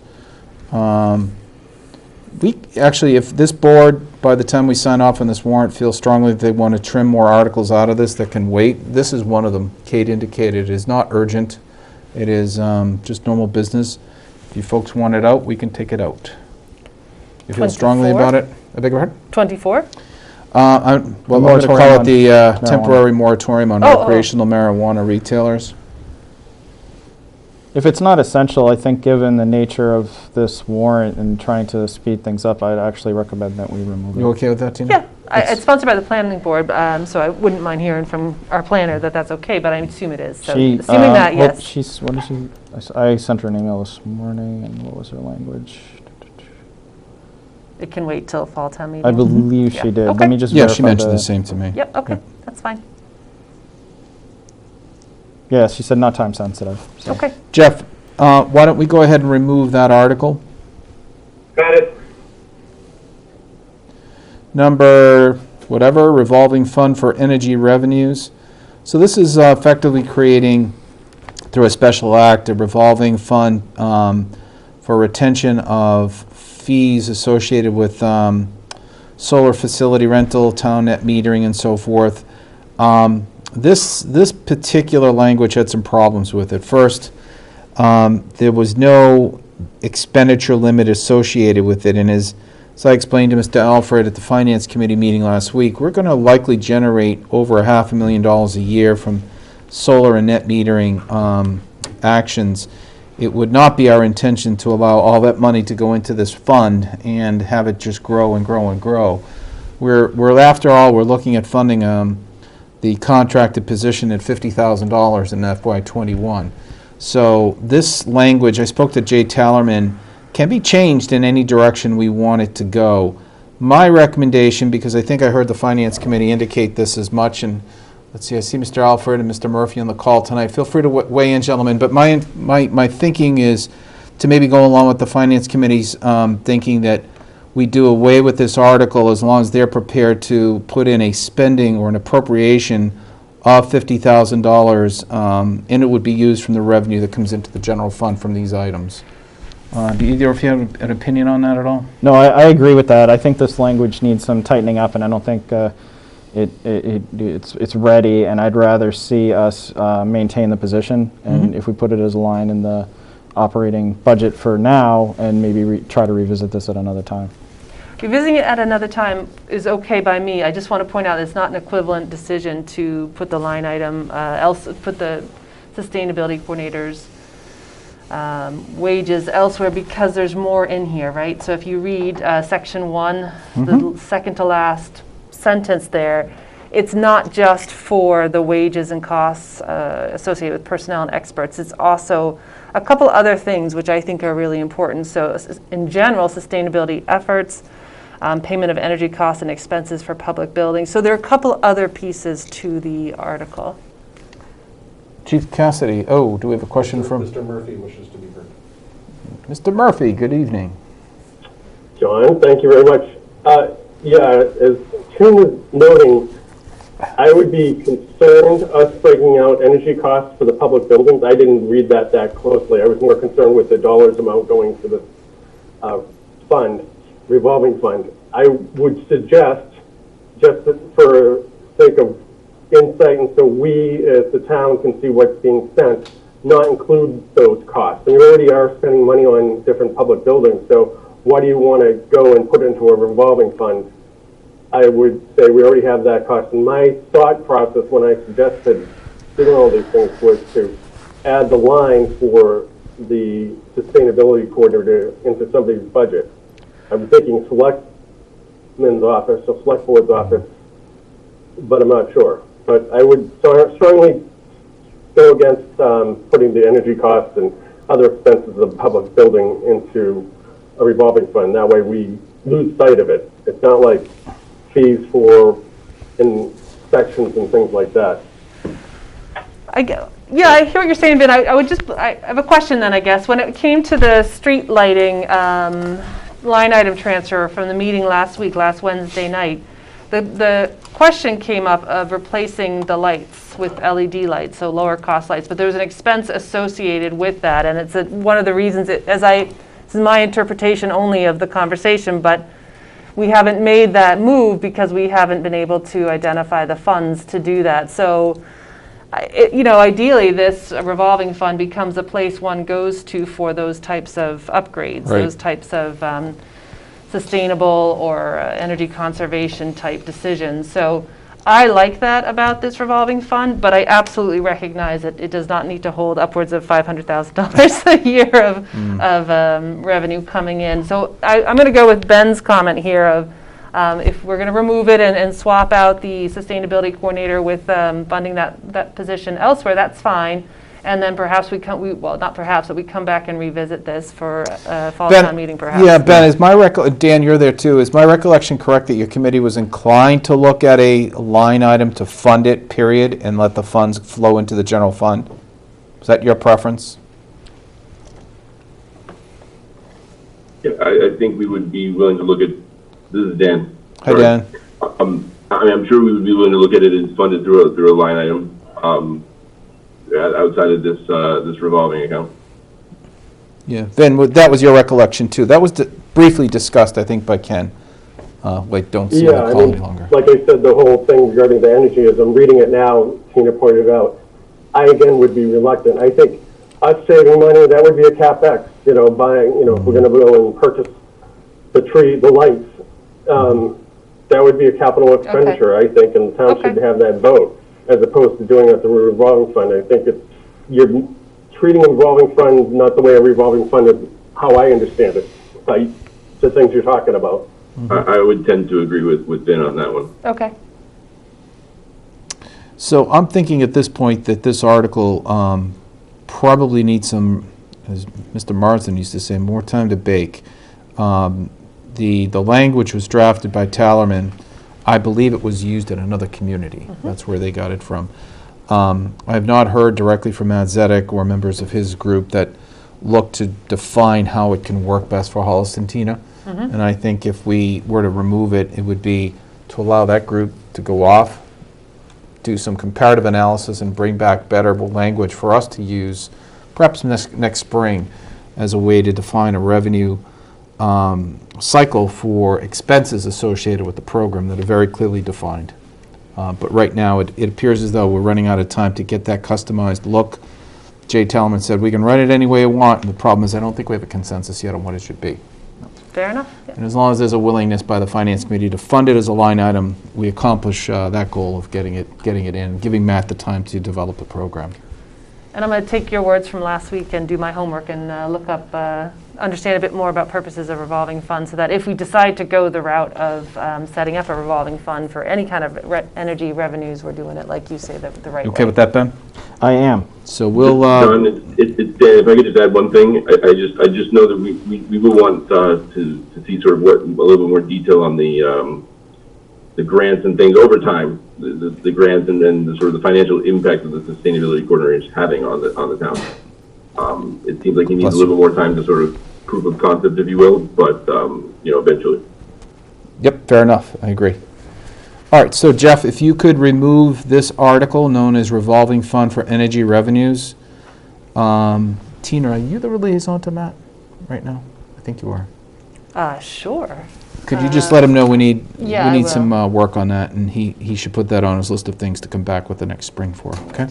Speaker 1: We actually, if this board, by the time we sign off on this warrant, feels strongly that they want to trim more articles out of this that can wait, this is one of them. Kate indicated it is not urgent. It is just normal business. If you folks want it out, we can take it out. You feel strongly
Speaker 4: 24?
Speaker 1: about it? I beg your pardon?
Speaker 4: 24?
Speaker 1: Well, I'm going to call it the temporary moratorium on
Speaker 4: Oh,
Speaker 1: recreational marijuana retailers.
Speaker 3: If it's not essential, I think given the nature of this warrant and trying to speed things up, I'd actually recommend that we remove it.
Speaker 1: You okay with that, Tina?
Speaker 4: Yeah, it's sponsored by the planning board, so I wouldn't mind hearing from our planner that that's okay, but I assume it is. So assuming that, yes.
Speaker 3: What did she? I sent her an email this morning, and what was her language?
Speaker 4: It can wait till fall town meeting.
Speaker 3: I believe she did.
Speaker 4: Okay.
Speaker 3: Let me just
Speaker 1: Yeah,
Speaker 3: verify
Speaker 1: she mentioned the same to me.
Speaker 4: Yep, okay, that's fine.
Speaker 3: Yeah, she said not time sensitive. So.
Speaker 4: Okay.
Speaker 1: Jeff, why don't we go ahead and remove that article?
Speaker 7: Got it.
Speaker 1: Number, whatever, revolving fund for energy revenues. So this is effectively creating, through a special act, a revolving fund for retention of fees associated with solar facility rental, town net metering, and so forth. This particular language had some problems with it. First, there was no expenditure limit associated with it, and as I explained to Mr. Alfred at the Finance Committee meeting last week, we're going to likely generate over $500,000 a year from solar and net metering actions. It would not be our intention to allow all that money to go into this fund and have it just grow and grow and grow. We're after all, we're looking at funding the contracted position at $50,000 in FY21. So this language, I spoke to Jay Tallerman, can be changed in any direction we want it to go. My recommendation, because I think I heard the Finance Committee indicate this as much, and let's see, I see Mr. Alfred and Mr. Murphy on the call tonight. Feel free to weigh in, gentlemen, but my thinking is to maybe go along with the Finance Committee's thinking that we do away with this article as long as they're prepared to put in a spending or an appropriation of $50,000, and it would be used from the revenue that comes into the general fund from these items. Do either of you have an opinion on that at all?
Speaker 3: No, I agree with that. I think this language needs some tightening up, and I don't think it's ready, and I'd rather see us maintain the position, and if we put it as a line in the operating budget for now, and maybe try to revisit this at another time.
Speaker 4: Revisiting it at another time is okay by me. I just want to point out it's not an equivalent decision to put the line item, put the sustainability coordinators wages elsewhere because there's more in here, right? So if you read section 1, the second to last sentence there, it's not just for the wages and costs associated with personnel and experts. It's also a couple other things which I think are really important. So in general, sustainability efforts, payment of energy costs and expenses for public buildings. So there are a couple other pieces to the article.
Speaker 1: Chief Cassidy, do we have a question from?
Speaker 2: Mr. Murphy wishes to be heard.
Speaker 1: Mr. Murphy, good evening.
Speaker 12: John, thank you very much. As Tim was noting, I would be concerned us breaking out energy costs for the public buildings. I didn't read that closely. I was more concerned with the dollars amount going to the fund, revolving fund. I would suggest, just for sake of insight, and so we as the town can see what's being spent, not include those costs. And we already are spending money on different public buildings, so why do you want to go and put it into a revolving fund? I would say we already have that cost. And my thought process when I suggested doing all these things was to add the line for the sustainability coordinator into somebody's budget. I'm thinking selectman's office or select board's office, but I'm not sure. But I would strongly go against putting the energy costs and other expenses of the public building into a revolving fund. That way we lose sight of it. It's not like fees for inspections and things like that.
Speaker 4: I hear what you're saying, Ben. I have a question then, I guess. When it came to the street lighting line item transfer from the meeting last Wednesday night, the question came up of replacing the lights with LED lights, so lower cost lights, but there was an expense associated with that, and it's one of the reasons, this is my interpretation only of the conversation, but we haven't made that move because we haven't been able to identify the funds to do that. So, ideally, this revolving fund becomes a place one goes to for those types of upgrades,
Speaker 1: Right.
Speaker 4: those types of sustainable or energy conservation type decisions. So I like that about this revolving fund, but I absolutely recognize that it does not need to hold upwards of $500,000 a year of revenue coming in. So I'm going to go with Ben's comment here of if we're going to remove it and swap out the sustainability coordinator with funding that position elsewhere, that's fine. And then perhaps we come back and revisit this for fall town meeting perhaps.
Speaker 1: Yeah, Ben, Dan, you're there too. Is my recollection correct that your committee was inclined to look at a line item to fund it, period, and let the funds flow into the general fund? Is that your preference?
Speaker 13: Yeah, I think we would be willing to look at, this is Dan.
Speaker 1: Hi, Dan.
Speaker 13: I'm sure we would be willing to look at it and fund it through a line item. Outside of this revolving account.
Speaker 1: Yeah, Ben, that was your recollection too. That was briefly discussed, I think, by Ken. Don't see the call any longer.
Speaker 12: Like I said, the whole thing regarding the energy, as I'm reading it now, Tina pointed out, I again would be reluctant. I think us saving money, that would be a CapEx, buying, if we're going to go and purchase the lights, that would be a capital expenditure, I think, and the town should have that vote, as opposed to doing it through a revolving fund. I think you're treating a revolving fund not the way a revolving fund is, how I understand it, by the things you're talking about.
Speaker 13: I would tend to agree with Ben on that one.
Speaker 4: Okay.
Speaker 1: So I'm thinking at this point that this article probably needs some, as Mr. Marsden used to say, more time to bake. The language was drafted by Tallerman. I believe it was used in another community. That's where they got it from. I have not heard directly from Matt Zedek or members of his group that look to define how it can work best for Holliston, Tina. And I think if we were to remove it, it would be to allow that group to go off, do some comparative analysis, and bring back better language for us to use, perhaps next spring, as a way to define a revenue cycle for expenses associated with the program that are very clearly defined. But right now, it appears as though we're running out of time to get that customized look. Jay Talman said, we can write it any way we want, and the problem is I don't think we have a consensus yet on what it should be.
Speaker 4: Fair enough. Yeah.
Speaker 1: And as long as there's a willingness by the Finance Committee to fund it as a line item, we accomplish that goal of getting it in, giving Matt the time to develop the program.
Speaker 4: And I'm going to take your words from last week and do my homework and look up, understand a bit more about purposes of revolving fund, so that if we decide to go the route of setting up a revolving fund for any kind of energy revenues, we're doing it, like you say, the right way.
Speaker 1: Okay with that, Ben?
Speaker 3: I am.
Speaker 1: So we'll,
Speaker 13: John, it's Dan, if I could just add one thing, I just know that we will want to see sort of a little bit more detail on the grants and things over time, the grants and then the sort of the financial impact that the sustainability coordinator is having on the town. It seems like he needs a little bit more time to sort of proof of concept, if you will, but eventually.
Speaker 1: yep, fair enough. I agree. All right, so Jeff, if you could remove this article known as Revolving Fund for Energy Revenues. Tina, are you the liaison to Matt right now? I think you are.
Speaker 4: Sure.
Speaker 1: Could you just let him know we need
Speaker 4: Yeah, I will.
Speaker 1: some work on that, and he should put that on his list of things to come back with the next spring for, okay?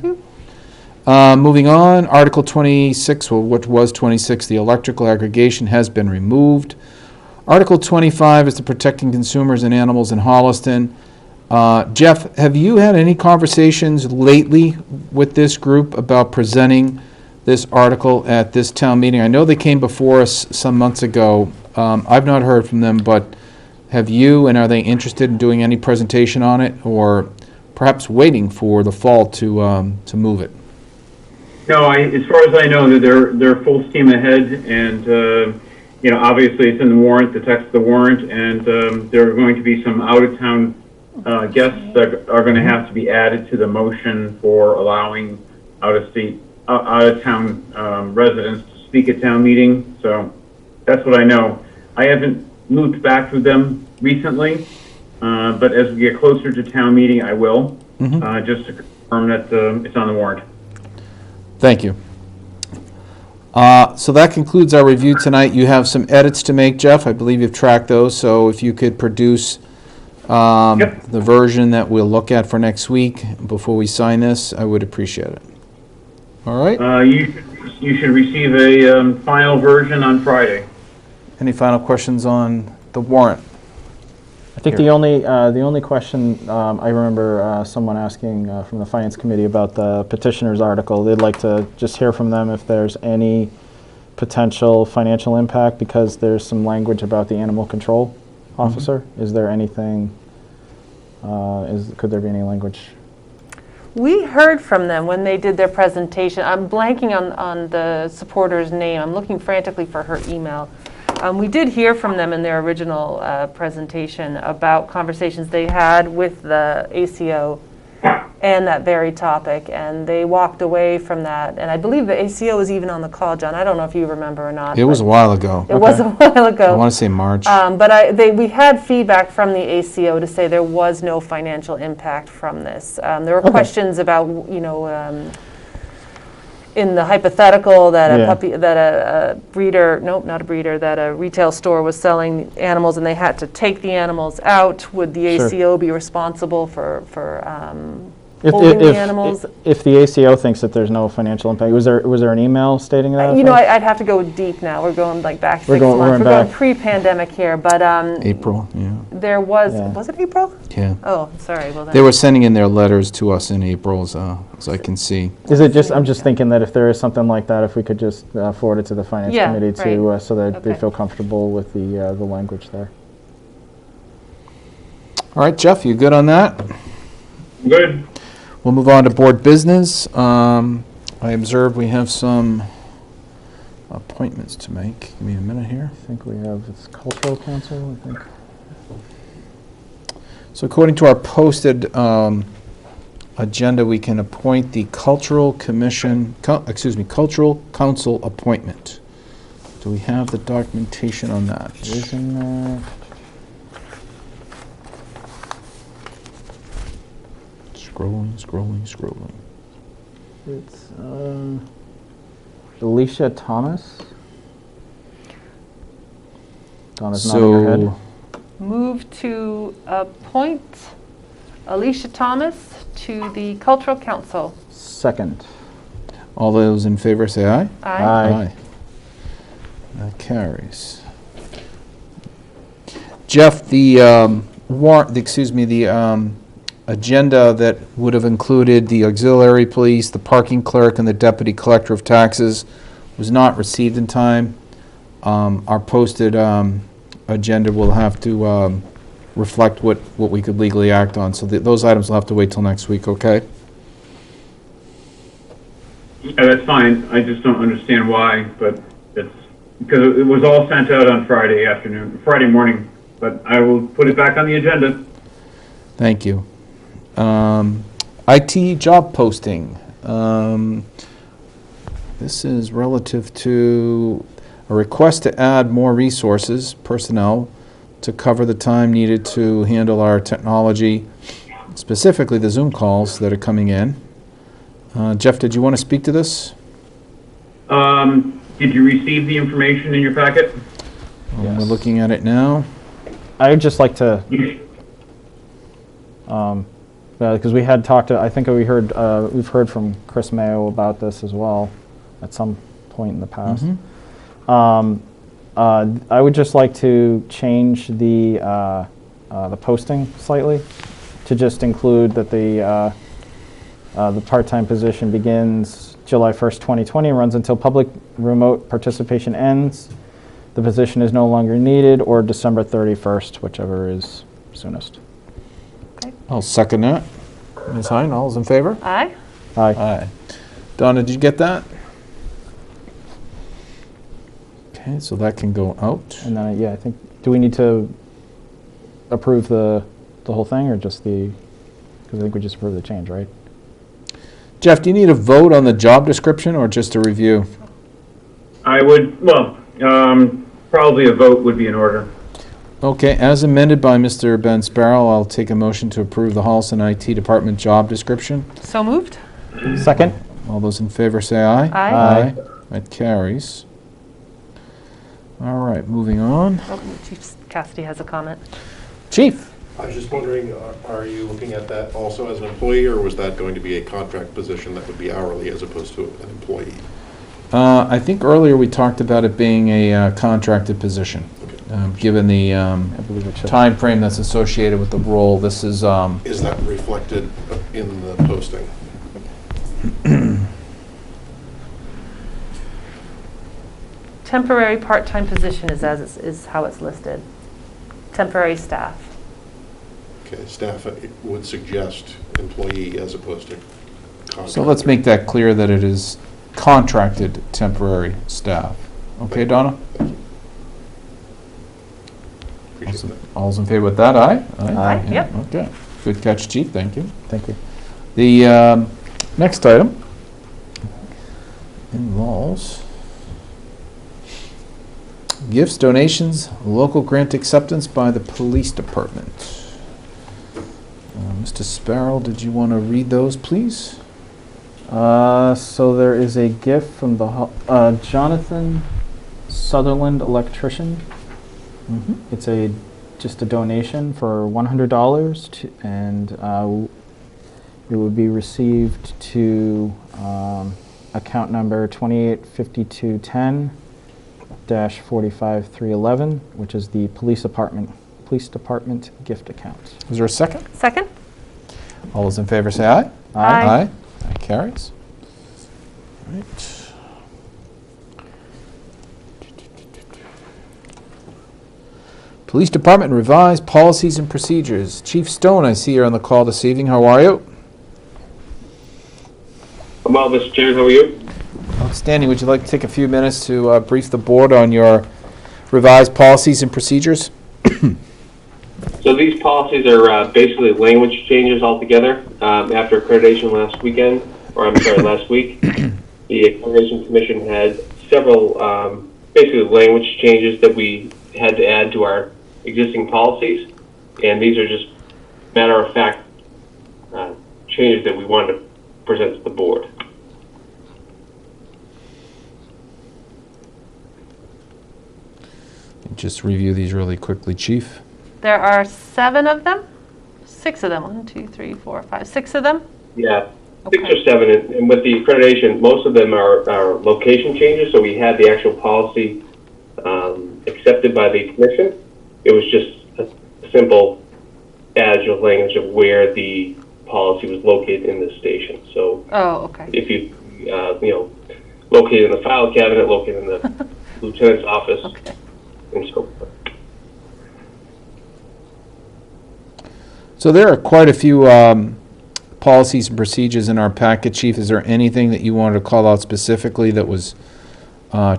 Speaker 1: Moving on, Article 26, well, what was 26, the electrical aggregation has been removed. Article 25 is the protecting consumers and animals in Holliston. Jeff, have you had any conversations lately with this group about presenting this article at this town meeting? I know they came before us some months ago. I've not heard from them, but have you, and are they interested in doing any presentation on it, or perhaps waiting for the fall to move it?
Speaker 7: No, as far as I know, that they're full steam ahead, and obviously it's in the warrant, the text of the warrant, and there are going to be some out-of-town guests that are going to have to be added to the motion for allowing out-of-town residents to speak at town meeting. So that's what I know. I haven't moved back with them recently, but as we get closer to town meeting, I will, just to confirm that it's on the warrant.
Speaker 1: Thank you. So that concludes our review tonight. You have some edits to make, Jeff. I believe you've tracked those, so if you could produce the version that we'll look at for next week before we sign this, I would appreciate it. All right?
Speaker 7: You should receive a final version on Friday.
Speaker 1: Any final questions on the warrant?
Speaker 3: I think the only question I remember someone asking from the Finance Committee about the petitioner's article. They'd like to just hear from them if there's any potential financial impact, because there's some language about the animal control officer. Is there anything? Could there be any language?
Speaker 4: We heard from them when they did their presentation. I'm blanking on the supporter's name. I'm looking frantically for her email. We did hear from them in their original presentation about conversations they had with the ACO and that very topic, and they walked away from that. And I believe the ACO was even on the call, John. I don't know if you remember or not.
Speaker 1: It was a while ago.
Speaker 4: It was a while ago.
Speaker 1: I want to say March.
Speaker 4: But we had feedback from the ACO to say there was no financial impact from this. There were questions about, in the hypothetical that a breeder, that a retail store was selling animals and they had to take the animals out, would the ACO be responsible for holding the animals?
Speaker 3: If the ACO thinks that there's no financial impact, was there an email stating that?
Speaker 4: I'd have to go deep now. We're going back 6 months. We're going pre-pandemic here, but
Speaker 1: April, yeah.
Speaker 4: There was it April?
Speaker 1: Yeah.
Speaker 4: Oh, sorry. Well, then.
Speaker 1: They were sending in their letters to us in April, as I can see.
Speaker 3: Is it just? I'm just thinking that if there is something like that, if we could just forward it to the Finance Committee too, so that they feel comfortable with the language there.
Speaker 1: All right, Jeff, you good on that?
Speaker 7: Good.
Speaker 1: We'll move on to board business. I observe we have some appointments to make. Give me a minute here.
Speaker 3: I think we have Cultural Council, I think.
Speaker 1: So according to our posted agenda, we can appoint the Cultural Council appointment. Do we have the documentation on that?
Speaker 3: It is in there.
Speaker 1: Scrolling.
Speaker 3: It's Alicia Thomas. Donna's nodding her head.
Speaker 4: Move to appoint Alicia Thomas to the Cultural Council.
Speaker 3: Second.
Speaker 1: All those in favor say aye.
Speaker 4: Aye.
Speaker 1: That carries. Jeff, the agenda that would have included the auxiliary police, the parking clerk, and the deputy collector of taxes was not received in time. Our posted agenda will have to reflect what we could legally act on. So those items will have to wait till next week, okay?
Speaker 7: Yeah, that's fine. I just don't understand why, but it's because it was all sent out on Friday morning, but I will put it back on the agenda.
Speaker 1: Thank you. IT job posting. This is relative to a request to add more resources, personnel, to cover the time needed to handle our technology, specifically the Zoom calls that are coming in. Jeff, did you want to speak to this?
Speaker 7: Did you receive the information in your packet?
Speaker 1: We're looking at it now.
Speaker 3: I would just like to, because we had talked, I think we've heard from Chris Mayo about this as well at some point in the past. I would just like to change the posting slightly to just include that the part-time position begins July 1st, 2020, and runs until public remote participation ends. The position is no longer needed, or December 31st, whichever is soonest.
Speaker 1: I'll second that. Ms. Hine, all's in favor?
Speaker 4: Aye.
Speaker 3: Aye.
Speaker 1: Aye. Donna, did you get that? Okay, so that can go out.
Speaker 3: And then, I think, do we need to approve the whole thing, or just because I think we just approved the change, right?
Speaker 1: Jeff, do you need a vote on the job description or just a review?
Speaker 7: I would, probably a vote would be in order.
Speaker 1: Okay, as amended by Mr. Ben Sparrow, I'll take a motion to approve the Holliston IT Department job description.
Speaker 4: So moved?
Speaker 3: Second.
Speaker 1: All those in favor say aye.
Speaker 4: Aye.
Speaker 1: That carries. All right, moving on.
Speaker 4: Oh, Chief Cassidy has a comment.
Speaker 1: Chief.
Speaker 2: I was just wondering, are you looking at that also as an employee, or was that going to be a contract position that would be hourly as opposed to an employee?
Speaker 1: I think earlier we talked about it being a contracted position. Given the time frame that's associated with the role, this is...
Speaker 2: Is that reflected in the posting?
Speaker 4: Temporary part-time position is how it's listed. Temporary staff.
Speaker 2: Okay, staff would suggest employee as opposed to contractor.
Speaker 1: So let's make that clear that it is contracted temporary staff. Okay, Donna?
Speaker 2: Appreciate that.
Speaker 1: All's in favor with that, aye?
Speaker 4: Aye, yep.
Speaker 1: Okay, good catch, Chief, thank you.
Speaker 3: Thank you.
Speaker 1: The next item involves gifts, donations, local grant acceptance by the police department. Mr. Sparrow, did you want to read those, please?
Speaker 3: So there is a gift from the Jonathan Sutherland electrician. It's just a donation for $100, and it would be received to account number 285210-45311, which is the police department gift account.
Speaker 1: Is there a second?
Speaker 4: Second?
Speaker 1: All those in favor say aye.
Speaker 4: Aye.
Speaker 1: That carries. All right. Police Department revised policies and procedures. Chief Stone, I see you're on the call this evening. How are you?
Speaker 11: I'm well, Mr. Chairman. How are you?
Speaker 1: Outstanding. Would you like to take a few minutes to brief the board on your revised policies and procedures?
Speaker 11: So these policies are basically language changes altogether. After accreditation last week. The Accreditation Commission had several basically language changes that we had to add to our existing policies, and these are just matter-of-fact changes that we wanted to present to the board.
Speaker 1: Just review these really quickly, Chief.
Speaker 4: There are 7 of them? 6 of them. 1, 2, 3, 4, 5, 6 of them?
Speaker 11: Yeah,
Speaker 4: Okay.
Speaker 11: 6 or 7, and with the accreditation, most of them are location changes, so we had the actual policy accepted by the commission. It was just a simple
Speaker 12: additive language of where the policy was located in the station. So
Speaker 4: Oh, okay.
Speaker 12: if you, located in the file cabinet, located in the lieutenant's office,
Speaker 4: Okay.
Speaker 12: and so forth.
Speaker 1: So there are quite a few policies and procedures in our packet, Chief. Is there anything that you wanted to call out specifically that was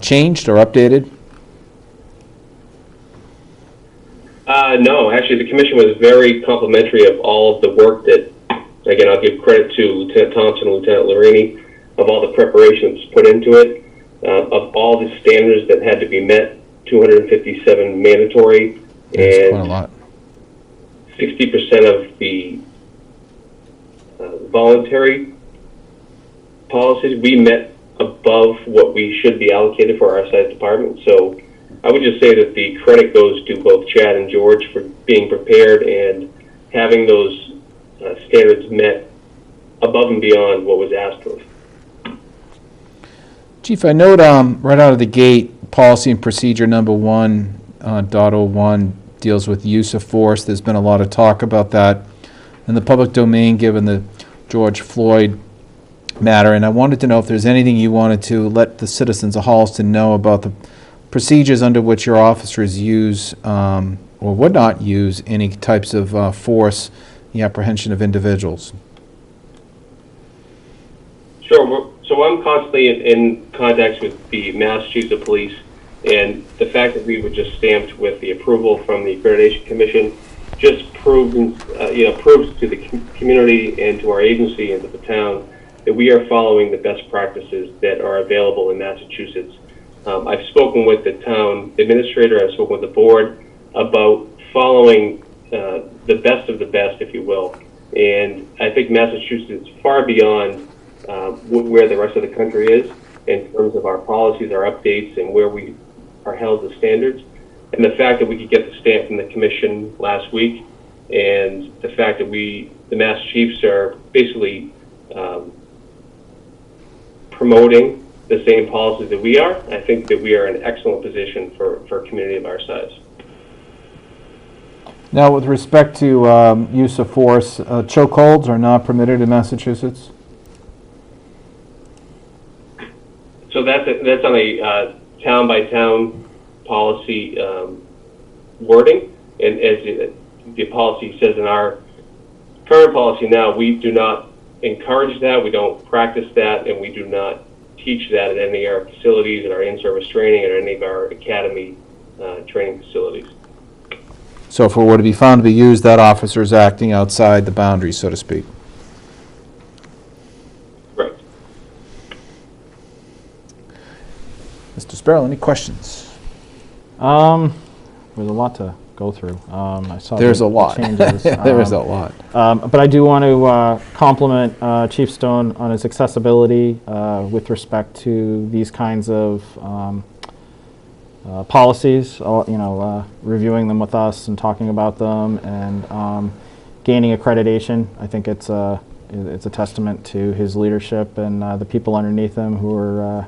Speaker 1: changed or updated?
Speaker 12: No, actually, the commission was very complimentary of all of the work that, again, I'll give credit to Lieutenant Thompson and Lieutenant Lorini, of all the preparations put into it, of all the standards that had to be met, 257 mandatory,
Speaker 1: That's
Speaker 12: and
Speaker 1: quite a lot.
Speaker 12: 60% of the voluntary policies we met above what we should be allocated for our size department. So I would just say that the credit goes to both Chad and George for being prepared and having those standards met above and beyond what was asked of.
Speaker 1: Chief, I note right out of the gate, policy and procedure number 1.01 deals with use of force. There's been a lot of talk about that in the public domain given the George Floyd matter, and I wanted to know if there's anything you wanted to let the citizens of Holliston know about the procedures under which your officers use or would not use any types of force in the apprehension of individuals.
Speaker 12: Sure. So I'm constantly in contact with the Massachusetts Police, and the fact that we were just stamped with the approval from the Accreditation Commission just proves to the community and to our agency and to the town that we are following the best practices that are available in Massachusetts. I've spoken with the town administrator, I've spoken with the board about following the best of the best, if you will. And I think Massachusetts is far beyond where the rest of the country is in terms of our policies, our updates, and where we are held to standards. And the fact that we could get the stamp from the commission last week, and the fact that the Mass Chiefs are basically promoting the same policies that we are, I think that we are in an excellent position for a community of our size.
Speaker 1: Now, with respect to use of force, chokeholds are not permitted in Massachusetts?
Speaker 12: So that's on a town-by-town policy wording, and as the policy says in our current policy now, we do not encourage that, we don't practice that, and we do not teach that at any of our facilities, at our in-service training, at any of our academy training facilities.
Speaker 1: So if it were to be found to be used, that officer is acting outside the boundaries, so to speak.
Speaker 12: Right.
Speaker 1: Mr. Sparrow, any questions?
Speaker 3: There's a lot to go through. I saw
Speaker 1: There's
Speaker 3: the
Speaker 1: a lot.
Speaker 3: changes.
Speaker 1: There is a lot.
Speaker 3: But I do want to compliment Chief Stone on his accessibility with respect to these kinds of policies. Reviewing them with us and talking about them and gaining accreditation. I think it's a testament to his leadership and the people underneath him who are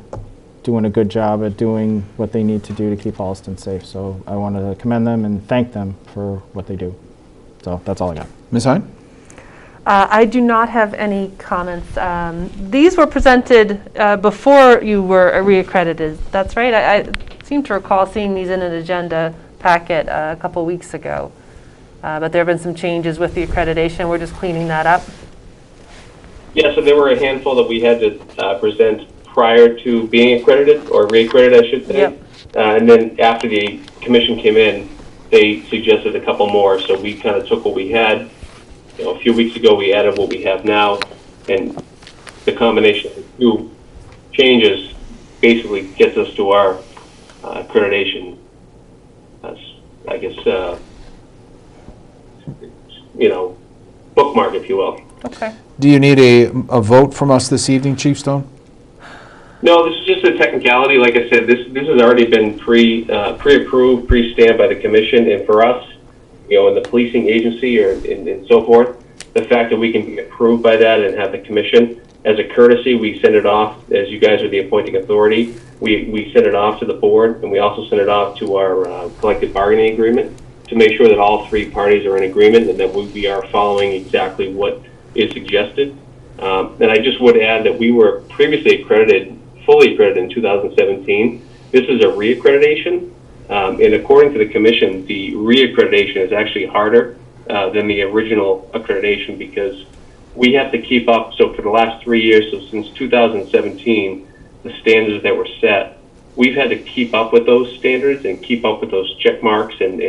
Speaker 3: doing a good job at doing what they need to do to keep Holliston safe. So I wanted to commend them and thank them for what they do. So that's all I got.
Speaker 1: Ms. Hine?
Speaker 4: I do not have any comments. These were presented before you were reaccredited. That's right. I seem to recall seeing these in an agenda packet a couple weeks ago. But there have been some changes with the accreditation. We're just cleaning that up.
Speaker 12: Yeah, so there were a handful that we had to present prior to being accredited, or reaccredited, I should say.
Speaker 4: Yep.
Speaker 12: And then after the commission came in, they suggested a couple more. So we kind of took what we had. A few weeks ago, we added what we have now, and the combination of the two changes basically gets us to our accreditation. I guess bookmark, if you will.
Speaker 4: Okay.
Speaker 1: Do you need a vote from us this evening, Chief Stone?
Speaker 12: No, this is just a technicality. Like I said, this has already been pre-approved, pre-stamped by the commission, and for us, in the policing agency and so forth, the fact that we can be approved by that and have the commission, as a courtesy, we send it off, as you guys are the appointing authority, we send it off to the board, and we also send it off to our collective bargaining agreement. to make sure that all three parties are in agreement and that we are following exactly what is suggested. And I just would add that we were previously fully accredited in 2017. This is a reaccreditation, and according to the commission, the reaccreditation is actually harder than the original accreditation because we have to keep up. So for the last 3 years, so since 2017, the standards that were set, we've had to keep up with those standards and keep up with those check marks and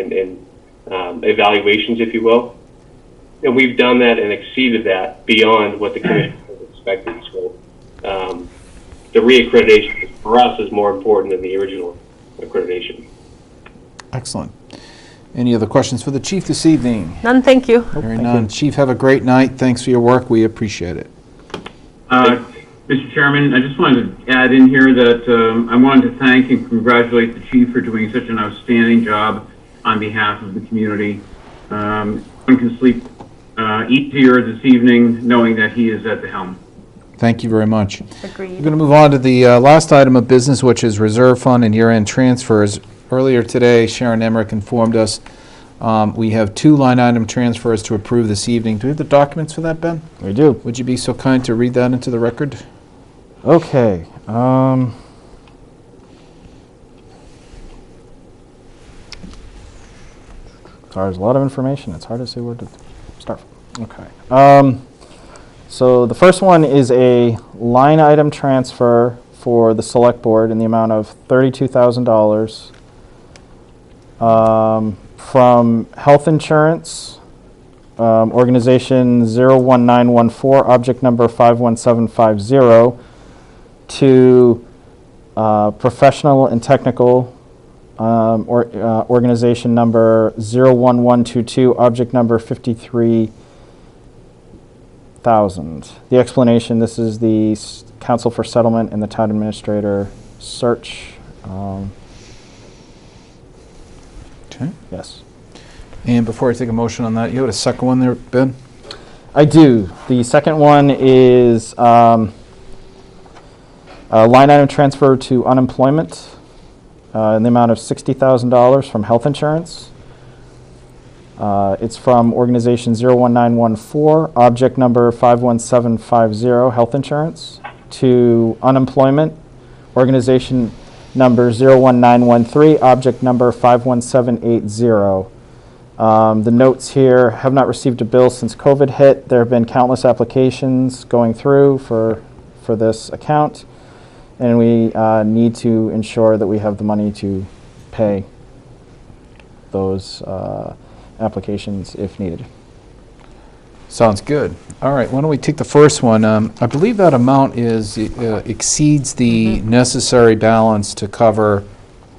Speaker 12: evaluations, if you will. And we've done that and exceeded that beyond what the commission was expecting. So the reaccreditation for us is more important than the original accreditation.
Speaker 1: Excellent. Any other questions for the chief this evening?
Speaker 4: None, thank you.
Speaker 1: Hearing none. Chief, have a great night. Thanks for your work. We appreciate it.
Speaker 7: Mr. Chairman, I just wanted to add in here that I wanted to thank and congratulate the chief for doing such an outstanding job on behalf of the community. One can sleep easier this evening knowing that he is at the helm.
Speaker 1: Thank you very much.
Speaker 4: Agreed.
Speaker 1: We're going to move on to the last item of business, which is reserve fund and year-end transfers. Earlier today, Sharon Emmerich informed us we have 2 line item transfers to approve this evening. Do we have the documents for that, Ben?
Speaker 3: We do.
Speaker 1: Would you be so kind to read that into the record?
Speaker 3: Okay. Sorry, there's a lot of information. It's hard to see where to start from. Okay. So the first one is a line item transfer for the select board in the amount of $32,000 from health insurance, organization 01914, object number 51750, to professional and technical organization number 01122, object number 53,000. The explanation, this is the Council for Settlement and the Town Administrator search.
Speaker 1: Okay.
Speaker 3: Yes.
Speaker 1: And before I take a motion on that, you had a second one there, Ben?
Speaker 3: I do. The second one is a line item transfer to unemployment in the amount of $60,000 from health insurance. It's from organization 01914, object number 51750, health insurance, to unemployment, organization number 01913, object number 51780. The notes here: have not received a bill since COVID hit. There have been countless applications going through for this account, and we need to ensure that we have the money to pay those applications if needed.
Speaker 1: Sounds good. All right, why don't we take the first one? I believe that amount exceeds the necessary balance to cover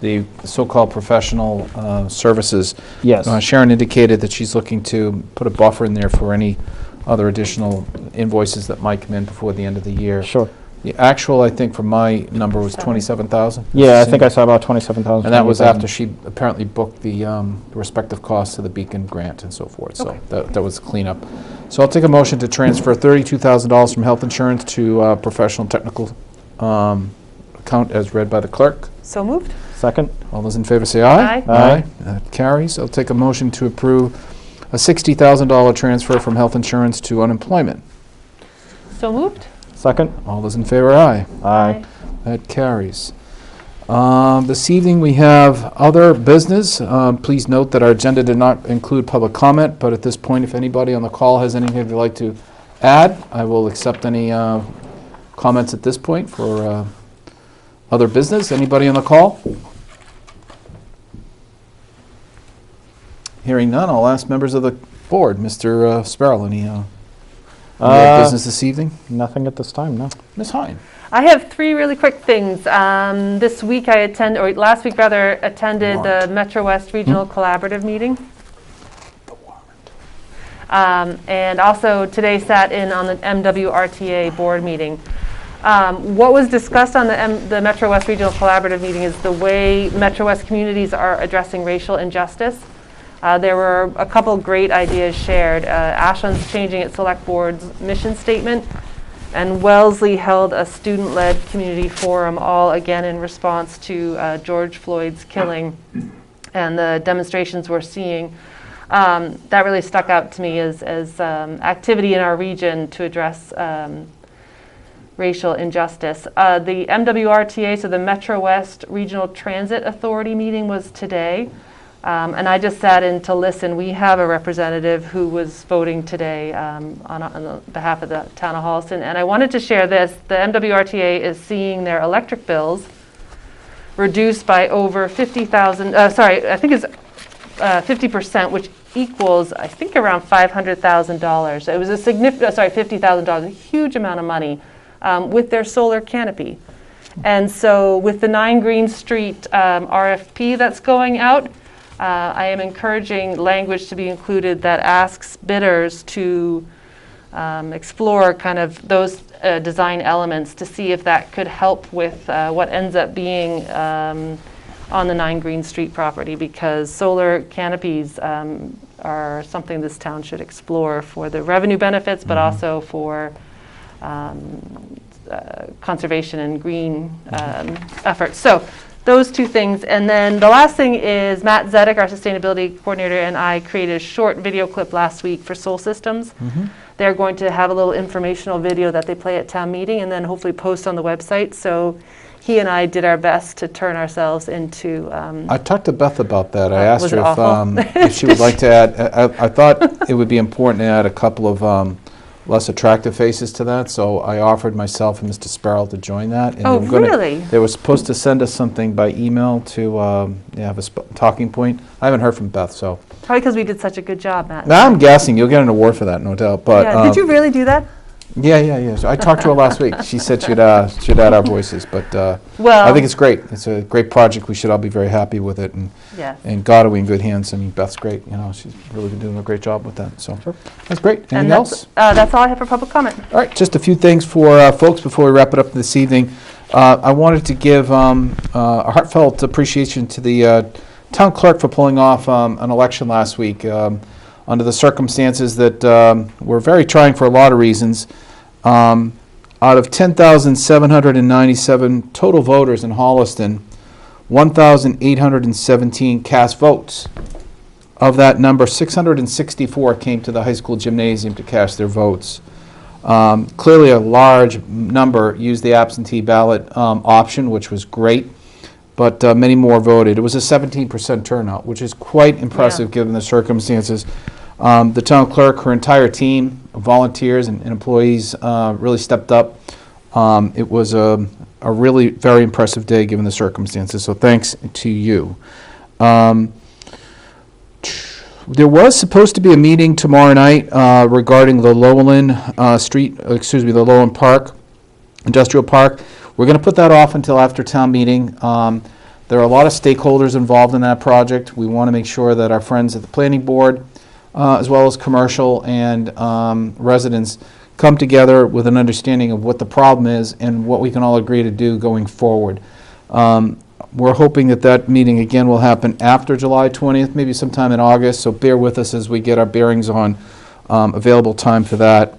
Speaker 1: the so-called professional services.
Speaker 3: Yes.
Speaker 1: Sharon indicated that she's looking to put a buffer in there for any other additional invoices that might come in before the end of the year.
Speaker 3: Sure.
Speaker 1: The actual, I think, for my number was 27,000.
Speaker 3: Yeah, I think I saw about 27,000.
Speaker 1: And that was after she apparently booked the respective costs of the Beacon grant and so forth.
Speaker 4: Okay.
Speaker 1: So that was cleanup. So I'll take a motion to transfer $32,000 from health insurance to professional technical account as read by the clerk.
Speaker 4: So moved.
Speaker 3: Second.
Speaker 1: All those in favor say aye.
Speaker 4: Aye.
Speaker 3: Aye.
Speaker 1: That carries. I'll take a motion to approve a $60,000 transfer from health insurance to unemployment.
Speaker 4: So moved.
Speaker 3: Second.
Speaker 1: All those in favor, aye.
Speaker 3: Aye.
Speaker 1: That carries. This evening we have other business. Please note that our agenda did not include public comment, but at this point, if anybody on the call has anything they'd like to add, I will accept any comments at this point for other business. Anybody on the call? Hearing none, I'll ask members of the board. Mr. Sparrow, any business this evening?
Speaker 3: Nothing at this time, no.
Speaker 1: Ms. Hine.
Speaker 4: I have 3 really quick things. This week last week rather, attended the Metro West Regional Collaborative meeting. And also today sat in on the MWRTA board meeting. What was discussed on the Metro West Regional Collaborative meeting is the way Metro West communities are addressing racial injustice. There were a couple great ideas shared. Ashland's changing its select board's mission statement, and Wellesley held a student-led community forum, all again in response to George Floyd's killing. and the demonstrations we're seeing, that really stuck out to me as activity in our region to address racial injustice. The MWRTA, so the Metro West Regional Transit Authority meeting was today, and I just sat in to listen. We have a representative who was voting today on behalf of the town of Holliston, and I wanted to share this. The MWRTA is seeing their electric bills reduced by over 50,000, I think it's 50%, which equals, I think, around $500,000. It was a significant, $50,000, a huge amount of money with their solar canopy. And so with the 9 Green Street RFP that's going out, I am encouraging language to be included that asks bidders to explore kind of those design elements to see if that could help with what ends up being on the 9 Green Street property, because solar canopies are something this town should explore for the revenue benefits, but also for conservation and green efforts. So those two things. And then the last thing is Matt Zedek, our sustainability coordinator, and I created a short video clip last week for Soul Systems. They're going to have a little informational video that they play at town meeting and then hopefully post on the website. So he and I did our best to turn ourselves into...
Speaker 1: I talked to Beth about that. I asked
Speaker 4: was
Speaker 1: her
Speaker 4: it awful?
Speaker 1: if she would like to add, I thought it would be important to add a couple of less attractive faces to that, so I offered myself and Mr. Sparrow to join that. And
Speaker 4: Oh,
Speaker 1: they were
Speaker 4: really?
Speaker 1: They were supposed to send us something by email to have a talking point. I haven't heard from Beth, so.
Speaker 4: Probably because we did such a good job, Matt.
Speaker 1: Now I'm guessing you'll get an award for that, no doubt. But
Speaker 4: Yeah. Did you really do that?
Speaker 1: Yeah. So I talked to her last week. She said she'd add our voices, but
Speaker 4: Well,
Speaker 1: I think it's great. It's a great project. We should all be very happy with it,
Speaker 4: yes.
Speaker 1: and God, are we in good hands? I mean, Beth's great. You know, she's really been doing a great job with that. So that's great. Anything
Speaker 4: And
Speaker 1: else?
Speaker 4: that's all I have for public comment.
Speaker 1: All right, just a few things for folks before we wrap it up this evening. I wanted to give a heartfelt appreciation to the town clerk for pulling off an election last week under the circumstances that were very trying for a lot of reasons. Out of 10,797 total voters in Holliston, 1,817 cast votes. Of that number, 664 came to the high school gymnasium to cast their votes. Clearly a large number used the absentee ballot option, which was great, but many more voted. It was a 17% turnout, which is quite impressive given the circumstances. The town clerk, her entire team of volunteers and employees really stepped up. It was a really very impressive day given the circumstances, so thanks to you. There was supposed to be a meeting tomorrow night regarding the Lowland the Lowland Park, Industrial Park. We're going to put that off until after town meeting. There are a lot of stakeholders involved in that project. We want to make sure that our friends at the planning board, as well as commercial and residents, come together with an understanding of what the problem is and what we can all agree to do going forward. We're hoping that meeting again will happen after July 20th, maybe sometime in August, so bear with us as we get our bearings on available time for that.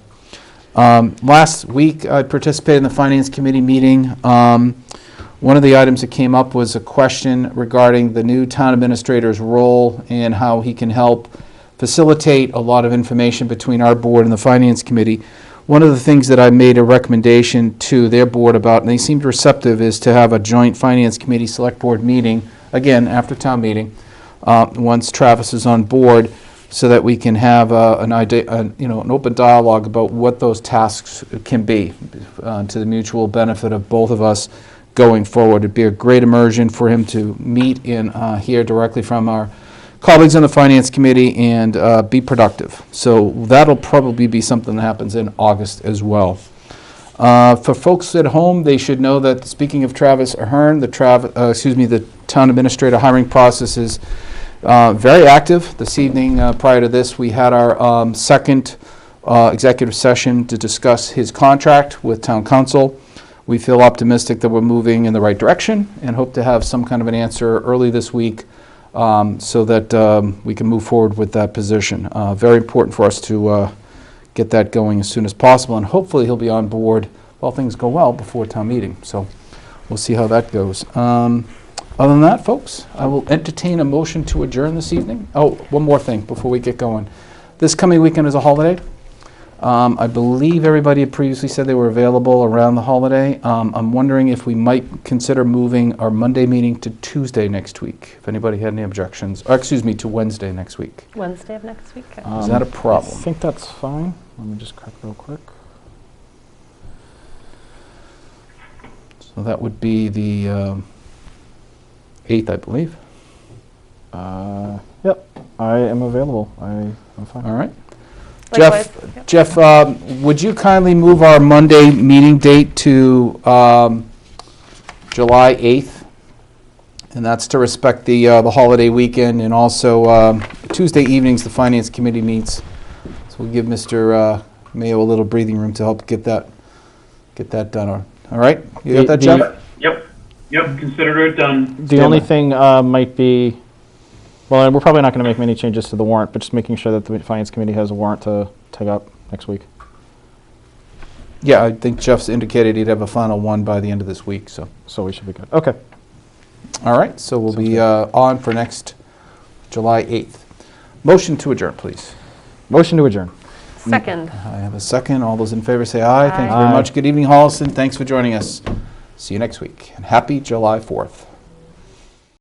Speaker 1: Last week I participated in the Finance Committee meeting. One of the items that came up was a question regarding the new town administrator's role and how he can help facilitate a lot of information between our board and the Finance Committee. One of the things that I made a recommendation to their board about, and they seemed receptive, is to have a joint Finance Committee Select Board meeting, again, after town meeting, once Travis is on board, so that we can have an open dialogue about what those tasks can be to the mutual benefit of both of us going forward. It'd be a great immersion for him to meet and hear directly from our colleagues on the Finance Committee and be productive. So that'll probably be something that happens in August as well. For folks at home, they should know that, speaking of Travis Ahern, the town administrator hiring process is very active. This evening, prior to this, we had our second executive session to discuss his contract with town council. We feel optimistic that we're moving in the right direction and hope to have some kind of an answer early this week so that we can move forward with that position. Very important for us to get that going as soon as possible, and hopefully he'll be on board, if all things go well, before town meeting. So we'll see how that goes. Other than that, folks, I will entertain a motion to adjourn this evening. Oh, one more thing before we get going. This coming weekend is a holiday. I believe everybody had previously said they were available around the holiday. I'm wondering if we might consider moving our Monday meeting to Tuesday next week, if anybody had any objections. Or, excuse me, to Wednesday next week.
Speaker 4: Wednesday of next week?
Speaker 1: Is that a problem?
Speaker 3: I think that's fine. Let me just check real quick.
Speaker 1: So that would be the 8th, I believe.
Speaker 3: Yep, I am available. I'm fine.
Speaker 1: All right.
Speaker 4: Likewise, yep.
Speaker 1: Jeff, would you kindly move our Monday meeting date to July 8th? And that's to respect the holiday weekend, and also Tuesday evenings, the Finance Committee meets. So we'll give Mr. Mayo a little breathing room to help get that done. All right? You got that, Jeff?
Speaker 7: Yep, consider it done.
Speaker 3: The only thing might be, well, we're probably not going to make many changes to the warrant, but just making sure that the Finance Committee has a warrant to take up next week.
Speaker 1: Yeah, I think Jeff's indicated he'd have a final one by the end of this week, so.
Speaker 3: So we should be good. Okay.
Speaker 1: All right, so we'll be on for next July 8th. Motion to adjourn, please.
Speaker 3: Motion to adjourn.
Speaker 4: Second.
Speaker 1: I have a second. All those in favor say aye. Thank you
Speaker 3: Aye.
Speaker 1: very much. Good evening, Holliston. Thanks for joining us. See you next week, and happy July 4th.